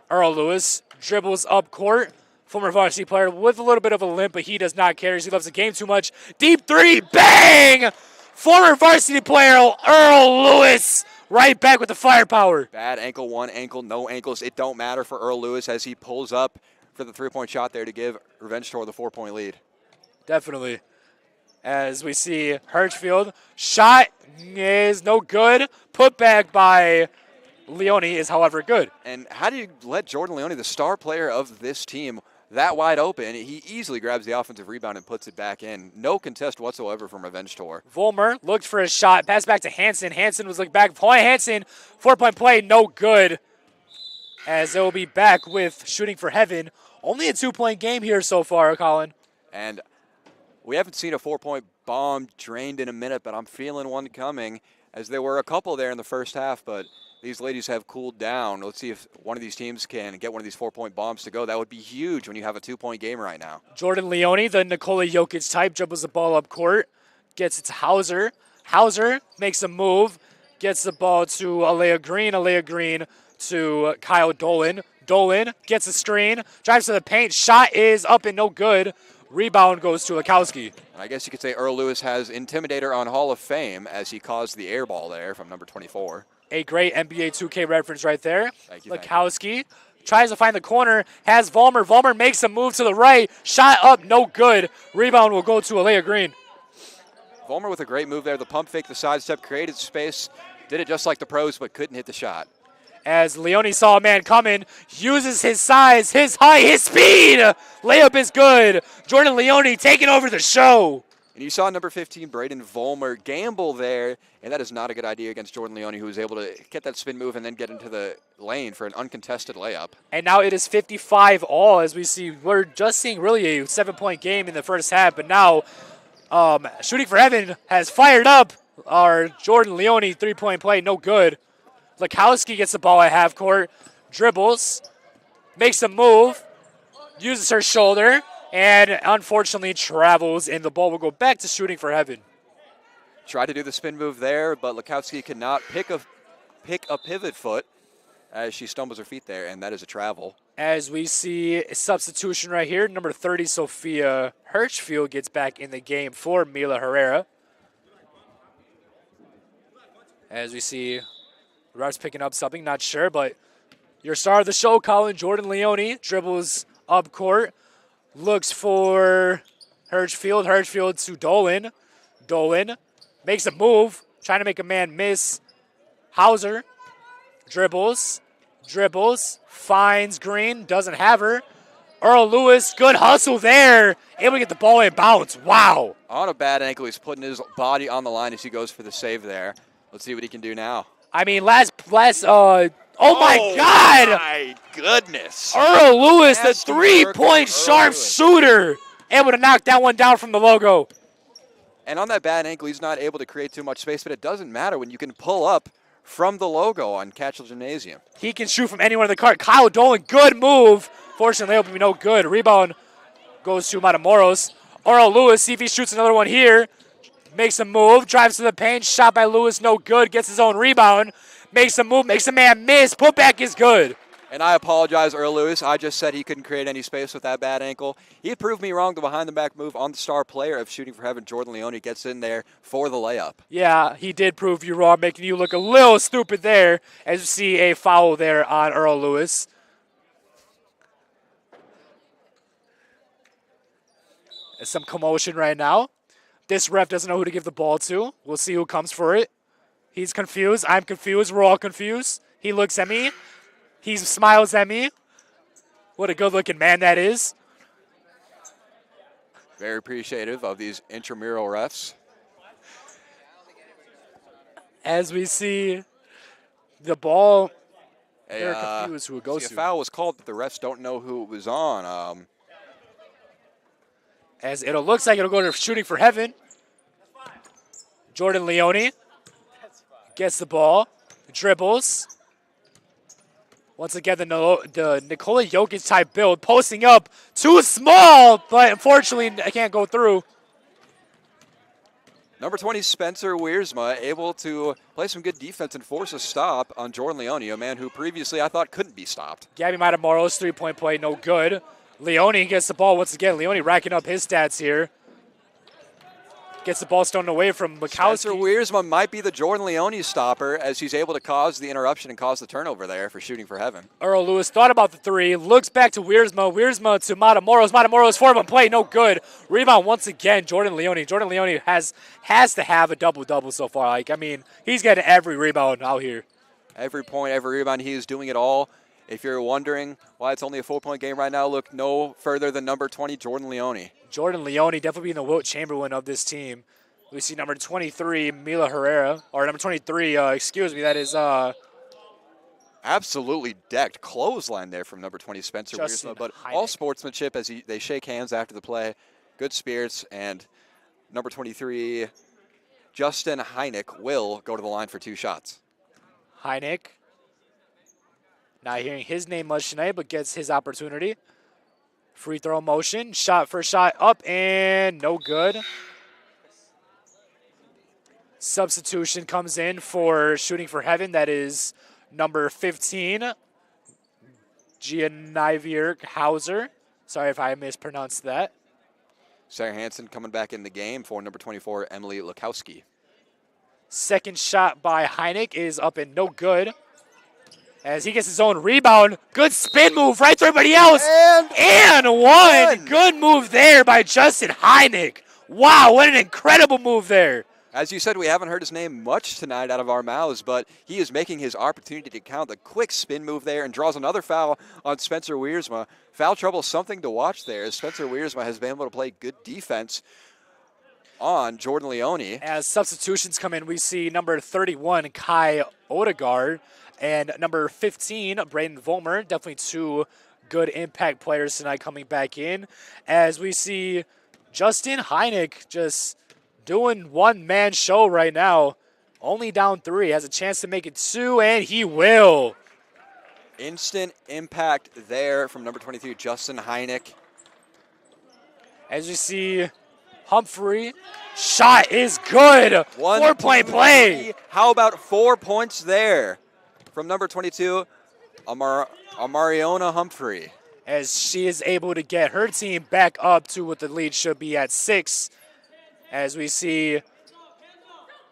Earl Lewis dribbles up court. Former varsity player with a little bit of a limp, but he does not care. He loves the game too much. Deep 3. Bang! Former varsity player Earl Lewis right back with the firepower. Bad ankle, one ankle, no ankles. It don't matter for Earl Lewis as he pulls up for the 3-point shot there to give Revenge Tour the 4-point lead. Definitely. As we see Hirschfield, shot is no good. Put back by Leone is, however, good. And how do you let Jordan Leone, the star player of this team, that wide open? He easily grabs the offensive rebound and puts it back in. No contest whatsoever from Revenge Tour. Volmer looked for a shot. Pass back to Hansen. Hansen was looking back. Point Hansen, 4-point play, no good. As it will be back with Shooting for Heaven. Only a 2-point game here so far, Colin. And we haven't seen a 4-point bomb drained in a minute, but I'm feeling one coming, as there were a couple there in the first half, but these ladies have cooled down. Let's see if one of these teams can get one of these 4-point bombs to go. That would be huge when you have a 2-point game right now. Jordan Leone, the Nikola Jokic type, dribbles the ball up court, gets it to Hauser. Hauser makes a move, gets the ball to Alea Green. Alea Green to Kyle Dolan. Dolan gets a screen, drives to the paint. Shot is up and no good. Rebound goes to Lukowski. And I guess you could say Earl Lewis has Intimidator on Hall of Fame as he caused the air ball there from number 24. A great NBA 2K reference right there. Thank you. Lukowski tries to find the corner, has Volmer. Volmer makes a move to the right. Shot up, no good. Rebound will go to Alea Green. Volmer with a great move there. The pump fake, the sidestep, created space. Did it just like the pros, but couldn't hit the shot. As Leone saw a man coming, uses his size, his height, his speed. Layup is good. Jordan Leone taking over the show. And you saw number 15, Braden Vollmer, gamble there, and that is not a good idea against Jordan Leone, who was able to get that spin move and then get into the lane for an uncontested layup. And now it is 55 all, as we see. We're just seeing really a 7-point game in the first half, but now Shooting for Heaven has fired up our Jordan Leone 3-point play, no good. Lukowski gets the ball at half court, dribbles, makes a move, uses her shoulder, and unfortunately travels, and the ball will go back to Shooting for Heaven. Tried to do the spin move there, but Lukowski could not pick a pivot foot as she stumbles her feet there, and that is a travel. As we see a substitution right here, number 30, Sophia Hirschfield gets back in the game for Mila Herrera. As we see, the ref's picking up something, not sure, but your star of the show, Colin Jordan Leone, dribbles up court, looks for Hirschfield. Hirschfield to Dolan. Dolan makes a move, trying to make a man miss. Hauser dribbles, finds Green, doesn't have her. Earl Lewis, good hustle there, able to get the ball in bounds. Wow. On a bad ankle, he's putting his body on the line as he goes for the save there. Let's see what he can do now. I mean, oh my God! My goodness. Earl Lewis, the Nasty work three-point from Earl Lewis. sharpshooter, able to knock that one down from the logo. And on that bad ankle, he's not able to create too much space, but it doesn't matter when you can pull up from the logo on Catchell Gymnasium. He can shoot from anywhere in the court. Kyle Dolan, good move. Fortunately, it'll be no good. Rebound goes to Matamoros. Earl Lewis, see if he shoots another one here. Makes a move, drives to the paint, shot by Lewis, no good. Gets his own rebound, makes a move, makes a man miss. Putback is good. And I apologize, Earl Lewis. I just said he couldn't create any space with that bad ankle. He proved me wrong. The behind-the-back move on the star player of Shooting for Heaven, Jordan Leone, gets in there for the layup. Yeah, he did prove you wrong, making you look a little stupid there, as you see a foul there on Earl Lewis. There's some commotion right now. This ref doesn't know who to give the ball to. We'll see who comes for it. He's confused. I'm confused. We're all confused. He looks at me. He smiles at me. What a good-looking man that is. Very appreciative of these intramural refs. As we see the ball, Hey, they're confused who it goes see, to. a foul was called, but the refs don't know who it was on. As it looks like it'll go to Shooting for Heaven. Jordan Leone gets the ball, dribbles. Once again, the Nikola Jokic type build, posting up, too small, but unfortunately I can't go through. Number 20, Spencer Wiersma, able to play some good defense and force a stop on Jordan Leone, a man who previously I thought couldn't be stopped. Gabby Matamoros, three-point play, no good. Leone gets the ball once again. Leone racking up his stats here. Gets the ball stolen away from Spencer Bukowski. Wiersma might be the Jordan Leone stopper as he's able to cause the interruption and cause the turnover there for Shooting for Heaven. Earl Lewis thought about the three, looks back to Wiersma. Wiersma to Matamoros. Matamoros 4-1 play, no good. Rebound once again, Jordan Leone. Jordan Leone has to have a double-double so far. Like, I mean, he's getting every rebound out here. Every point, every rebound, he is doing it all. If you're wondering why it's only a 4-point game right now, look no further than number 20, Jordan Leone. Jordan Leone definitely being the Wilt Chamberlain of this team. We see number 23, Mila Herrera, or number 23, that is Absolutely decked. Clothesline there from number 20, Spencer Justin Wiersma, but Heineck. all sportsmanship as they shake hands after the play. Good spirits, and number 23, Justin Heineck, will go to the line for 2 shots. Heineck. Not hearing his name much tonight, but gets his opportunity. Free throw motion, first shot up and no good. Substitution comes in for Shooting for Heaven. That is number 15, Giannivier Hauser. Sorry if I mispronounced that. Sarah Hansen coming back in the game for number 24, Emily Lukowski. Second shot by Heineck is up and no good. As he gets his own rebound. Good spin move right to everybody else. And one. Good move there by Justin Heineck. Wow, what an incredible move there. As you said, we haven't heard his name much tonight out of our mouths, but he is making his opportunity to count. The quick spin move there and draws another foul on Spencer Wiersma. Foul trouble, something to watch there, as Spencer Wiersma has been able to play good defense. on Jordan Leone. As substitutions come in, we see number 31, Kai Odegaard, and number 15, Braden Volmer. Definitely two good impact players tonight coming back in. As we see Justin Heineck just doing one-man show right now. Only down 3, has a chance to make it 2, and he will. Instant impact there from number 22, Justin Heineck. As you see, Humphrey, shot is good. 4-point play. How about 4 points there from number 22, Amariona Humphrey. As she is able to get her team back up to what the lead should be at 6. As we see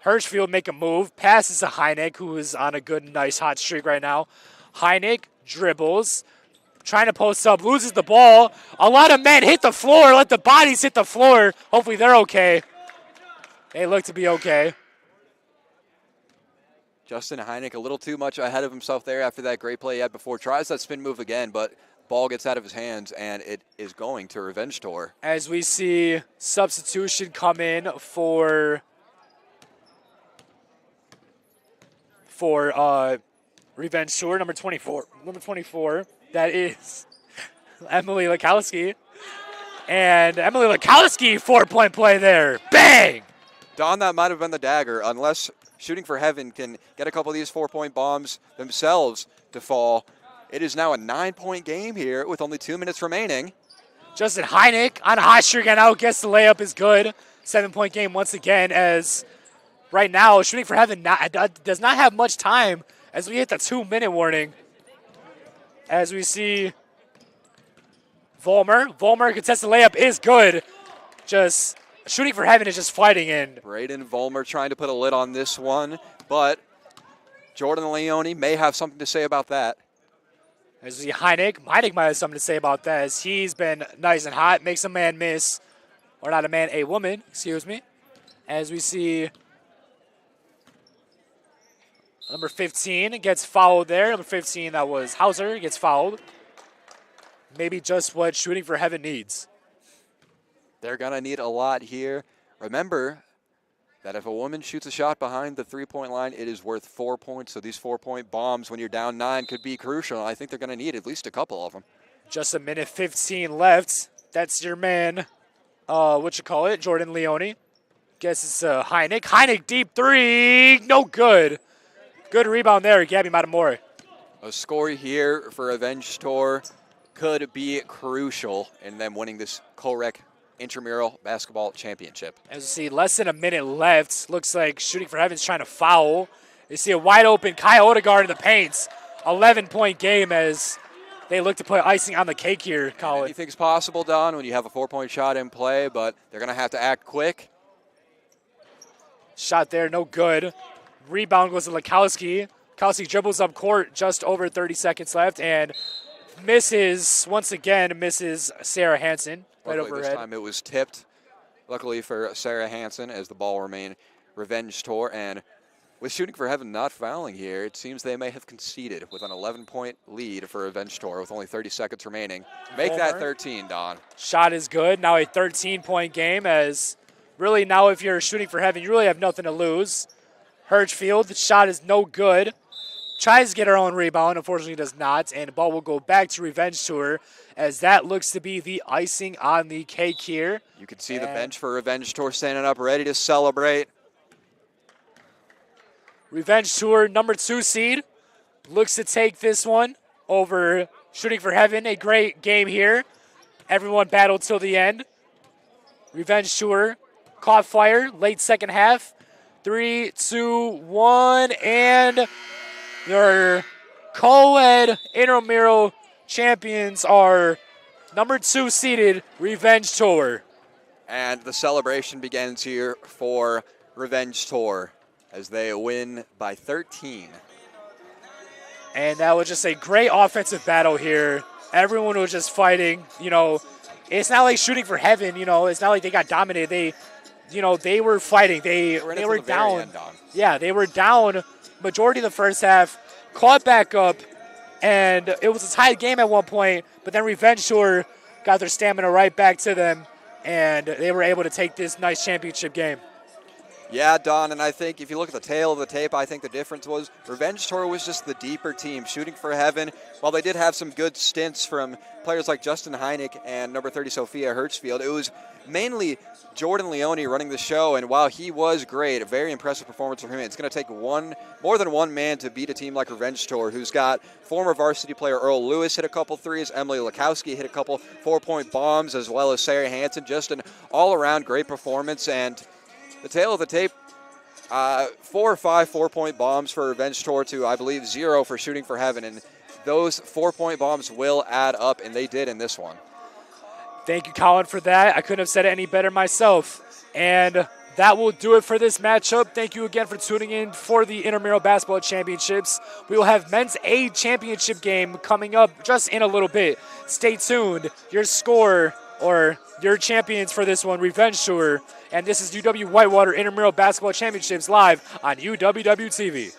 Hirschfield make a move, passes to Heineck, who is on a good, nice hot streak right now. Heineck dribbles, trying to post up, loses the ball. A lot of men hit the floor, let the bodies hit the floor. Hopefully they're okay. They look to be okay. Justin Heineck a little too much ahead of himself there after that great play he had before. Tries that spin move again, but ball gets out of his hands, and it is going to Revenge Tour. As we see substitution come in for Revenge Tour, number 24. Number 24, that is Emily Lakowski. And Emily Lakowski, 4-point play there. Bang! Don, that might have been the dagger, unless Shooting for Heaven can get a couple of these 4-point bombs themselves to fall. It is now a 9-point game here with only 2 minutes remaining. Justin Heineck on a hot streak and out, gets the layup, is good. 7-point game once again, as right now Shooting for Heaven does not have much time as we hit the 2-minute warning. As we see Volmer contests the layup, is good. Just Shooting for Heaven is just fighting in. Braden Volmer trying to put a lid on this one, but Jordan Leone may have something to say about that. As we see Heineck might have something to say about that, as he's been nice and hot, makes a man miss, or not a man, a woman, excuse me. As we see number 15 gets fouled there. Number 15, that was Hauser, gets fouled. Maybe just what Shooting for Heaven needs. They're going to need a lot here. Remember that if a woman shoots a shot behind the 3-point line, it is worth 4 points. So these 4-point bombs when you're down 9 could be crucial. I think they're going to need at least a couple of them. Just a minute 15 left. That's your man, Jordan Leone. Guess it's Heineck. Heineck, deep 3, no good. Good rebound there, Gabby Matamori. A score here for Revenge Tour could be crucial in them winning this Colrec Intramural Basketball Championship. As you see, less than a minute left. Looks like Shooting for Heaven's trying to foul. You see a wide open Kai Odegaard in the paint. 11-point game as they look to put icing on the cake here, Colin. Anything's possible, Don, when you have a 4-point shot in play, but they're going to have to act quick. Shot there, no good. Rebound goes to Lakowski. Lakowski dribbles up court, just over 30 seconds left, and once again misses Sarah Hansen. Right Luckily, overhead. this time it was tipped. Luckily for Sarah Hansen, as the ball remained Revenge Tour. And with Shooting for Heaven not fouling here, it seems they may have conceded with an 11-point lead for Revenge Tour with only 30 seconds remaining. Make that 13, Don. Shot is good. Now a 13-point game, as really now if you're Shooting for Heaven, you really have nothing to lose. Hirschfield, the shot is no good. Tries to get her own rebound, unfortunately does not, and the ball will go back to Revenge Tour, as that looks to be the icing on the cake here. You can see the bench for Revenge Tour standing up, ready to celebrate. Revenge Tour, number 2 seed, looks to take this one over Shooting for Heaven. A great game here. Everyone battled till the end. Revenge Tour caught fire late second half. 3, 2, 1, and their co-ed intramural champions are number 2 seeded Revenge Tour. And the celebration begins here for Revenge Tour as they win by 13. And that was just a great offensive battle here. Everyone was just fighting. You know, it's not like Shooting for Heaven. You know, it's not like they got dominated. They were fighting. They were down. End, yeah, they were down majority of the first half, caught back up, and it was a tied game at one point, but then Revenge Tour got their stamina right back to them and they were able to take this nice championship game. Yeah, Don, and I think if you look at the tail of the tape, I think the difference was Revenge Tour was just the deeper team, shooting for heaven. While they did have some good stints from players like Justin Heineck and number 30 Sophia Hertzfield, it was mainly Jordan Leone running the show, and while he was great, a very impressive performance from him, it's going to take more than one man to beat a team like Revenge Tour, who's got former varsity player Earl Lewis hit a couple threes, Emily Lukowski hit a couple 4-point bombs, as well as Sarah Hansen. Just an all-around great performance, and the tail of the tape, 4 or 5 4-point bombs for Revenge Tour to, I believe, 0 for Shooting for Heaven. And those 4-point bombs will add up, and they did in this one. Thank you, Colin, for that. I couldn't have said it any better myself. And that will do it for this matchup. Thank you again for tuning in for the Intramural Basketball Championships. We will have men's A championship game coming up just in a little bit. Stay tuned. Your score or your champions for this one, Revenge Tour. And this is UW Whitewater Intramural Basketball Championships live on UWW-TV.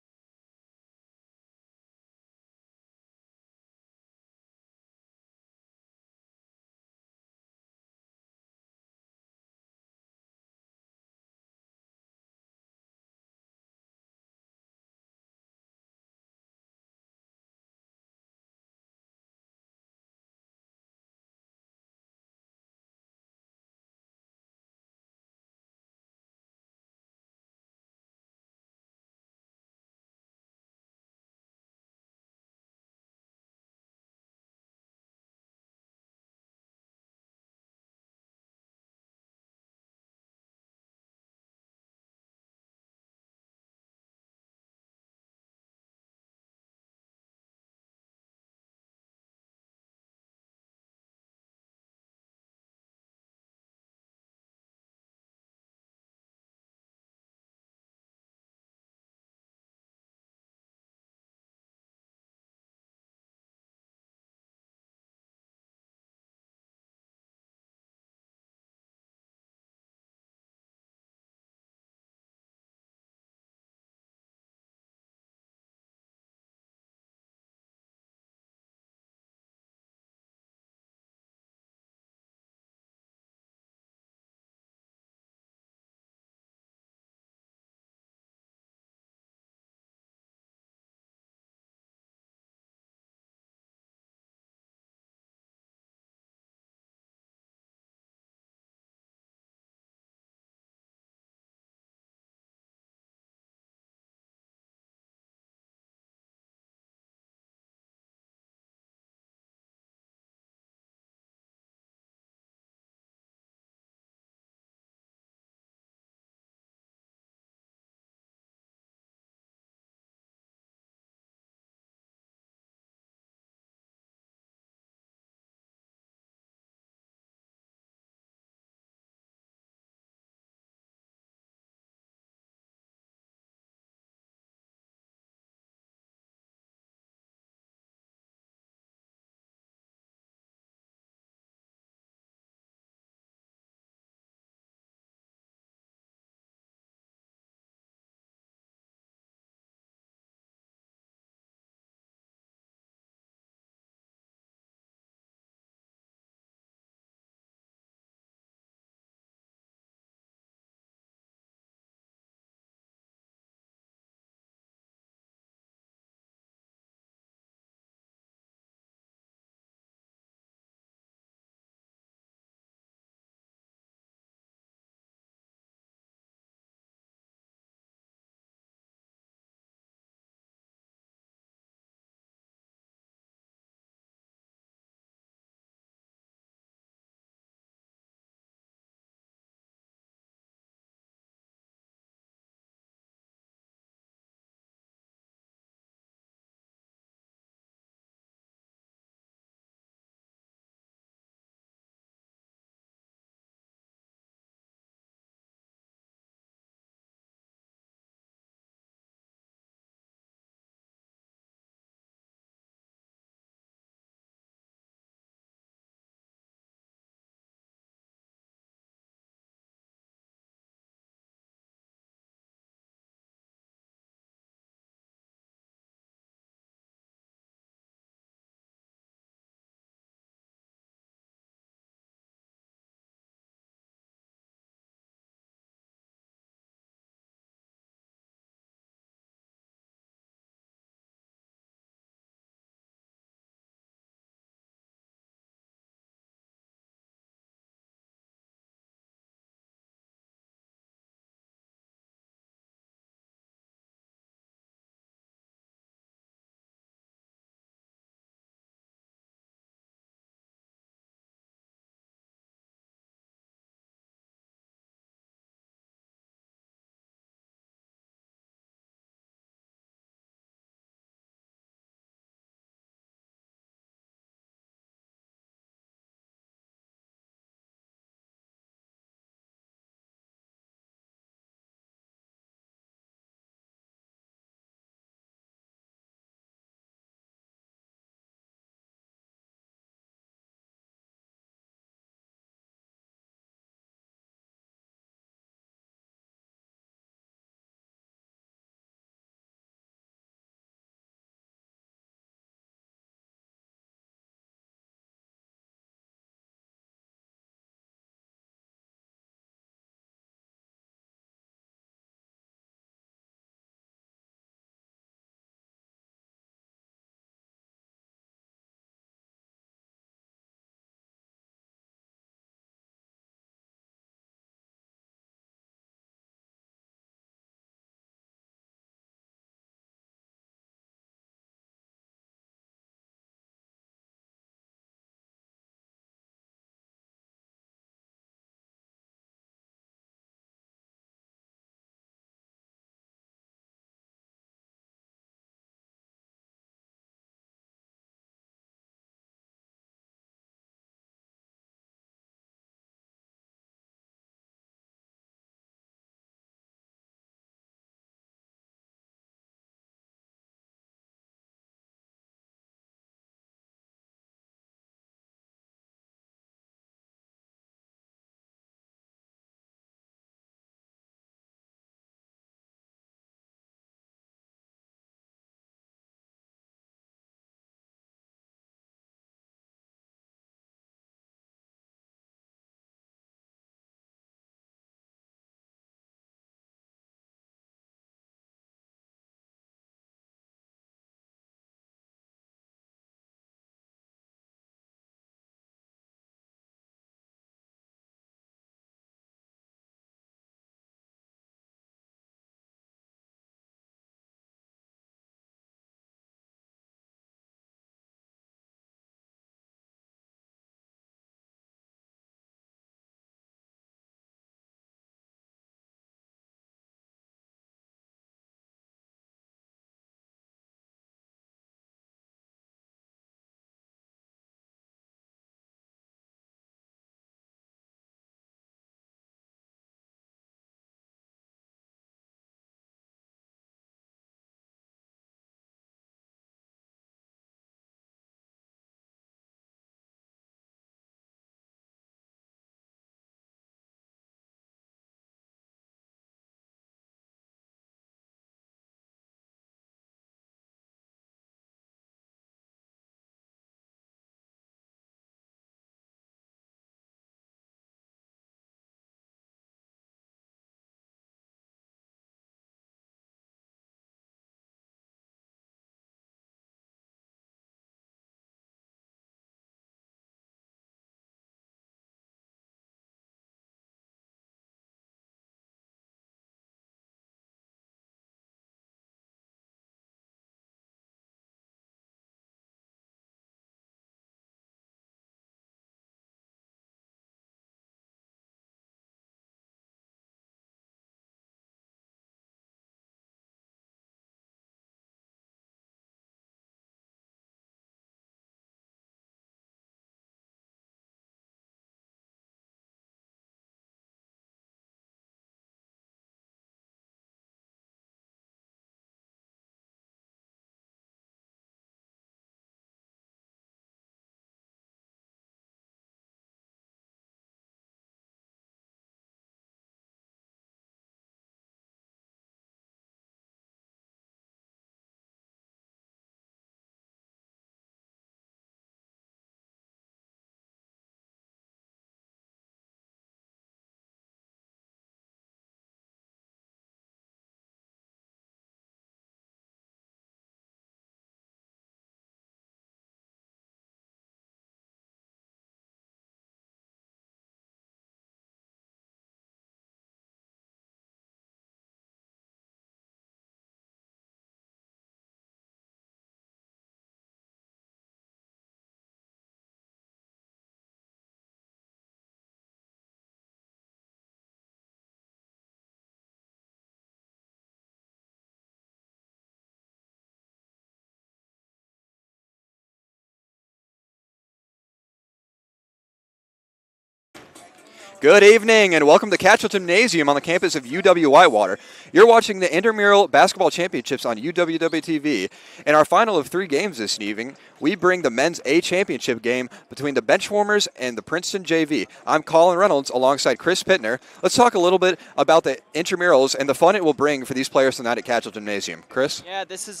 Good evening and welcome to Catchell Gymnasium on the campus of UW-Whitewater. You're watching the Intramural Basketball Championships on UWW-TV. In our final of 3 games this evening, we bring the men's A championship game between the Benchwarmers and the Princeton JV. I'm Colin Reynolds alongside Chris Pittner. Let's talk a little bit about the intramurals and the fun it will bring for these players tonight at Catchell Gymnasium. Chris? Yeah, this is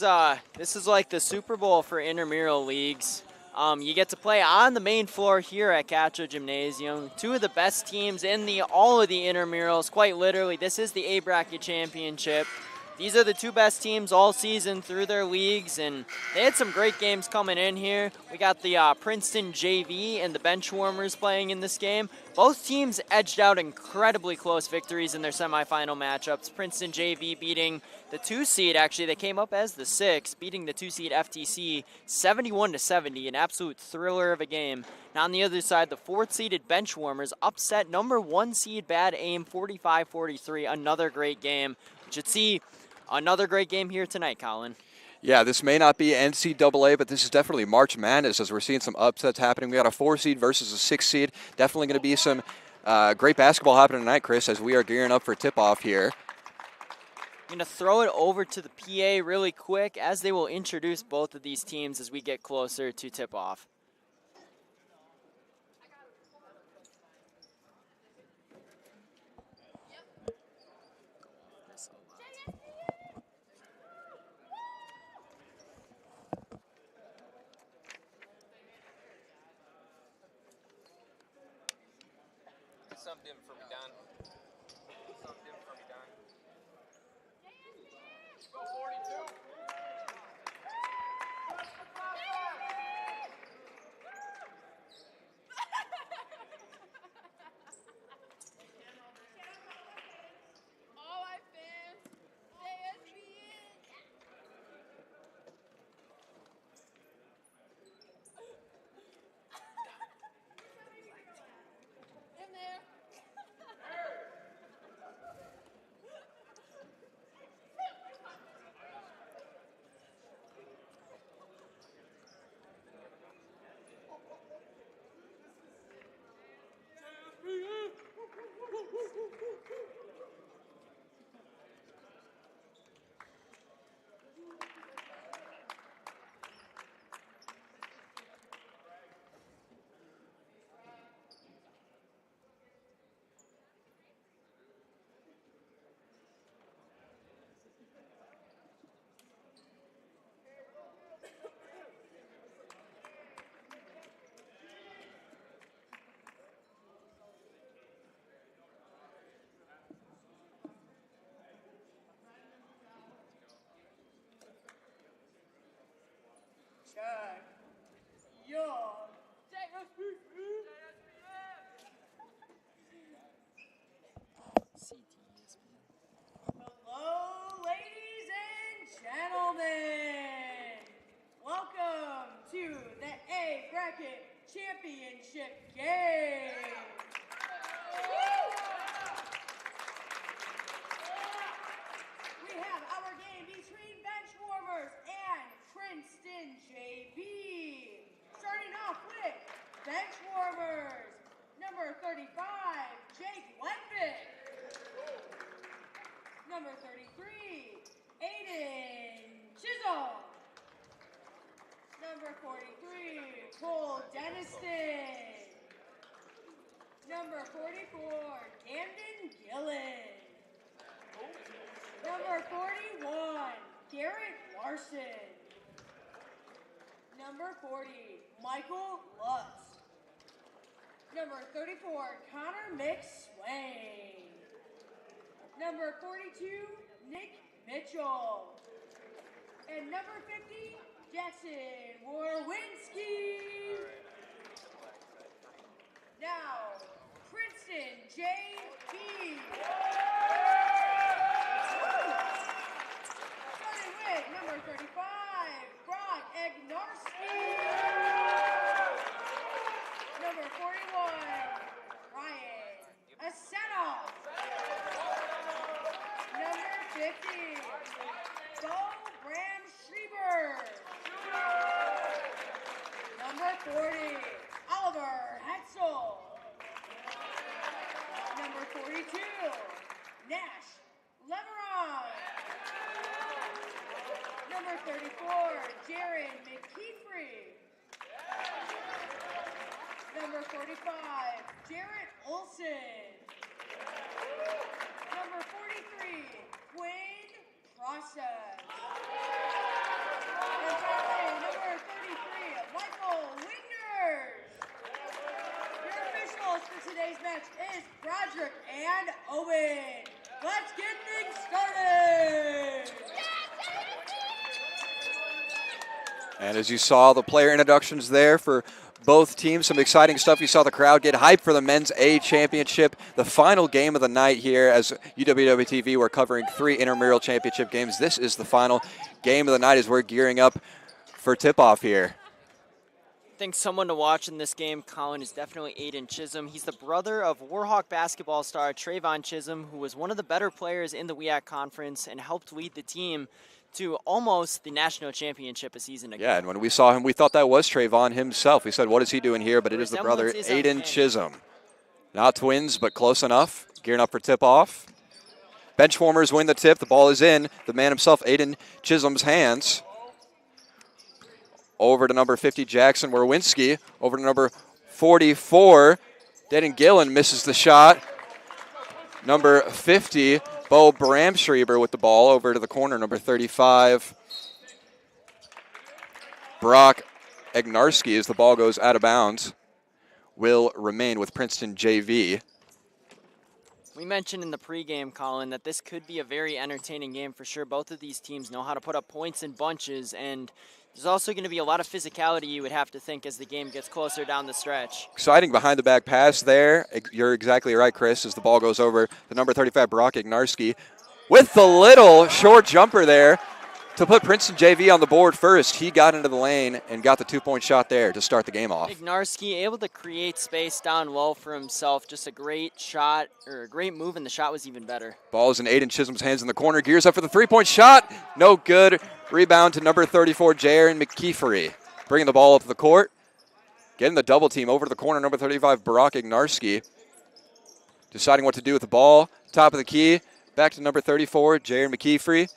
like the Super Bowl for intramural leagues. You get to play on the main floor here at Catchell Gymnasium. 2 of the best teams in all of the intramurals. Quite literally, this is the A bracket championship. These are the 2 best teams all season through their leagues, and they had some great games coming in here. We got the Princeton JV and the Benchwarmers playing in this game. Both teams edged out incredibly close victories in their semifinal matchups. Princeton JV beating the 2 seed, actually, they came up as the 6, beating the 2 seed FTC 71-70, an absolute thriller of a game. Now on the other side, the 4th seeded Benchwarmers upset number 1 seed Bad Aim 45-43, another great game. We should see another great game here tonight, Colin. Yeah, this may not be NCAA, but this is definitely March Madness as we're seeing some upsets happening. We got a 4 seed versus a 6 seed. Definitely going to be some great basketball happening tonight, Chris, as we are gearing up for tip-off here. I'm going to throw it over to the PA really quick as they will introduce both of these teams as we get closer to tip-off. Something for me, Don. Something for me, Don. Go 42. All my fans, JSBN. In there. Check. Yo. Hello, ladies and gentlemen. Welcome to the A bracket championship game. We have our game between Benchwarmers and Princeton JV. Starting off with Benchwarmers, number 35, Jake Ledvick. Number 33, Aiden Chisholm. Number 43, Cole Denniston. Number 44, Camden Gillen. Number 41, Garrett Larson. Number 40, Michael Lutz. Number 34, Connor McSwain. Number 42, Nick Mitchell. And number 50, Jackson Warwinski. Now, Princeton JV. Starting with number 35, Brock Egnarski. Number 41, Ryan Asenoff. Number 50, Bo Bram Schreiber. Number 40, Oliver Hetzel. Nash Leveron. Number 34, Jaron McKeefrey. Number 45, Jarrett Olson. Number 43, Quinn Process. And finally, number 33, Michael Wingers. Your officials for today's match is Broderick and Owen. Let's get things started. And as you saw, the player introductions there for both teams, some exciting stuff. You saw the crowd get hyped for the men's A championship, the final game of the night here as UWW-TV. We're covering 3 intramural championship games. This is the final game of the night as we're gearing up for tip-off here. I think someone to watch in this game, Colin, is definitely Aiden Chisholm. He's the brother of Warhawk basketball star Trayvon Chisholm, who was one of the better players in the WEAC conference and helped lead the team to almost the national championship a season ago. Yeah, and when we saw him, we thought that was Trayvon himself. We said, what is he doing here? But it is the brother, Aiden Chisholm. Not twins, but close enough. Gearing up for tip-off. Bench warmers win the tip. The ball is in the man himself, Aiden Chisholm's hands. Over to number 50, Jackson Werwinski. Over to number 44, Dayton Gillen misses the shot. Number 50, Bo Bramschreiber with the ball over to the corner, number 35. Brock Egnarski as the ball goes out of bounds. Will remain with Princeton JV. We mentioned in the pregame, Colin, that this could be a very entertaining game for sure. Both of these teams know how to put up points in bunches, and there's also going to be a lot of physicality, you would have to think, as the game gets closer down the stretch. Exciting behind-the-back pass there. You're exactly right, Chris, as the ball goes over the number 35, Brock Egnarski, with the little short jumper there to put Princeton JV on the board first. He got into the lane and got the two-point shot there to start the game off. Egnarski able to create space down low for himself. Just a great shot, or a great move, and the shot was even better. Ball is in Aiden Chisholm's hands in the corner. Gears up for the three-point shot. No good. Rebound to number 34, Jaron McKeefery. Bringing the ball up the court. Getting the double team over to the corner, number 35, Brock Egnarski. Deciding what to do with the ball. Top of the key. Back to number 34, Jaron McKeefery.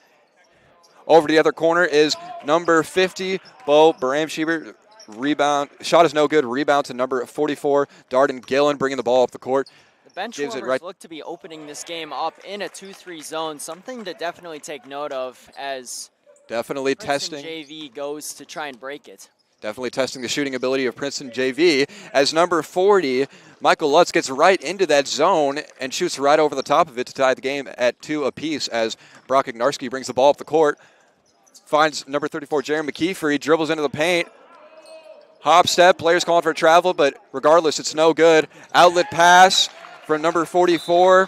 Over to the other corner is number 50, Bo Bramschreiber. Rebound. Shot is no good. Rebound to number 44, Darden Gillen, bringing the ball up the court. The bench warmers look to be opening this game up in a 2-3 zone. Something to definitely take note of as definitely Princeton testing. JV goes to try and break it. Definitely testing the shooting ability of Princeton JV as number 40, Michael Lutz, gets right into that zone and shoots right over the top of it to tie the game at 2 apiece as Brock Egnarski brings the ball up the court. Finds number 34, Jaron McKeefery, dribbles into the paint. Hop step, players calling for travel, but regardless, it's no good. Outlet pass from number 44.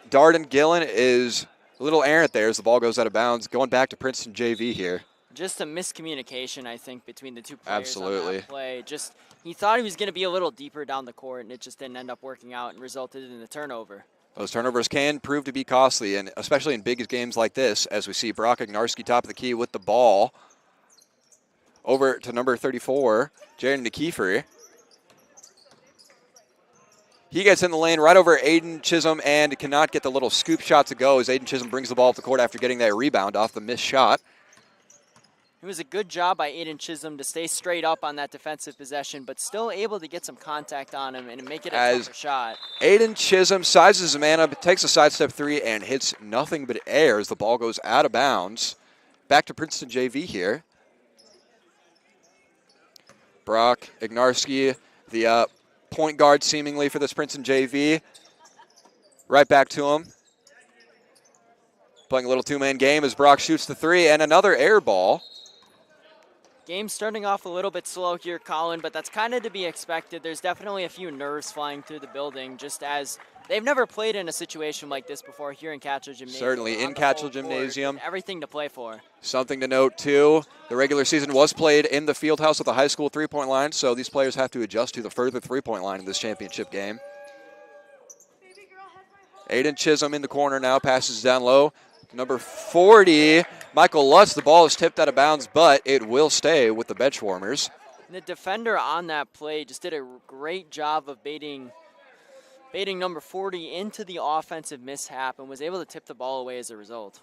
Darden Gillen is a little errant there as the ball goes out of bounds. Going back to Princeton JV here. Just a miscommunication, I think, between the two players. Absolutely. On that play. Just he thought he was going to be a little deeper down the court, and it just didn't end up working out and resulted in the turnover. Those turnovers can prove to be costly, and especially in big games like this, as we see Brock Egnarski top of the key with the ball. Over to number 34, Jaron McKeefery. He gets in the lane right over Aiden Chisholm and cannot get the little scoop shot to go as Aiden Chisholm brings the ball up the court after getting that rebound off the missed shot. It was a good job by Aiden Chisholm to stay straight up on that defensive possession, but still able to get some contact on him and make it a tougher shot. Aiden Chisholm sizes a man up, takes a sidestep three, and hits nothing but air as the ball goes out of bounds. Back to Princeton JV here. Brock Egnarski, the point guard seemingly for this Princeton JV. Right back to him. Playing a little two-man game as Brock shoots the three, and another air ball. Game starting off a little bit slow here, Colin, but that's kind of to be expected. There's definitely a few nerves flying through the building, just as they've never played in a situation like this before here in Catchell Gymnasium. Certainly in Catchell Gymnasium. Everything to play for. Something to note, too, the regular season was played in the field house with a high school three-point line, so these players have to adjust to the further three-point line in this championship game. Aiden Chisholm in the corner now, passes down low. Number 40, Michael Lutz. The ball is tipped out of bounds, but it will stay with the bench warmers. The defender on that play just did a great job of baiting baiting number 40 into the offensive mishap and was able to tip the ball away as a result.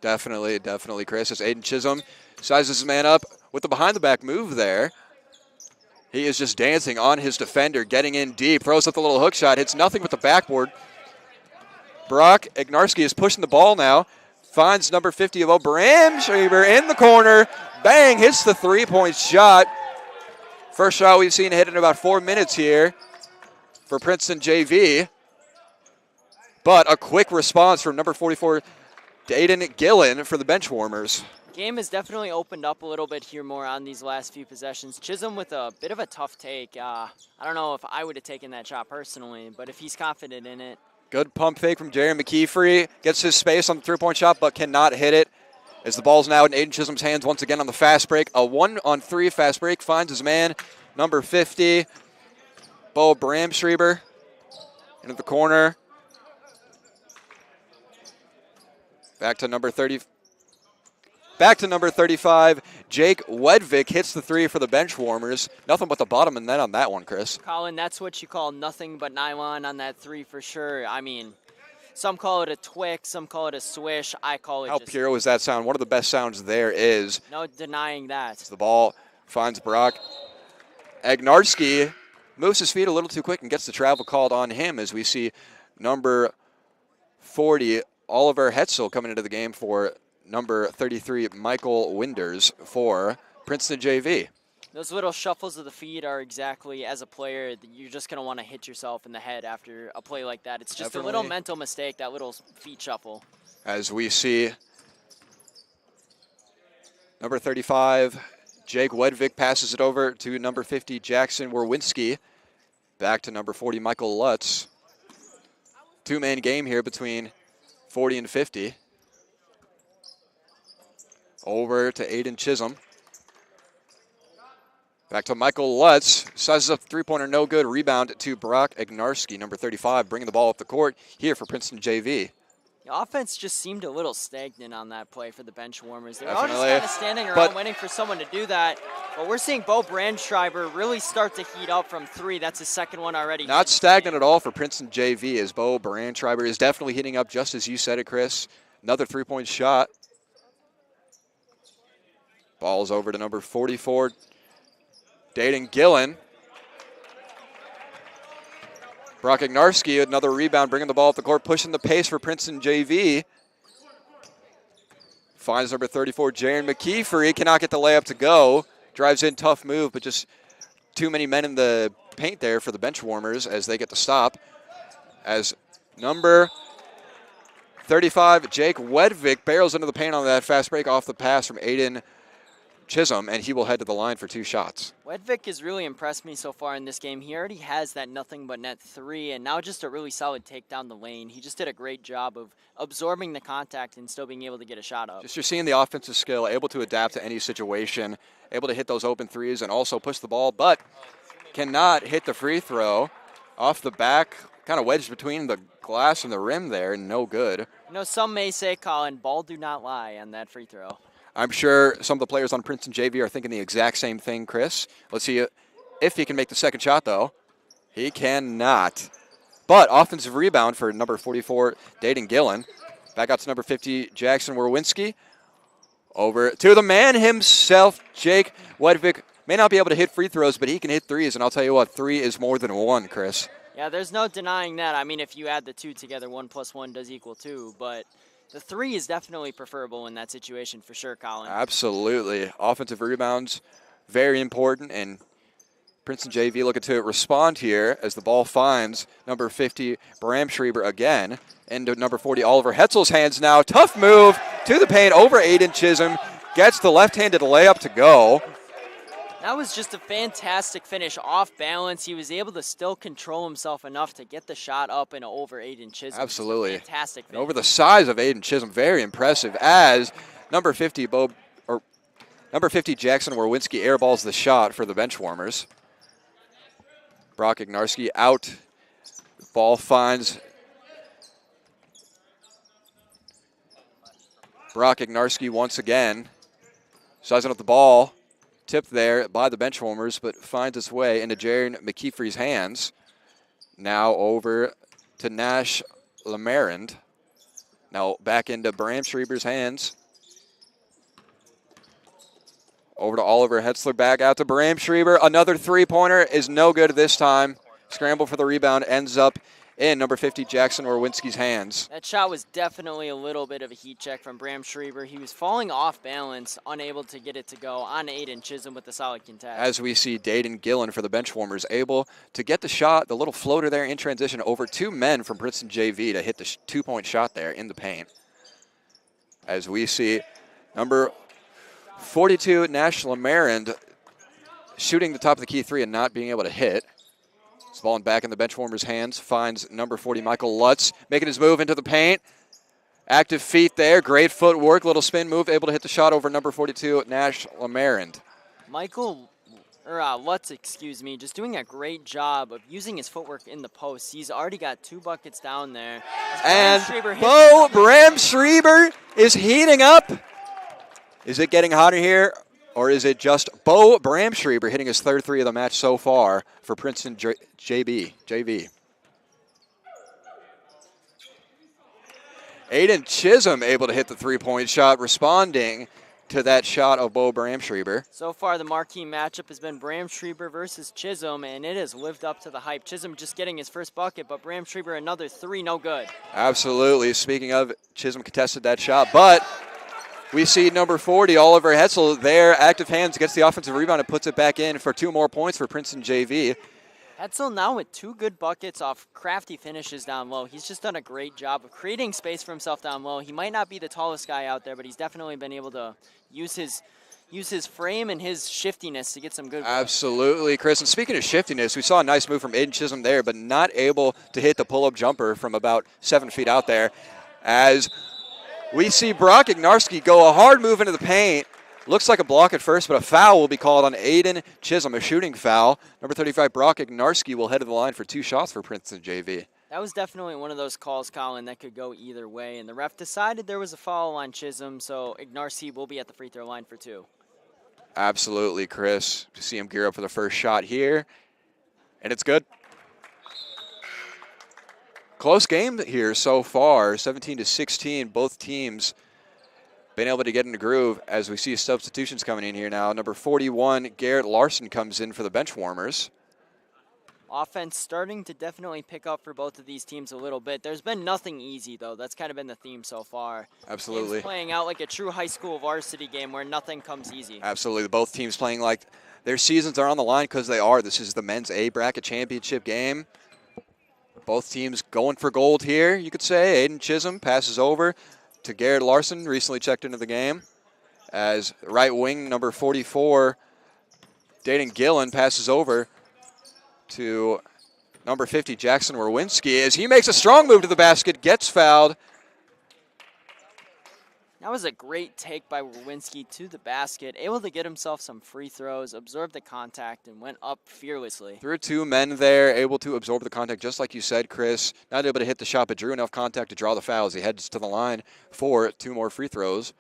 Definitely, Chris. As Aiden Chisholm sizes his man up with the behind-the-back move there. He is just dancing on his defender, getting in deep, throws up the little hook shot, hits nothing but the backboard. Brock Ignarski is pushing the ball now, finds number 50 of Bramschreiber in the corner, bang, hits the three-point shot. First shot we've seen hit in about 4 minutes here for Princeton JV. But a quick response from number 44, Dayton Gillen, for the bench warmers. Game has definitely opened up a little bit here more on these last few possessions. Chisholm with a bit of a tough take. I don't know if I would have taken that shot personally, but if he's confident in it. Good pump fake from Jaron McKeefery. Gets his space on the three-point shot, but cannot hit it. As the ball's now in Aiden Chisholm's hands once again on the fast break. A 1-on-3 fast break finds his man, number 50, Bo Bramschreiber, into the corner. Back to number 35, Jake Wedvik hits the three for the bench warmers. Nothing but the bottom and net on that one, Chris. Colin, that's what you call nothing but nylon on that three for sure. I mean, some call it a twick, some call it a swish. I call it How just pure was that sound? One of the best sounds there is. no denying that. The ball finds Brock Agnarski, moves his feet a little too quick and gets the travel called on him as we see number 40, Oliver Hetzel, coming into the game for number 33, Michael Winders for Princeton JV. Those little shuffles of the feet are exactly, as a player, you're just going to want to hit yourself in the head after a play like that. It's just a little mental mistake, that little feet shuffle. As we see number 35, Jake Wedvik passes it over to number 50, Jackson Werwinski. Back to number 40, Michael Lutz. Two-man game here between 40 and 50. Over to Aiden Chisholm. Back to Michael Lutz. Sizes up three-pointer, no good. Rebound to Brock Agnarski, number 35, bringing the ball up the court here for Princeton JV. The offense just seemed a little stagnant on that play for the bench warmers. They were Definitely. all just kind of standing around waiting for someone to do that. But we're seeing Bo Brandschreiber really start to heat up from three. That's his second one already. Not stagnant at all for Princeton JV, as Bo Brandschreiber is definitely heating up, just as you said it, Chris. Another three-point shot. Ball's over to number 44, Dayton Gillen. Brock Agnarski, another rebound, bringing the ball up the court, pushing the pace for Princeton JV. Finds number 34, Jaron McKeefery, cannot get the layup to go. Drives in, tough move, but just too many men in the paint there for the bench warmers as they get to stop. As number 35, Jake Wedvik, barrels into the paint on that fast break off the pass from Aiden Chisholm, and he will head to the line for two shots. Wedvik has really impressed me so far in this game. He already has that nothing but net three, and now just a really solid take down the lane. He just did a great job of absorbing the contact and still being able to get a shot up. Just you're seeing the offensive skill, able to adapt to any situation, able to hit those open threes and also push the ball, but cannot hit the free throw off the back, kind of wedged between the glass and the rim there, no good. You know, some may say, Colin, ball do not lie on that free throw. I'm sure some of the players on Princeton JV are thinking the exact same thing, Chris. Let's see if he can make the second shot, though. He cannot. But offensive rebound for number 44, Dayton Gillen. Back out to number 50, Jackson Werwinski. Over to the man himself, Jake Wedvik. May not be able to hit free throws, but he can hit threes, and I'll tell you what, three is more than one, Chris. Yeah, there's no denying that. I mean, if you add the two together, 1 + 1 does equal 2, but the three is definitely preferable in that situation for sure, Colin. Absolutely. Offensive rebounds, very important, and Princeton JV looking to respond here as the ball finds number 50, Bramschreiber again, into number 40, Oliver Hetzel's hands now. Tough move to the paint over Aiden Chisholm. Gets the left-handed layup to go. That was just a fantastic finish off balance. He was able to still control himself enough to get the shot up and over Aiden Chisholm. Absolutely. Fantastic finish. And over the size of Aiden Chisholm, very impressive, as number 50, Jackson Werwinski airballs the shot for the bench warmers. Brock Agnarski out. The ball finds Brock Agnarski once again. Sizing up the ball. Tipped there by the bench warmers, but finds its way into Jaron McKeefery's hands. Now over to Nash Lamarand. Now back into Bram Schreiber's hands. Over to Oliver Hetzler, back out to Bram Schreiber. Another three-pointer is no good this time. Scramble for the rebound, ends up in number 50, Jackson Orwinski's hands. That shot was definitely a little bit of a heat check from Bram Schreiber. He was falling off balance, unable to get it to go on Aiden Chisholm with the solid contest. As we see Dayton Gillen for the Benchwarmers able to get the shot, the little floater there in transition over two men from Princeton JV to hit the two-point shot there in the paint. As we see number 42, Nash Lamarand, shooting the top of the key three and not being able to hit. It's falling back in the Benchwarmers' hands. Finds number 40, Michael Lutz, making his move into the paint. Active feet there. Great footwork. Little spin move. Able to hit the shot over number 42, Nash Lamarand. Lutz, just doing a great job of using his footwork in the post. He's already got 2 buckets down there. And Bram Schreiber is heating up. Is it getting hotter here? Or is it just Bram Schreiber hitting his third three of the match so far for Princeton JV? Aiden Chisholm able to hit the three-point shot, responding to that shot of Bram Schreiber. So far, the marquee matchup has been Bram Schreiber versus Chisholm, and it has lived up to the hype. Chisholm just getting his first bucket, but Bram Schreiber another three, no good. Absolutely. Speaking of, Chisholm contested that shot, but we see number 40, Oliver Hetzel, there, active hands, gets the offensive rebound and puts it back in for 2 more points for Princeton JV. Hetzel now with 2 good buckets off crafty finishes down low. He's just done a great job of creating space for himself down low. He might not be the tallest guy out there, but he's definitely been able to use his frame and his shiftiness to get some good work. Absolutely, Chris. And speaking of shiftiness, we saw a nice move from Aiden Chisholm there, but not able to hit the pull-up jumper from about 7 feet out there. As we see Brock Ignarski go a hard move into the paint. Looks like a block at first, but a foul will be called on Aiden Chisholm, a shooting foul. Number 35, Brock Ignarski, will head to the line for 2 shots for Princeton JV. That was definitely one of those calls, Colin, that could go either way. And the ref decided there was a foul on Chisholm, so Ignarski will be at the free throw line for 2. Absolutely, Chris. To see him gear up for the first shot here. And it's good. Close game here so far, 17-16. Both teams been able to get in the groove as we see substitutions coming in here now. Number 41, Garrett Larson, comes in for the Benchwarmers. Offense starting to definitely pick up for both of these teams a little bit. There's been nothing easy, though. That's kind of been the theme so far. Absolutely. Games playing out like a true high school varsity game where nothing comes easy. Absolutely. Both teams playing like their seasons are on the line because they are. This is the men's A bracket championship game. Both teams going for gold here, you could say. Aiden Chisholm passes over to Garrett Larson, recently checked into the game. As right wing, number 44, Dayton Gillen, passes over to number 50, Jackson Orwinski, as he makes a strong move to the basket, gets fouled. That was a great take by Orwinski to the basket, able to get himself some free throws, absorb the contact, and went up fearlessly. Through 2 men there, able to absorb the contact, just like you said, Chris. Not able to hit the shot, but drew enough contact to draw the fouls. He heads to the line for 2 more free throws.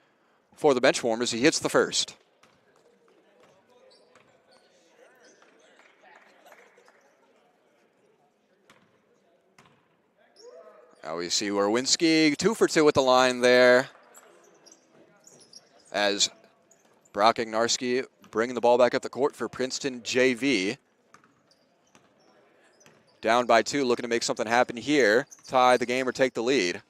For the Benchwarmers, he hits the first. Now we see Orwinski, 2 for 2 at the line there. As Brock Ignarski bringing the ball back up the court for Princeton JV. Down by 2, looking to make something happen here. Tie the game or take the lead.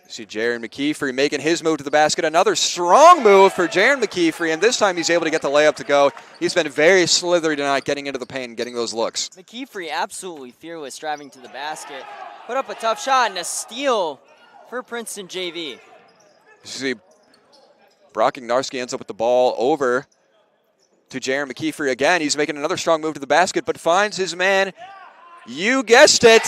You see Jaron McKeefrey making his move to the basket. Another strong move for Jaron McKeefrey, and this time he's able to get the layup to go. He's been very slithery tonight getting into the paint and getting those looks. McKeefrey absolutely fearless driving to the basket. Put up a tough shot and a steal for Princeton JV. You see Brock Ignarski ends up with the ball over to Jaron McKeefrey again. He's making another strong move to the basket, but finds his man. You guessed it,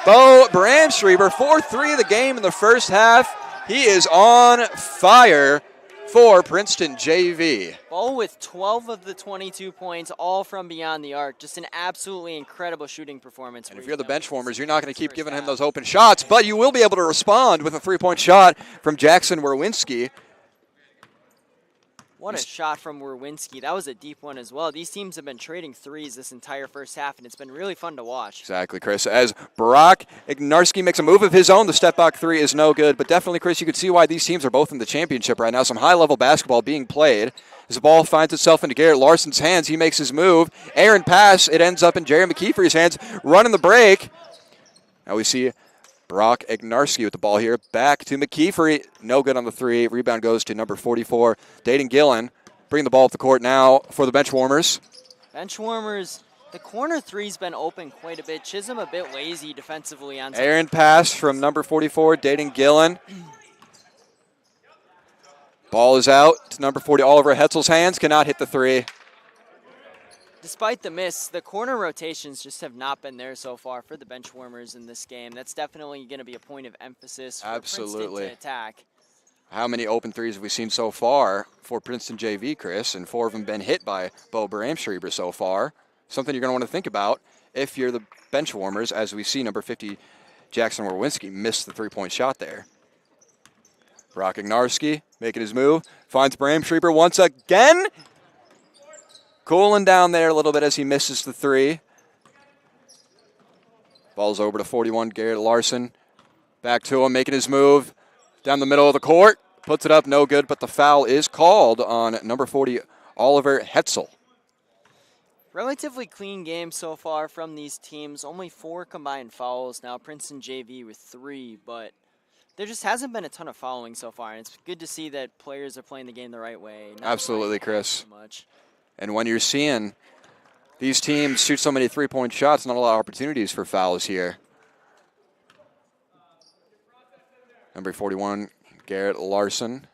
Bram Schreiber, 4-3 of the game in the first half. He is on fire for Princeton JV. Bo with 12 of the 22 points, all from beyond the arc. Just an absolutely incredible shooting performance. And if you're the Benchwarmers, you're not going to keep giving him those open shots, but you will be able to respond with a 3-point shot from Jackson Werwinski. What a shot from Werwinski. That was a deep one as well. These teams have been trading threes this entire first half, and it's been really fun to watch. Exactly, Chris. As Brock Ignarski makes a move of his own, the step-back three is no good. But definitely, Chris, you could see why these teams are both in the championship right now. Some high-level basketball being played. As the ball finds itself into Garrett Larson's hands, he makes his move. Aaron pass. It ends up in Jerry McKeefery's hands. Running the break. Now we see Brock Ignarski with the ball here. Back to McKeefery. No good on the three. Rebound goes to number 44, Dayton Gillen. Bring the ball up the court now for the bench warmers. Bench warmers, the corner three's been open quite a bit. Chisholm a bit lazy defensively on. Aaron pass from number 44, Dayton Gillen. Ball is out to number 40, Oliver Hetzel's hands. Cannot hit the three. Despite the miss, the corner rotations just have not been there so far for the bench warmers in this game. That's definitely going to be a point of emphasis for Princeton to attack. How many open threes have we seen so far for Princeton JV, Chris? And 4 of them been hit by Bo Bramschreiber so far. Something you're going to want to think about if you're the bench warmers, as we see number 50, Jackson Werwinski, miss the three-point shot there. Brock Ignarski making his move. Finds Bramschreiber once again. Cooling down there a little bit as he misses the three. Ball's over to 41, Garrett Larson. Back to him, making his move. Down the middle of the court. Puts it up, no good, but the foul is called on number 40, Oliver Hetzel. Relatively clean game so far from these teams. Only 4 combined fouls. Now Princeton JV with 3, but there just hasn't been a ton of fouling so far, and it's good to see that players are playing the game the right way. Absolutely, Chris. Too much. And when you're seeing these teams shoot so many three-point shots, not a lot of opportunities for fouls here. Number 41, Garrett Larson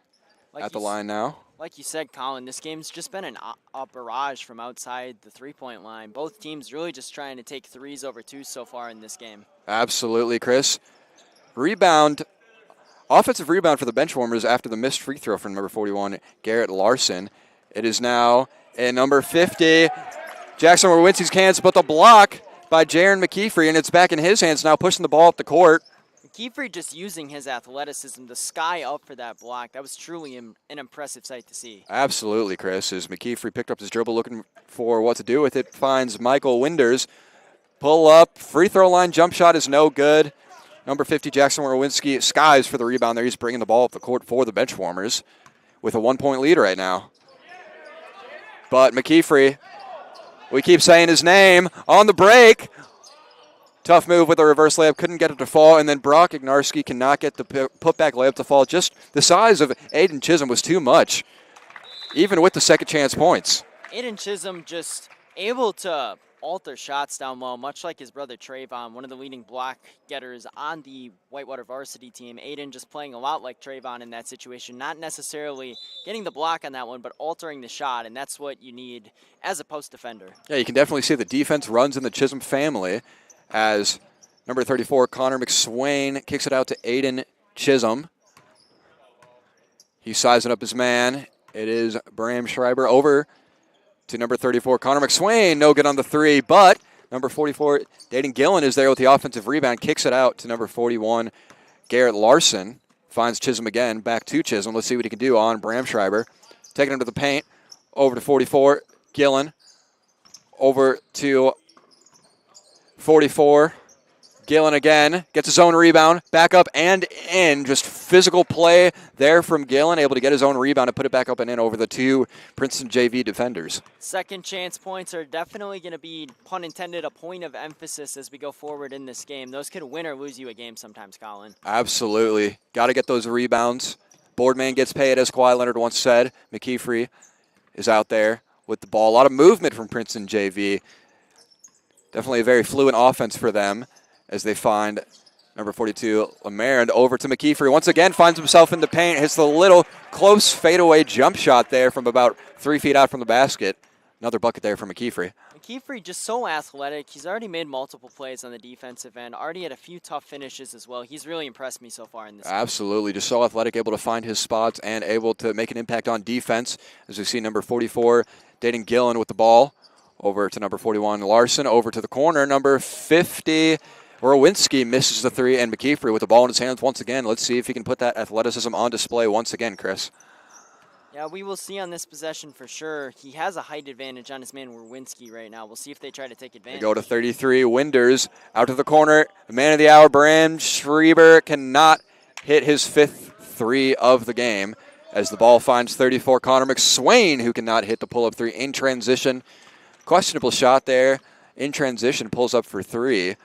at the line now. Like you said, Colin, this game's just been a barrage from outside the three-point line. Both teams really just trying to take threes over 2 so far in this game. Absolutely, Chris. Rebound, offensive rebound for the bench warmers after the missed free throw from number 41, Garrett Larson. It is now in number 50, Jackson Werwinski's hands, but the block by Jaron McKeefery, and it's back in his hands now, pushing the ball up the court. McKeefery just using his athleticism to sky up for that block. That was truly an impressive sight to see. Absolutely, Chris. As McKeefery picked up his dribble looking for what to do with it, finds Michael Winders. Pull up, free throw line, jump shot is no good. Number 50, Jackson Werwinski, skies for the rebound there. He's bringing the ball up the court for the bench warmers with a 1-point lead right now. But McKeefery, we keep saying his name, on the break. Tough move with a reverse layup, couldn't get it to fall, and then Brock Ignarski cannot get the putback layup to fall. Just the size of Aiden Chisholm was too much, even with the second chance points. Aiden Chisholm just able to alter shots down low, much like his brother Trayvon, one of the leading block getters on the Whitewater varsity team. Aiden just playing a lot like Trayvon in that situation, not necessarily getting the block on that one, but altering the shot, and that's what you need as a post defender. Yeah, you can definitely see the defense runs in the Chisholm family as number 34, Connor McSwain, kicks it out to Aiden Chisholm. He's sizing up his man. It is Bramschreiber over to number 34, Connor McSwain. No good on the three, but number 44, Dayton Gillen is there with the offensive rebound. Kicks it out to number 41, Garrett Larson. Finds Chisholm again. Back to Chisholm. Let's see what he can do on Bramschreiber. Taking him to the paint. Over to 44, Gillen. Over to 44, Gillen again, gets his own rebound, back up and in. Just physical play there from Gillen, able to get his own rebound and put it back up and in over the 2 Princeton JV defenders. Second chance points are definitely going to be, pun intended, a point of emphasis as we go forward in this game. Those could win or lose you a game sometimes, Colin. Absolutely. Got to get those rebounds. Boardman gets paid, as Kawhi Leonard once said. McKeefery is out there with the ball. A lot of movement from Princeton JV. Definitely a very fluent offense for them as they find number 42, Lamarand, over to McKeefery. Once again, finds himself in the paint, hits the little close fadeaway jump shot there from about 3 feet out from the basket. Another bucket there for McKeefery. McKeefery just so athletic. He's already made multiple plays on the defensive end, already had a few tough finishes as well. He's really impressed me so far in this game. Absolutely, just so athletic, able to find his spots and able to make an impact on defense. As we see number 44, Dayton Gillen with the ball. Over to number 41, Larson. Over to the corner, number 50, Werwinski misses the three, and McKeefery with the ball in his hands once again. Let's see if he can put that athleticism on display once again, Chris. Yeah, we will see on this possession for sure. He has a height advantage on his man Werwinski right now. We'll see if they try to take They advantage. go to 33. Winders out to the corner. Man of the hour, Bram Schreiber cannot hit his 5th three of the game as the ball finds 34. Connor McSwain, who cannot hit the pull-up three in transition. Questionable shot there. In transition, pulls up for 3.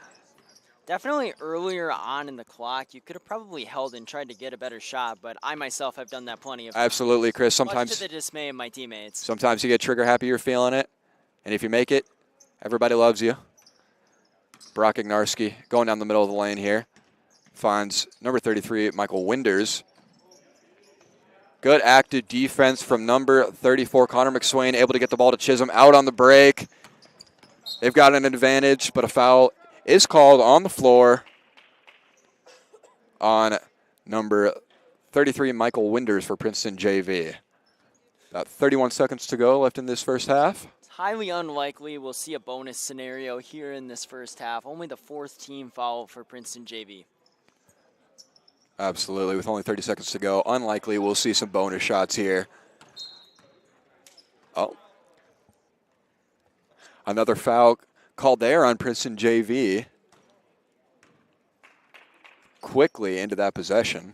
Definitely earlier on in the clock, you could have probably held and tried to get a better shot, but I myself have done that plenty of times. Absolutely, Chris. Much to Sometimes the dismay of my teammates. Sometimes you get trigger happy, you're feeling it. And if you make it, everybody loves you. Brock Ignarski going down the middle of the lane here. Finds number 33, Michael Winders. Good active defense from number 34, Connor McSwain, able to get the ball to Chisholm out on the break. They've got an advantage, but a foul is called on the floor on number 33, Michael Winders for Princeton JV. About 31 seconds to go left in this first half. It's highly unlikely we'll see a bonus scenario here in this first half. Only the 4th team foul for Princeton JV. Absolutely, with only 30 seconds to go. Unlikely we'll see some bonus shots here. Oh. Another foul called there on Princeton JV. Quickly into that possession.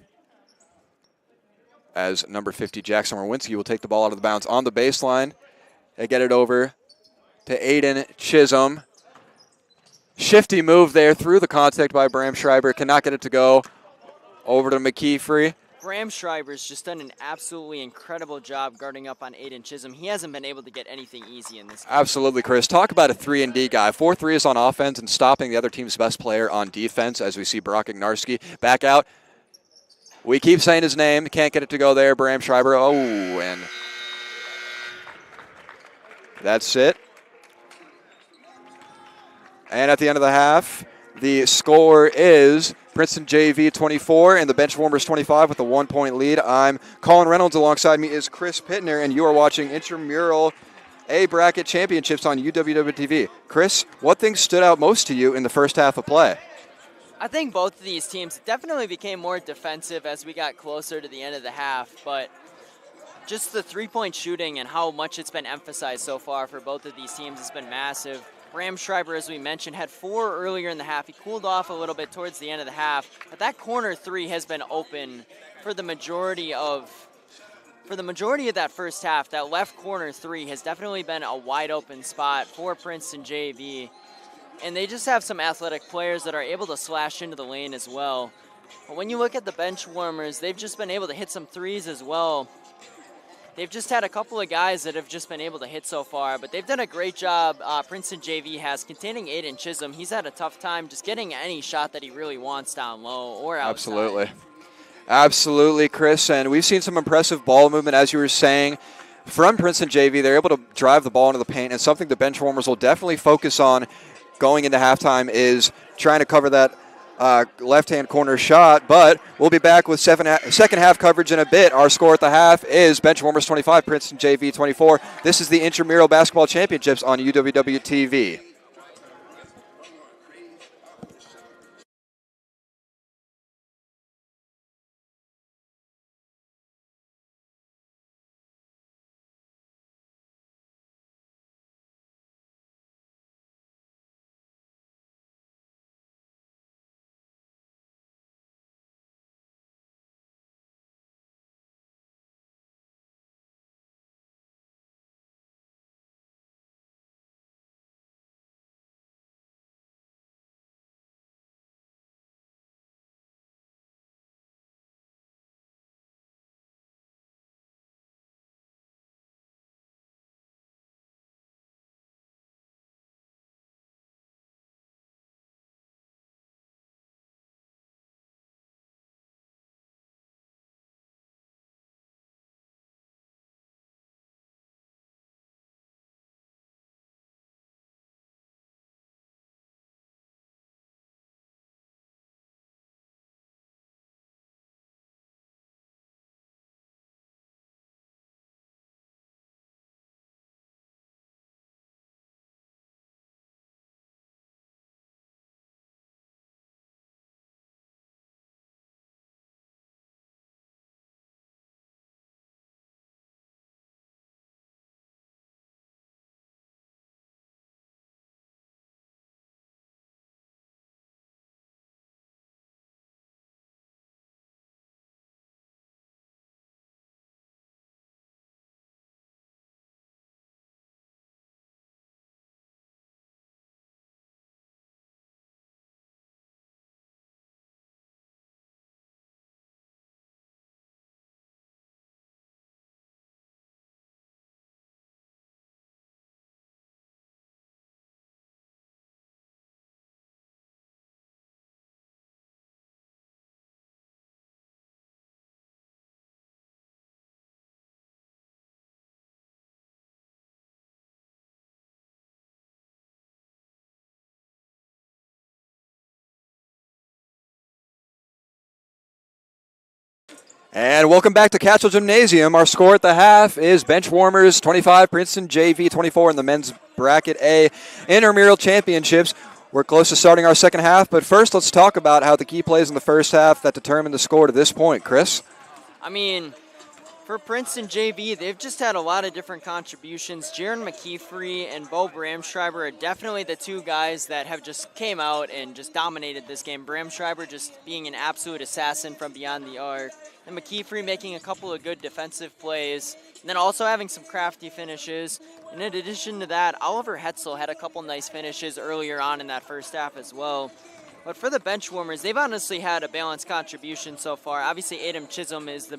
As number 50, Jackson Werwinski, will take the ball out of the bounds on the baseline. They get it over to Aiden Chisholm. Shifty move there through the contact by Bram Schreiber. Cannot get it to go. Over to McKeefrey. Bram Schreiber's just done an absolutely incredible job guarding up on Aiden Chisholm. He hasn't been able to get anything easy in this game. Absolutely, Chris. Talk about a 3-and-D guy. 4 threes on offense and stopping the other team's best player on defense as we see Brock Ignarski back out. We keep saying his name. Can't get it to go there. Bram Schreiber. Oh, and that's it. And at the end of the half, the score is Princeton JV 24 and the Benchwarmers 25 with a 1-point lead. I'm Colin Reynolds. Alongside me is Chris Pittner, and you are watching Intramural A Bracket Championships on UWW-TV. Chris, what things stood out most to you in the first half of play? I think both of these teams definitely became more defensive as we got closer to the end of the half, but just the three-point shooting and how much it's been emphasized so far for both of these teams has been massive. Bram Schreiber, as we mentioned, had 4 earlier in the half. He cooled off a little bit towards the end of the half, but that corner 3 has been open for the majority of that first half. That left corner 3 has definitely been a wide open spot for Princeton JV. And they just have some athletic players that are able to slash into the lane as well. But when you look at the Benchwarmers, they've just been able to hit some threes as well. They've just had a couple of guys that have just been able to hit so far, but they've done a great job. Princeton JV has containing Aiden Chisholm. He's had a tough time just getting any shot that he really wants down low or outside. Absolutely. Absolutely, Chris. And we've seen some impressive ball movement, as you were saying, from Princeton JV. They're able to drive the ball into the paint, and something the Benchwarmers will definitely focus on going into halftime is trying to cover that left-hand corner shot, but we'll be back with second half coverage in a bit. Our score at the half is Benchwarmers 25, Princeton JV 24. This is the Intramural Basketball Championships on UWW-TV. And welcome back to Catchell Gymnasium. Our score at the half is Benchwarmers 25, Princeton JV 24 in the men's bracket A intramural championships. We're close to starting our second half, but first let's talk about how the key plays in the first half that determined the score to this point. Chris? I mean, for Princeton JV, they've just had a lot of different contributions. Jaron McKeefrey and Bo Bramschreiber are definitely the two guys that have just came out and just dominated this game. Bramschreiber just being an absolute assassin from beyond the arc, and McKeefrey making a couple of good defensive plays, and then also having some crafty finishes. And in addition to that, Oliver Hetzel had a couple nice finishes earlier on in that first half as well. But for the Benchwarmers, they've honestly had a balanced contribution so far. Obviously, Aiden Chisholm, is the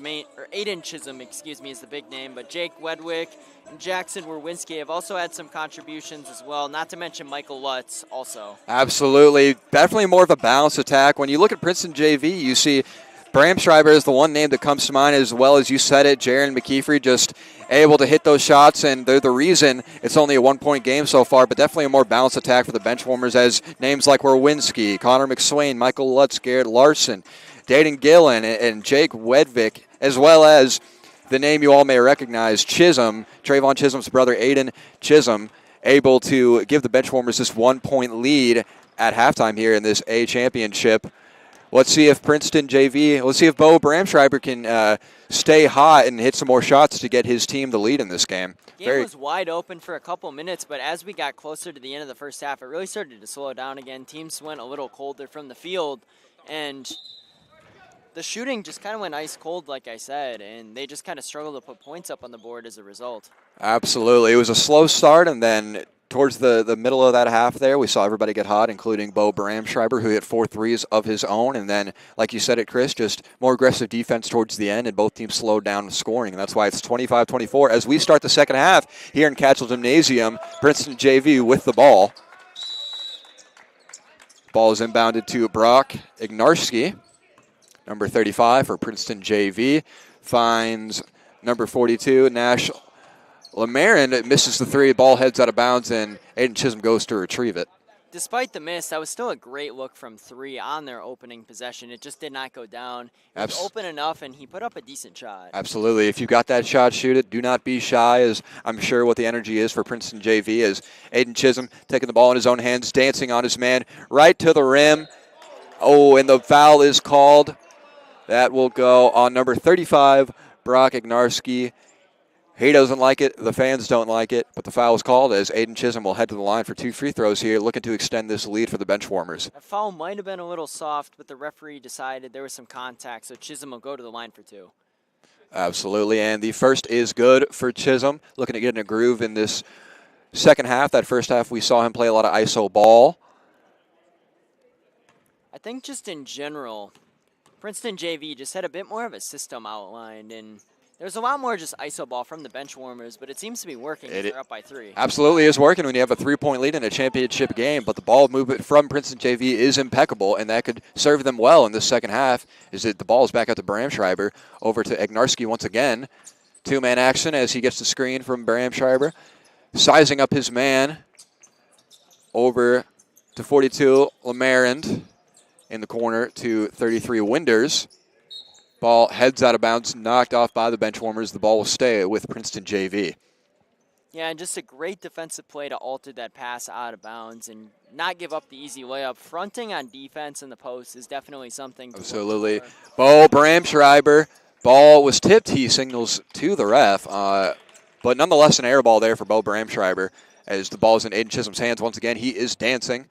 big name, but Jake Wedwick and Jackson Werwinski have also had some contributions as well, not to mention Michael Lutz also. Absolutely. Definitely more of a balanced attack. When you look at Princeton JV, you see Bramschreiber is the one name that comes to mind, as well as you said it, Jaron McKeefrey just able to hit those shots, and they're the reason it's only a 1-point game so far, but definitely a more balanced attack for the Benchwarmers as names like Werwinski, Connor McSwain, Michael Lutz, Garrett Larson, Dayton Gillen, and Jake Wedvick, as well as the name you all may recognize, Chisholm, Trayvon Chisholm's brother, Aiden Chisholm, able to give the Benchwarmers this 1-point lead at halftime here in this A championship. Let's see if Princeton JV, let's see if Bo Bramschreiber can stay hot and hit some more shots to get his team the lead in this game. Game was wide open for a couple minutes, but as we got closer to the end of the first half, it really started to slow down again. Teams went a little colder from the field, and the shooting just kind of went ice cold, like I said, and they just kind of struggled to put points up on the board as a result. Absolutely. It was a slow start, and then towards the middle of that half there, we saw everybody get hot, including Bo Bramschreiber, who hit 4 threes of his own. And then, like you said it, Chris, just more aggressive defense towards the end, and both teams slowed down scoring. And that's why it's 25-24 as we start the second half here in Catchell Gymnasium. Princeton JV with the ball. Ball is inbounded to Brock Ignarski, number 35 for Princeton JV. Finds number 42, Nash Lamarin, misses the three, ball heads out of bounds, and Aiden Chisholm goes to retrieve it. Despite the miss, that was still a great look from three on their opening possession. It just did not go down. It was open enough, and he put up a decent shot. Absolutely. If you got that shot, shoot it. Do not be shy, as I'm sure what the energy is for Princeton JV, as Aiden Chisholm taking the ball in his own hands, dancing on his man, right to the rim. Oh, and the foul is called. That will go on number 35, Brock Ignarski. He doesn't like it. The fans don't like it. But the foul was called as Aiden Chisholm will head to the line for 2 free throws here, looking to extend this lead for the Benchwarmers. That foul might have been a little soft, but the referee decided there was some contact, so Chisholm will go to the line for 2. Absolutely. And the first is good for Chisholm. Looking to get in a groove in this second half. That first half, we saw him play a lot of ISO ball. I think just in general, Princeton JV just had a bit more of a system outlined, and there's a lot more just ISO ball from the Benchwarmers, but it seems to be working if they're up by 3. Absolutely is working when you have a 3-point lead in a championship game, but the ball movement from Princeton JV is impeccable, and that could serve them well in this second half. Is that the ball is back out to Bramschreiber, over to Ignarski once again. 2-man action as he gets the screen from Bramschreiber. Sizing up his man over to 42, Lamarin in the corner to 33, Winders. Ball heads out of bounds, knocked off by the Benchwarmers. The ball will stay with Princeton JV. Yeah, and just a great defensive play to alter that pass out of bounds and not give up the easy layup. Fronting on defense in the post is definitely something to Absolutely. Bo Bramschreiber. Ball was tipped, he signals to the ref. But nonetheless, an air ball there for Bo Bramschreiber as the ball is in Aiden Chisholm's hands once again. He is dancing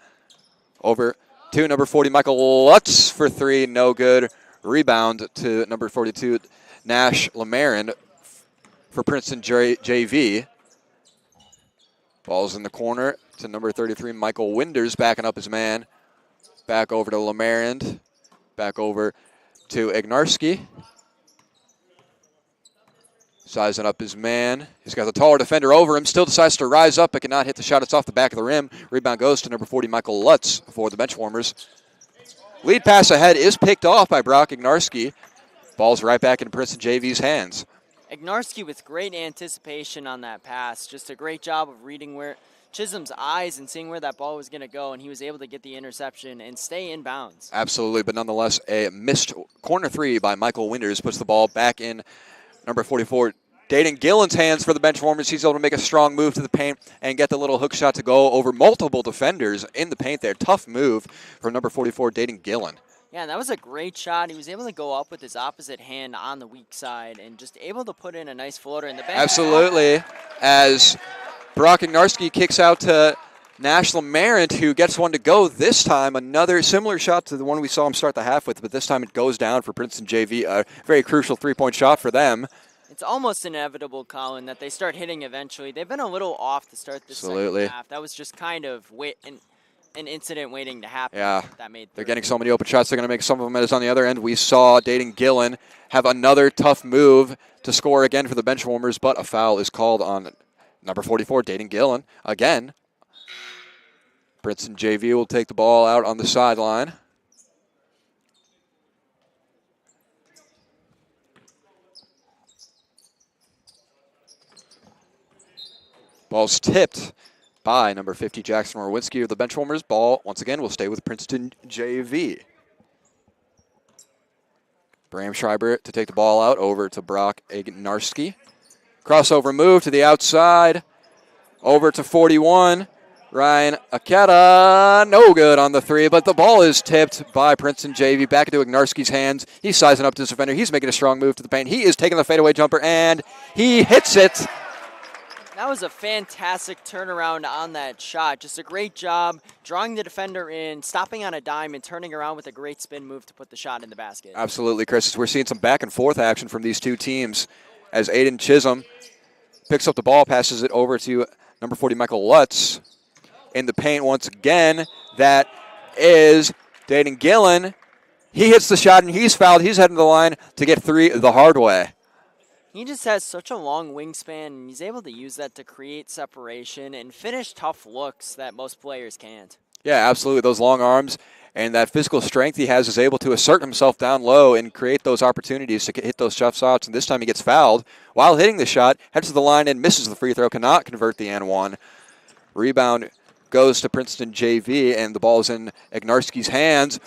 over to number 40, Michael Lutz for 3. No good. Rebound to number 42, Nash Lamarin for Princeton JV. Ball's in the corner to number 33, Michael Winders, backing up his man. Back over to Lamarin. Back over to Ignarski. Sizing up his man. He's got the taller defender over him. Still decides to rise up, but cannot hit the shot. It's off the back of the rim. Rebound goes to number 40, Michael Lutz for the Benchwarmers. Lead pass ahead is picked off by Brock Ignarski. Ball's right back in Princeton JV's hands. Ignarski with great anticipation on that pass. Just a great job of reading where Chisholm's eyes and seeing where that ball was going to go, and he was able to get the interception and stay in bounds. Absolutely, but nonetheless, a missed corner three by Michael Winters puts the ball back in number 44, Dayton Gillen's hands for the bench warmers. He's able to make a strong move to the paint and get the little hook shot to go over multiple defenders in the paint there. Tough move from number 44, Dayton Gillen. Yeah, and that was a great shot. He was able to go up with his opposite hand on the weak side and just able to put in a nice floater in the bench. Absolutely, as Brock Ignarski kicks out to Nash Lamarant, who gets one to go this time. Another similar shot to the one we saw him start the half with, but this time it goes down for Princeton JV. A very crucial three-point shot for them. It's almost inevitable, Colin, that they start hitting eventually. They've been a little off to start this Absolutely. second half. That was just kind of an incident waiting to happen. Yeah, that made they're getting so many open shots. They're going to make some of them as on the other end. We saw Dayton Gillen have another tough move to score again for the bench warmers, but a foul is called on number 44, Dayton Gillen. Again, Princeton JV will take the ball out on the sideline. Ball's tipped by number 50, Jackson Orwinski of the benchwarmers. Ball, once again, will stay with Princeton JV. Bram Schreiber to take the ball out over to Brock Ignarski. Crossover move to the outside. Over to 41. Ryan Aketa, no good on the three, but the ball is tipped by Princeton JV back into Ignarski's hands. He's sizing up to his defender. He's making a strong move to the paint. He is taking the fadeaway jumper, and he hits it. That was a fantastic turnaround on that shot. Just a great job drawing the defender in, stopping on a dime, and turning around with a great spin move to put the shot in the basket. Absolutely, Chris. We're seeing some back and forth action from these two teams as Aiden Chisholm picks up the ball, passes it over to number 40, Michael Lutz. In the paint once again, that is Dayton Gillen. He hits the shot, and he's fouled. He's heading to the line to get three the hard way. He just has such a long wingspan, and he's able to use that to create separation and finish tough looks that most players can't. Yeah, absolutely. Those long arms and that physical strength he has is able to assert himself down low and create those opportunities to hit those tough shots. And this time he gets fouled while hitting the shot, heads to the line and misses the free throw, cannot convert the and one. Rebound goes to Princeton JV, and the ball's in Ignarski's hands.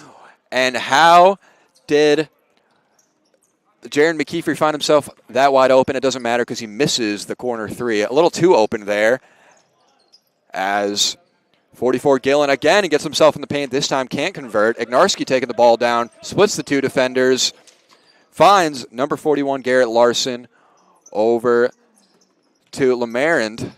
And how did Jaron McKeefer find himself that wide open? It doesn't matter because he misses the corner three. A little too open there as 44 Gillen again, he gets himself in the paint. This time can't convert. Ignarski taking the ball down, splits the two defenders, finds number 41 Garrett Larson over to Lamarand.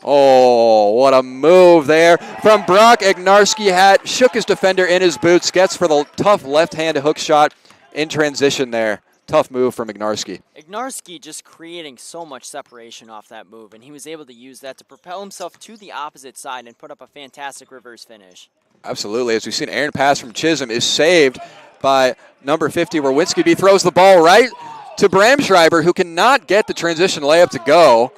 Oh, what a move there from Brock Ignarski. Shook his defender in his boots, gets for the tough left-handed hook shot in transition there. Tough move from Ignarski. Ignarski just creating so much separation off that move, and he was able to use that to propel himself to the opposite side and put up a fantastic reverse finish. Absolutely. As we've seen, Aaron pass from Chisholm is saved by number 50, Orwinski. He throws the ball right to Bram Schreiber, who cannot get the transition layup to go.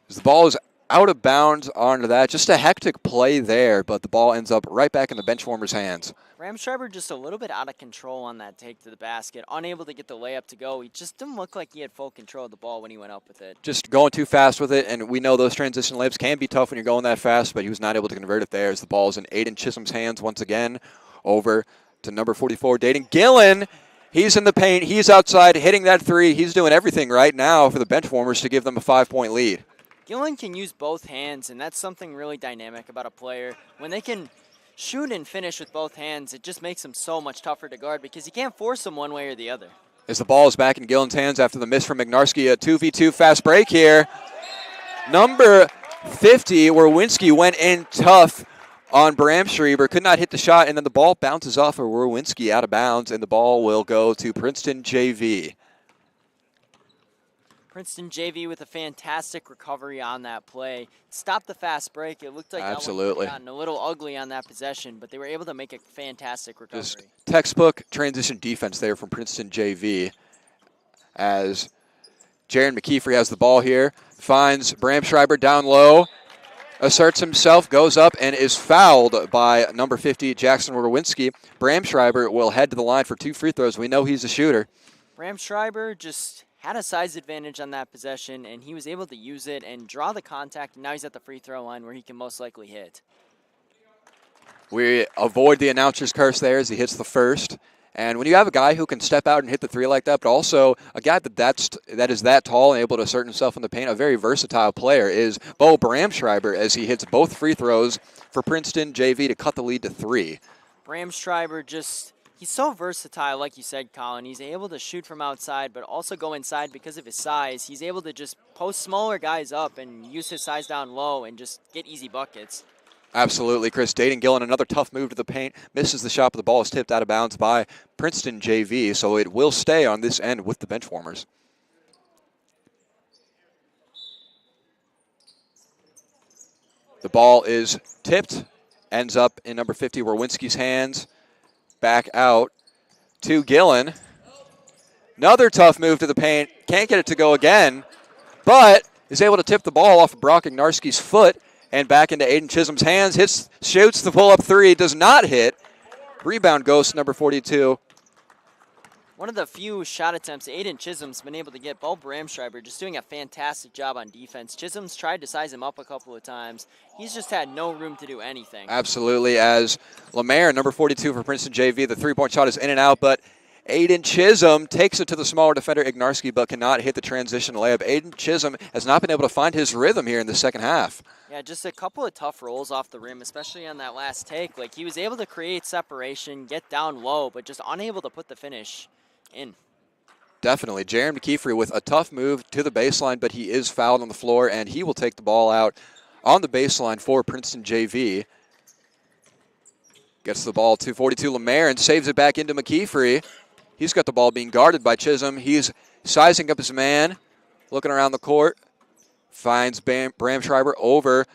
As the ball is out of bounds onto that. Just a hectic play there, but the ball ends up right back in the bench warmer's hands. Bram Schreiber just a little bit out of control on that take to the basket, unable to get the layup to go. He just didn't look like he had full control of the ball when he went up with it. Just going too fast with it, and we know those transition layups can be tough when you're going that fast, but he was not able to convert it there as the ball is in Aiden Chisholm's hands once again. Over to number 44, Dayton Gillen. He's in the paint. He's outside hitting that three. He's doing everything right now for the bench warmers to give them a 5-point lead. Gillen can use both hands, and that's something really dynamic about a player. When they can shoot and finish with both hands, it just makes them so much tougher to guard because you can't force them one way or the other. As the ball is back in Gillen's hands after the miss from Ignarski, a 2v2 fast break here. Number 50, Orwinski went in tough on Bram Schreiber, could not hit the shot, and then the ball bounces off of Orwinski out of bounds, and the ball will go to Princeton JV. Princeton JV with a fantastic recovery on that play. Stopped the fast break. It looked like that one would have gotten a little ugly on that possession, but they were able to make a fantastic recovery. Just textbook transition defense there from Princeton JV as Jaron McKeefer has the ball here, finds Bram Schreiber down low, asserts himself, goes up, and is fouled by number 50, Jackson Orwinski. Bram Schreiber will head to the line for 2 free throws. We know he's a shooter. Bram Schreiber just had a size advantage on that possession, and he was able to use it and draw the contact, and now he's at the free throw line where he can most likely hit. We avoid the announcer's curse there as he hits the first. And when you have a guy who can step out and hit the three like that, but also a guy that is that tall and able to assert himself in the paint, a very versatile player is Bo Bramschreiber as he hits both free throws for Princeton JV to cut the lead to 3. Bramschreiber he's so versatile, like you said, Colin. He's able to shoot from outside, but also go inside because of his size. He's able to just post smaller guys up and use his size down low and just get easy buckets. Absolutely, Chris. Dayton Gillen, another tough move to the paint, misses the shot, but the ball is tipped out of bounds by Princeton JV, so it will stay on this end with the bench warmers. The ball is tipped, ends up in number 50, Werwinski's hands. Back out to Gillen. Another tough move to the paint. Can't get it to go again, but is able to tip the ball off of Brock Ignarski's foot and back into Aiden Chisholm's hands. Shoots the pull-up 3, does not hit. Rebound goes to number 42. One of the few shot attempts Aiden Chisholm's been able to get. Bo Bramschreiber just doing a fantastic job on defense. Chisholm's tried to size him up a couple of times. He's just had no room to do anything. Absolutely, as Lemaire, number 42 for Princeton JV, the three-point shot is in and out, but Aiden Chisholm takes it to the smaller defender Ignarski, but cannot hit the transition layup. Aiden Chisholm has not been able to find his rhythm here in the second half. Yeah, just a couple of tough rolls off the rim, especially on that last take. Like, he was able to create separation, get down low, but just unable to put the finish in. Definitely. Jaron McKeefery with a tough move to the baseline, but he is fouled on the floor, and he will take the ball out on the baseline for Princeton JV. Gets the ball to 42 Lemaire and saves it back into McKeefery. He's got the ball being guarded by Chisholm. He's sizing up his man, looking around the court. Finds Bramschreiber over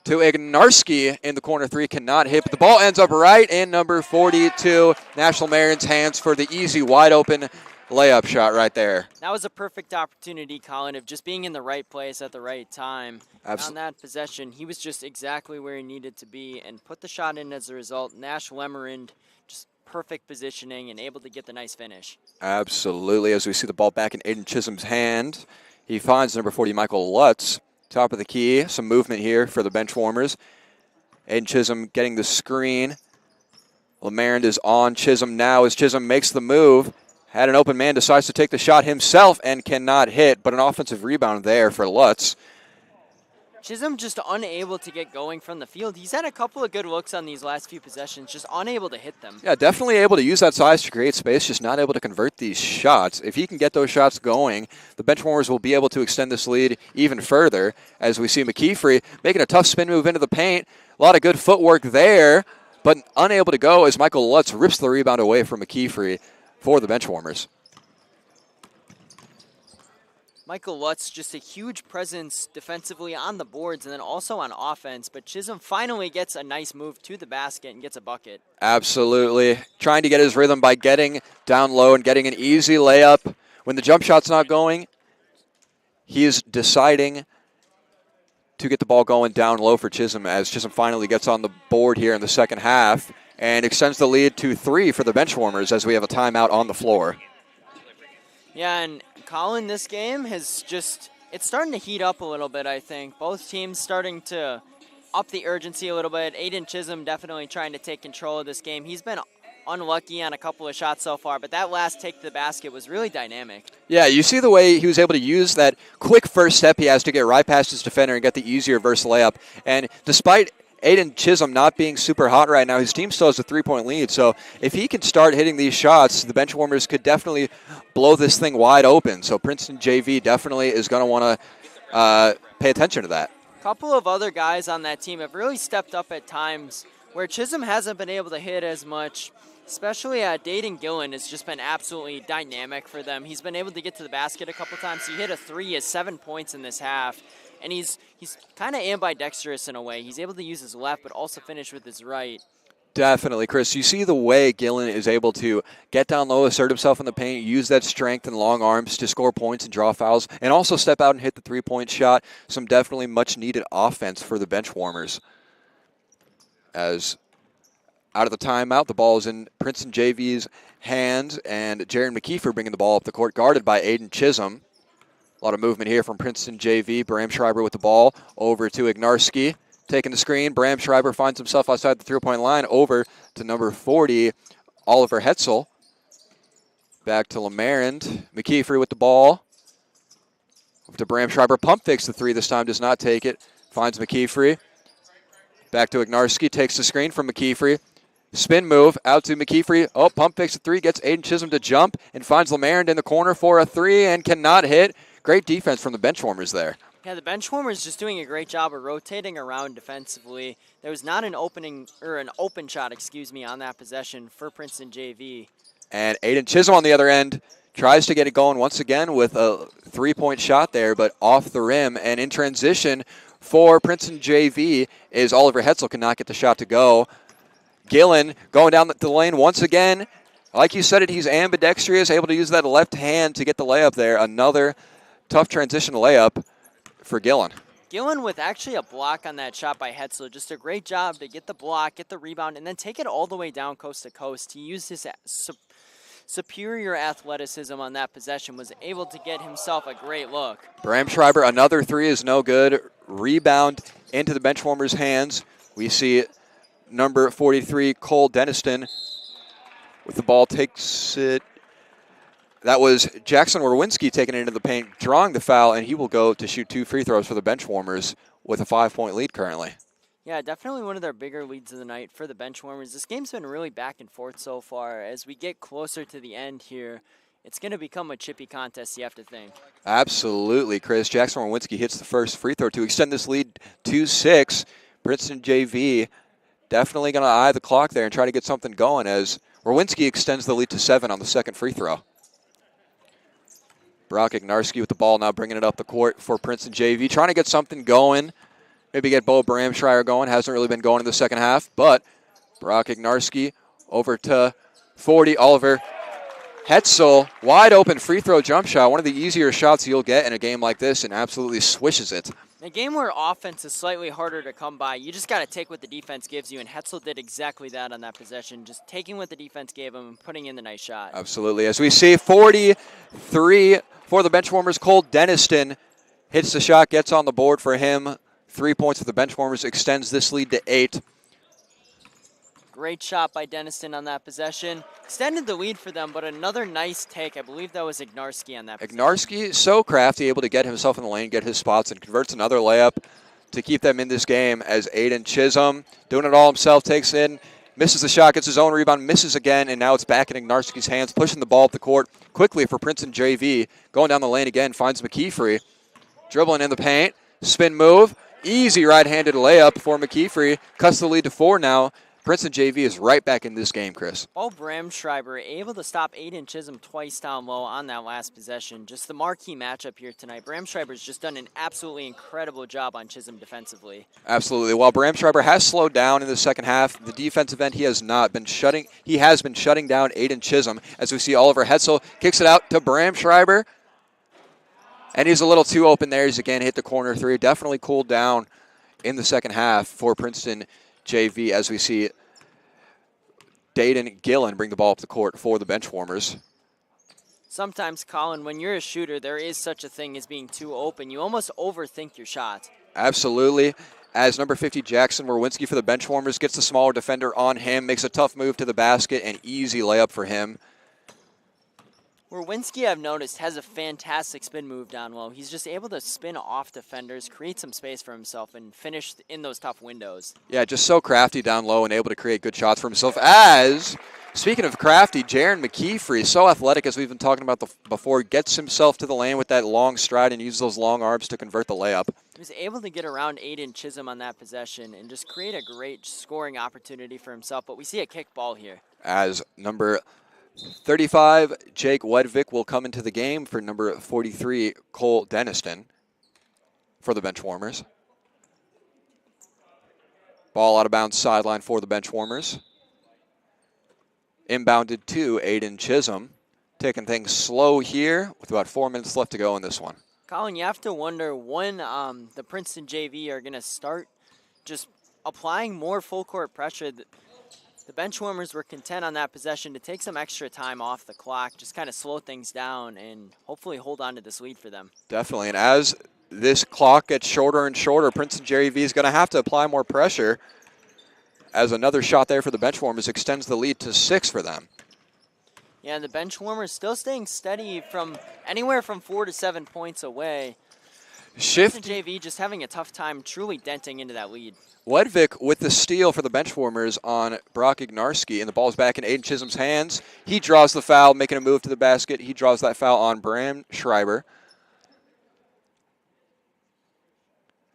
to Ignarski in the corner 3. Cannot hit, but the ball ends up right in number 42, National Marion's hands for the easy, wide-open layup shot right there. That was a perfect opportunity, Colin, of just being in the right place at the right time. On that possession, he was just exactly where he needed to be and put the shot in as a result. Nash Lemerand, just perfect positioning and able to get the nice finish. Absolutely, as we see the ball back in Aiden Chisholm's hand. He finds number 40, Michael Lutz, top of the key. Some movement here for the bench warmers. Aiden Chisholm getting the screen. Lemarand is on Chisholm now as Chisholm makes the move. Had an open man, decides to take the shot himself and cannot hit, but an offensive rebound there for Lutz. Chisholm just unable to get going from the field. He's had a couple of good looks on these last few possessions, just unable to hit them. Yeah, definitely able to use that size to create space, just not able to convert these shots. If he can get those shots going, the bench warmers will be able to extend this lead even further, as we see McKeefery making a tough spin move into the paint. A lot of good footwork there, but unable to go as Michael Lutz rips the rebound away from McKeefery for the bench warmers. Michael Lutz, just a huge presence defensively on the boards and then also on offense, but Chisholm finally gets a nice move to the basket and gets a bucket. Absolutely. Trying to get his rhythm by getting down low and getting an easy layup. When the jump shot's not going, he is deciding to get the ball going down low for Chisholm as Chisholm finally gets on the board here in the second half and extends the lead to 3 for the bench warmers as we have a timeout on the floor. Yeah, and Colin, this game has it's starting to heat up a little bit, I think. Both teams starting to up the urgency a little bit. Aiden Chisholm definitely trying to take control of this game. He's been unlucky on a couple of shots so far, but that last take to the basket was really dynamic. Yeah, you see the way he was able to use that quick first step he has to get right past his defender and get the easier reverse layup. And despite Aiden Chisholm not being super hot right now, his team still has a 3-point lead. So if he can start hitting these shots, the bench warmers could definitely blow this thing wide open. So Princeton JV definitely is going to want to pay attention to that. A couple of other guys on that team have really stepped up at times where Chisholm hasn't been able to hit as much. Especially Dayton Gillen has just been absolutely dynamic for them. He's been able to get to the basket a couple times. He hit a 3, he has 7 points in this half. And he's kind of ambidextrous in a way. He's able to use his left but also finish with his right. Definitely, Chris. You see the way Gillen is able to get down low, assert himself in the paint, use that strength and long arms to score points and draw fouls, and also step out and hit the 3-point shot. Some definitely much-needed offense for the bench warmers. As out of the timeout, the ball is in Princeton JV's hands, and Jaron McKeefer bringing the ball up the court, guarded by Aiden Chisholm. A lot of movement here from Princeton JV. Bramschreiber with the ball over to Ignarski. Taking the screen, Bramschreiber finds himself outside the three-point line, over to number 40, Oliver Hetzel. Back to Lamarand. McKeefery with the ball. Over to Bramschreiber. Pump fakes the three this time, does not take it. Finds McKeefery. Back to Ignarski, takes the screen from McKeefery. Spin move out to McKeefery. Oh, pump fakes the three, gets Aiden Chisholm to jump, and finds Lamarand in the corner for a three and cannot hit. Great defense from the benchwarmers there. Yeah, the benchwarmers just doing a great job of rotating around defensively. There was not an open shot, on that possession for Princeton JV. And Aiden Chisholm on the other end tries to get it going once again with a three-point shot there, but off the rim. And in transition for Princeton JV is Oliver Hetzel, cannot get the shot to go. Gillen going down the lane once again. Like you said, he's ambidextrous, able to use that left hand to get the layup there. Another tough transition layup for Gillen. Gillen with actually a block on that shot by Hetzel. Just a great job to get the block, get the rebound, and then take it all the way down coast to coast. He used his superior athleticism on that possession, was able to get himself a great look. Bramschreiber, another three is no good. Rebound into the benchwarmers' hands. We see number 43, Cole Deniston, with the ball, takes it. That was Jackson Warwinski taking it into the paint, drawing the foul, and he will go to shoot 2 free throws for the benchwarmers with a 5-point lead currently. Yeah, definitely one of their bigger leads of the night for the benchwarmers. This game's been really back and forth so far. As we get closer to the end here, it's going to become a chippy contest, you have to think. Absolutely, Chris. Jackson Warwinski hits the first free throw to extend this lead to 6. Princeton JV definitely going to eye the clock there and try to get something going as Warwinski extends the lead to 7 on the second free throw. Brock Ignarski with the ball now, bringing it up the court for Princeton JV, trying to get something going. Maybe get Bo Bramschreiber going. Hasn't really been going in the second half, but Brock Ignarski over to 40, Oliver Hetzel. Wide open free throw jump shot. One of the easier shots you'll get in a game like this, and absolutely swishes it. In a game where offense is slightly harder to come by, you just got to take what the defense gives you, and Hetzel did exactly that on that possession, just taking what the defense gave him and putting in the nice shot. Absolutely. As we see 43 for the benchwarmers, Cole Deniston hits the shot, gets on the board for him. 3 points for the benchwarmers, extends this lead to 8. Great shot by Deniston on that possession. Extended the lead for them, but another nice take. I believe that was Ignarski on that possession. Ignarski, so crafty, able to get himself in the lane, get his spots, and converts another layup to keep them in this game as Aiden Chisholm, doing it all himself, takes in, misses the shot, gets his own rebound, misses again, and now it's back in Ignarski's hands, pushing the ball up the court quickly for Princeton JV. Going down the lane again, finds McKeefery. Dribbling in the paint, spin move, easy right-handed layup for McKeefery. Cuts the lead to 4 now. Princeton JV is right back in this game, Chris. Oh, Bramschreiber able to stop Aiden Chisholm twice down low on that last possession. Just the marquee matchup here tonight. Bramschreiber's just done an absolutely incredible job on Chisholm defensively. Absolutely. While Bramschreiber has slowed down in the second half, the defensive end he has not been shutting. He has been shutting down Aiden Chisholm. As we see Oliver Hetzel kicks it out to Bramschreiber. And he's a little too open there. He's again hit the corner 3. Definitely cooled down in the second half for Princeton JV as we see Dayton Gillen bring the ball up the court for the benchwarmers. Sometimes, Colin, when you're a shooter, there is such a thing as being too open. You almost overthink your shot. Absolutely. As number 50, Jackson Warwinski for the benchwarmers gets the smaller defender on him, makes a tough move to the basket, an easy layup for him. Warwinski, I've noticed, has a fantastic spin move down low. He's just able to spin off defenders, create some space for himself, and finish in those tough windows. Yeah, just so crafty down low and able to create good shots for himself. As, speaking of crafty, Jaron McKeefery, so athletic as we've been talking about before, gets himself to the lane with that long stride and uses those long arms to convert the layup. He was able to get around Aiden Chisholm on that possession and just create a great scoring opportunity for himself, but we see a kick ball here. As number 35, Jake Wedvik will come into the game for number 43, Cole Deniston for the benchwarmers. Ball out of bounds sideline for the benchwarmers. Inbounded to Aiden Chisholm. Taking things slow here with about 4 minutes left to go in this one. Colin, you have to wonder when the Princeton JV are going to start just applying more full court pressure. The Benchwarmers were content on that possession to take some extra time off the clock, just kind of slow things down and hopefully hold on to this lead for them. Definitely, and as this clock gets shorter and shorter, Princeton JV is going to have to apply more pressure, as another shot there for the Benchwarmers extends the lead to 6 for them. Yeah, the Benchwarmers still staying steady from anywhere from 4 to 7 points away. Shift Princeton JV just having a tough time truly denting into that lead. Wedvik with the steal for the Benchwarmers on Brock Ignarski, and the ball's back in Aiden Chisholm's hands. He draws the foul, making a move to the basket. He draws that foul on Bram Schreiber.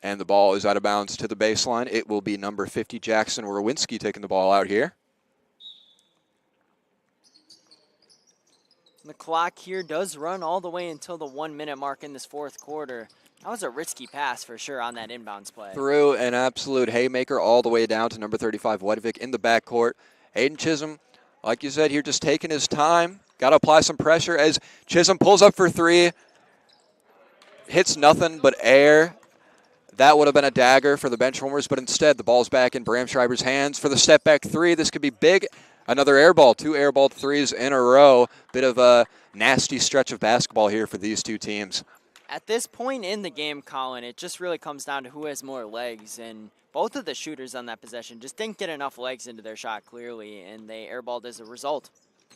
And the ball is out of bounds to the baseline. It will be number 50, Jackson Werwinski, taking the ball out here. The clock here does run all the way until the 1 minute mark in this fourth quarter. That was a risky pass for sure on that inbounds play. Through an absolute haymaker all the way down to number 35, Wedvik in the backcourt. Aiden Chisholm, like you said, here just taking his time. Got to apply some pressure as Chisholm pulls up for 3. Hits nothing but air. That would have been a dagger for the Benchwarmers, but instead the ball's back in Bram Schreiber's hands for the step back 3. This could be big. Another air ball, 2 air ball threes in a row. Bit of a nasty stretch of basketball here for these two teams. At this point in the game, Colin, it just really comes down to who has more legs, and both of the shooters on that possession just didn't get enough legs into their shot clearly, and they airballed as a result.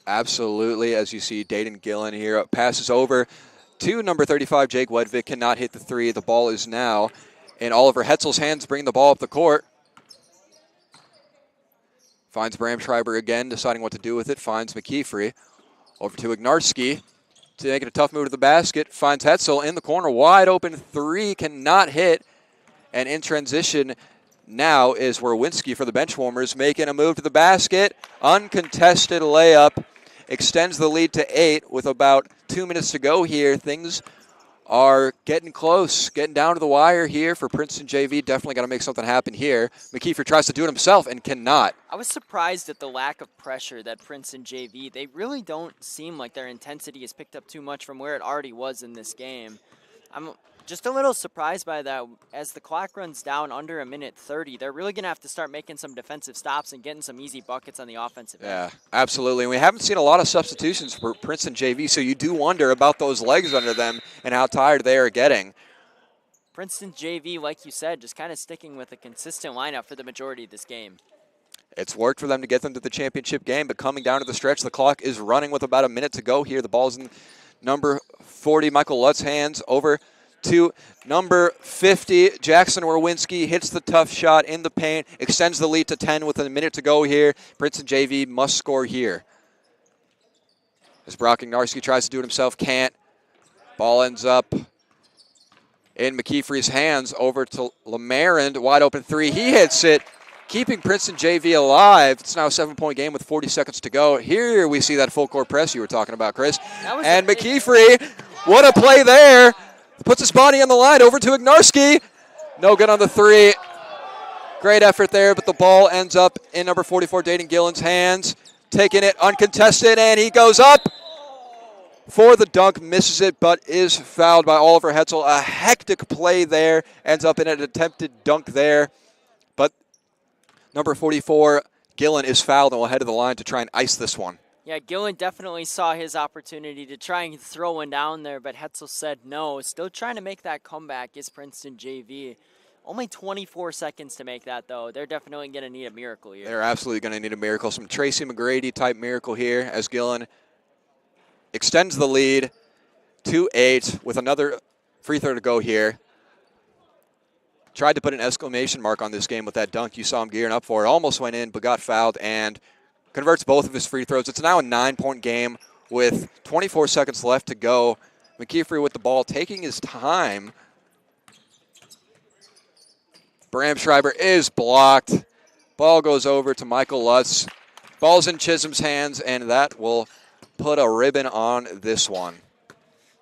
Absolutely, as you see Dayton Gillen here, passes over to number 35, Jake Wedvik, cannot hit the 3. The ball is now in Oliver Hetzel's hands, bringing the ball up the court. Finds Bram Schreiber again, deciding what to do with it. Finds McKeefrey. Over to Ignarski. Taking a tough move to the basket. Finds Hetzel in the corner. Wide open 3. Cannot hit. And in transition now is Werwinski for the Benchwarmers. Making a move to the basket. Uncontested layup. Extends the lead to 8 with about 2 minutes to go here. Things are getting close, getting down to the wire here for Princeton JV. Definitely got to make something happen here. McKeefer tries to do it himself and cannot. I was surprised at the lack of pressure that Princeton JV, they really don't seem like their intensity has picked up too much from where it already was in this game. I'm just a little surprised by that. As the clock runs down under 1:30, they're really going to have to start making some defensive stops and getting some easy buckets on the offensive end. Yeah, absolutely. And we haven't seen a lot of substitutions for Princeton JV, so you do wonder about those legs under them and how tired they are getting. Princeton JV, like you said, just kind of sticking with a consistent lineup for the majority of this game. It's worked for them to get them to the championship game, but coming down to the stretch, the clock is running with about a minute to go here. The ball's in number 40, Michael Lutz's hands, over to number 50, Jackson Werwinski hits the tough shot in the paint, extends the lead to 10 with a minute to go here. Princeton JV must score here. As Brock Ignarski tries to do it himself, can't. Ball ends up in McKeefrey's hands over to Lamarand, wide open 3. He hits it, keeping Princeton JV alive. It's now a 7-point game with 40 seconds to go. Here we see that full court press you were talking about, Chris. And McKeefrey, what a play there. Puts his body on the line, over to Ignarski. No good on the 3. Great effort there, but the ball ends up in number 44, Dayton Gillen's hands. Taking it uncontested, and he goes up for the dunk. Misses it, but is fouled by Oliver Hetzel. A hectic play there. Ends up in an attempted dunk there. But number 44, Gillen, is fouled and will head to the line to try and ice this one. Yeah, Gillen definitely saw his opportunity to try and throw one down there, but Hetzel said no. Still trying to make that comeback is Princeton JV. Only 24 seconds to make that, though. They're definitely going to need a miracle here. They're absolutely going to need a miracle. Some Tracy McGrady-type miracle here as Gillen extends the lead to 8 with another free throw to go here. Tried to put an exclamation mark on this game with that dunk. You saw him gearing up for it. Almost went in, but got fouled and converts both of his free throws. It's now a 9-point game with 24 seconds left to go. McKeefrey with the ball, taking his time. Bram Schreiber is blocked. Ball goes over to Michael Lutz. Ball's in Chisholm's hands, and that will put a ribbon on this one.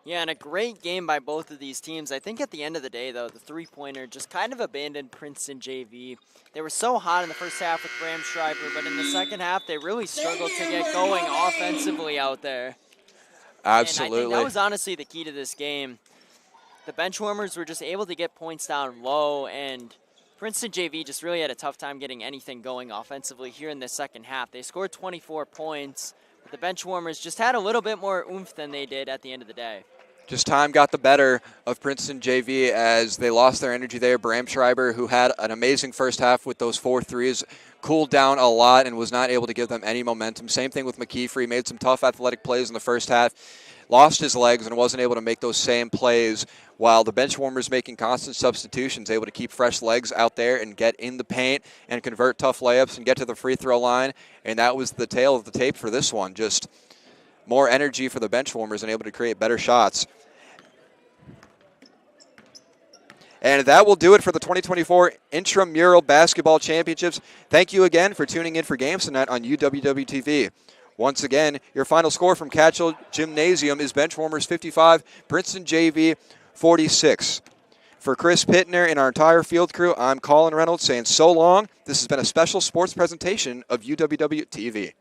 Yeah, and a great game by both of these teams. I think at the end of the day, though, the three-pointer just kind of abandoned Princeton JV. They were so hot in the first half with Bram Schreiber, but in the second half, they really struggled to get going offensively out there. Absolutely. And I think that was honestly the key to this game. The Benchwarmers were just able to get points down low, and Princeton JV just really had a tough time getting anything going offensively here in the second half. They scored 24 points, but the Benchwarmers just had a little bit more oomph than they did at the end of the day. Just time got the better of Princeton JV as they lost their energy there. Bram Schreiber, who had an amazing first half with those 4 threes, cooled down a lot and was not able to give them any momentum. Same thing with McKeefer. Made some tough athletic plays in the first half, lost his legs and wasn't able to make those same plays, while the Benchwarmers making constant substitutions, able to keep fresh legs out there and get in the paint and convert tough layups and get to the free throw line. And that was the tale of the tape for this one. Just more energy for the Benchwarmers and able to create better shots. And that will do it for the 2024 Intramural Basketball Championships. Thank you again for tuning in for games tonight on UWW-TV. Once again, your final score from Catchell Gymnasium is Benchwarmers 55, Princeton JV 46. For Chris Pittner and our entire field crew, I'm Colin Reynolds saying so long. This has been a special sports presentation of UWW-TV.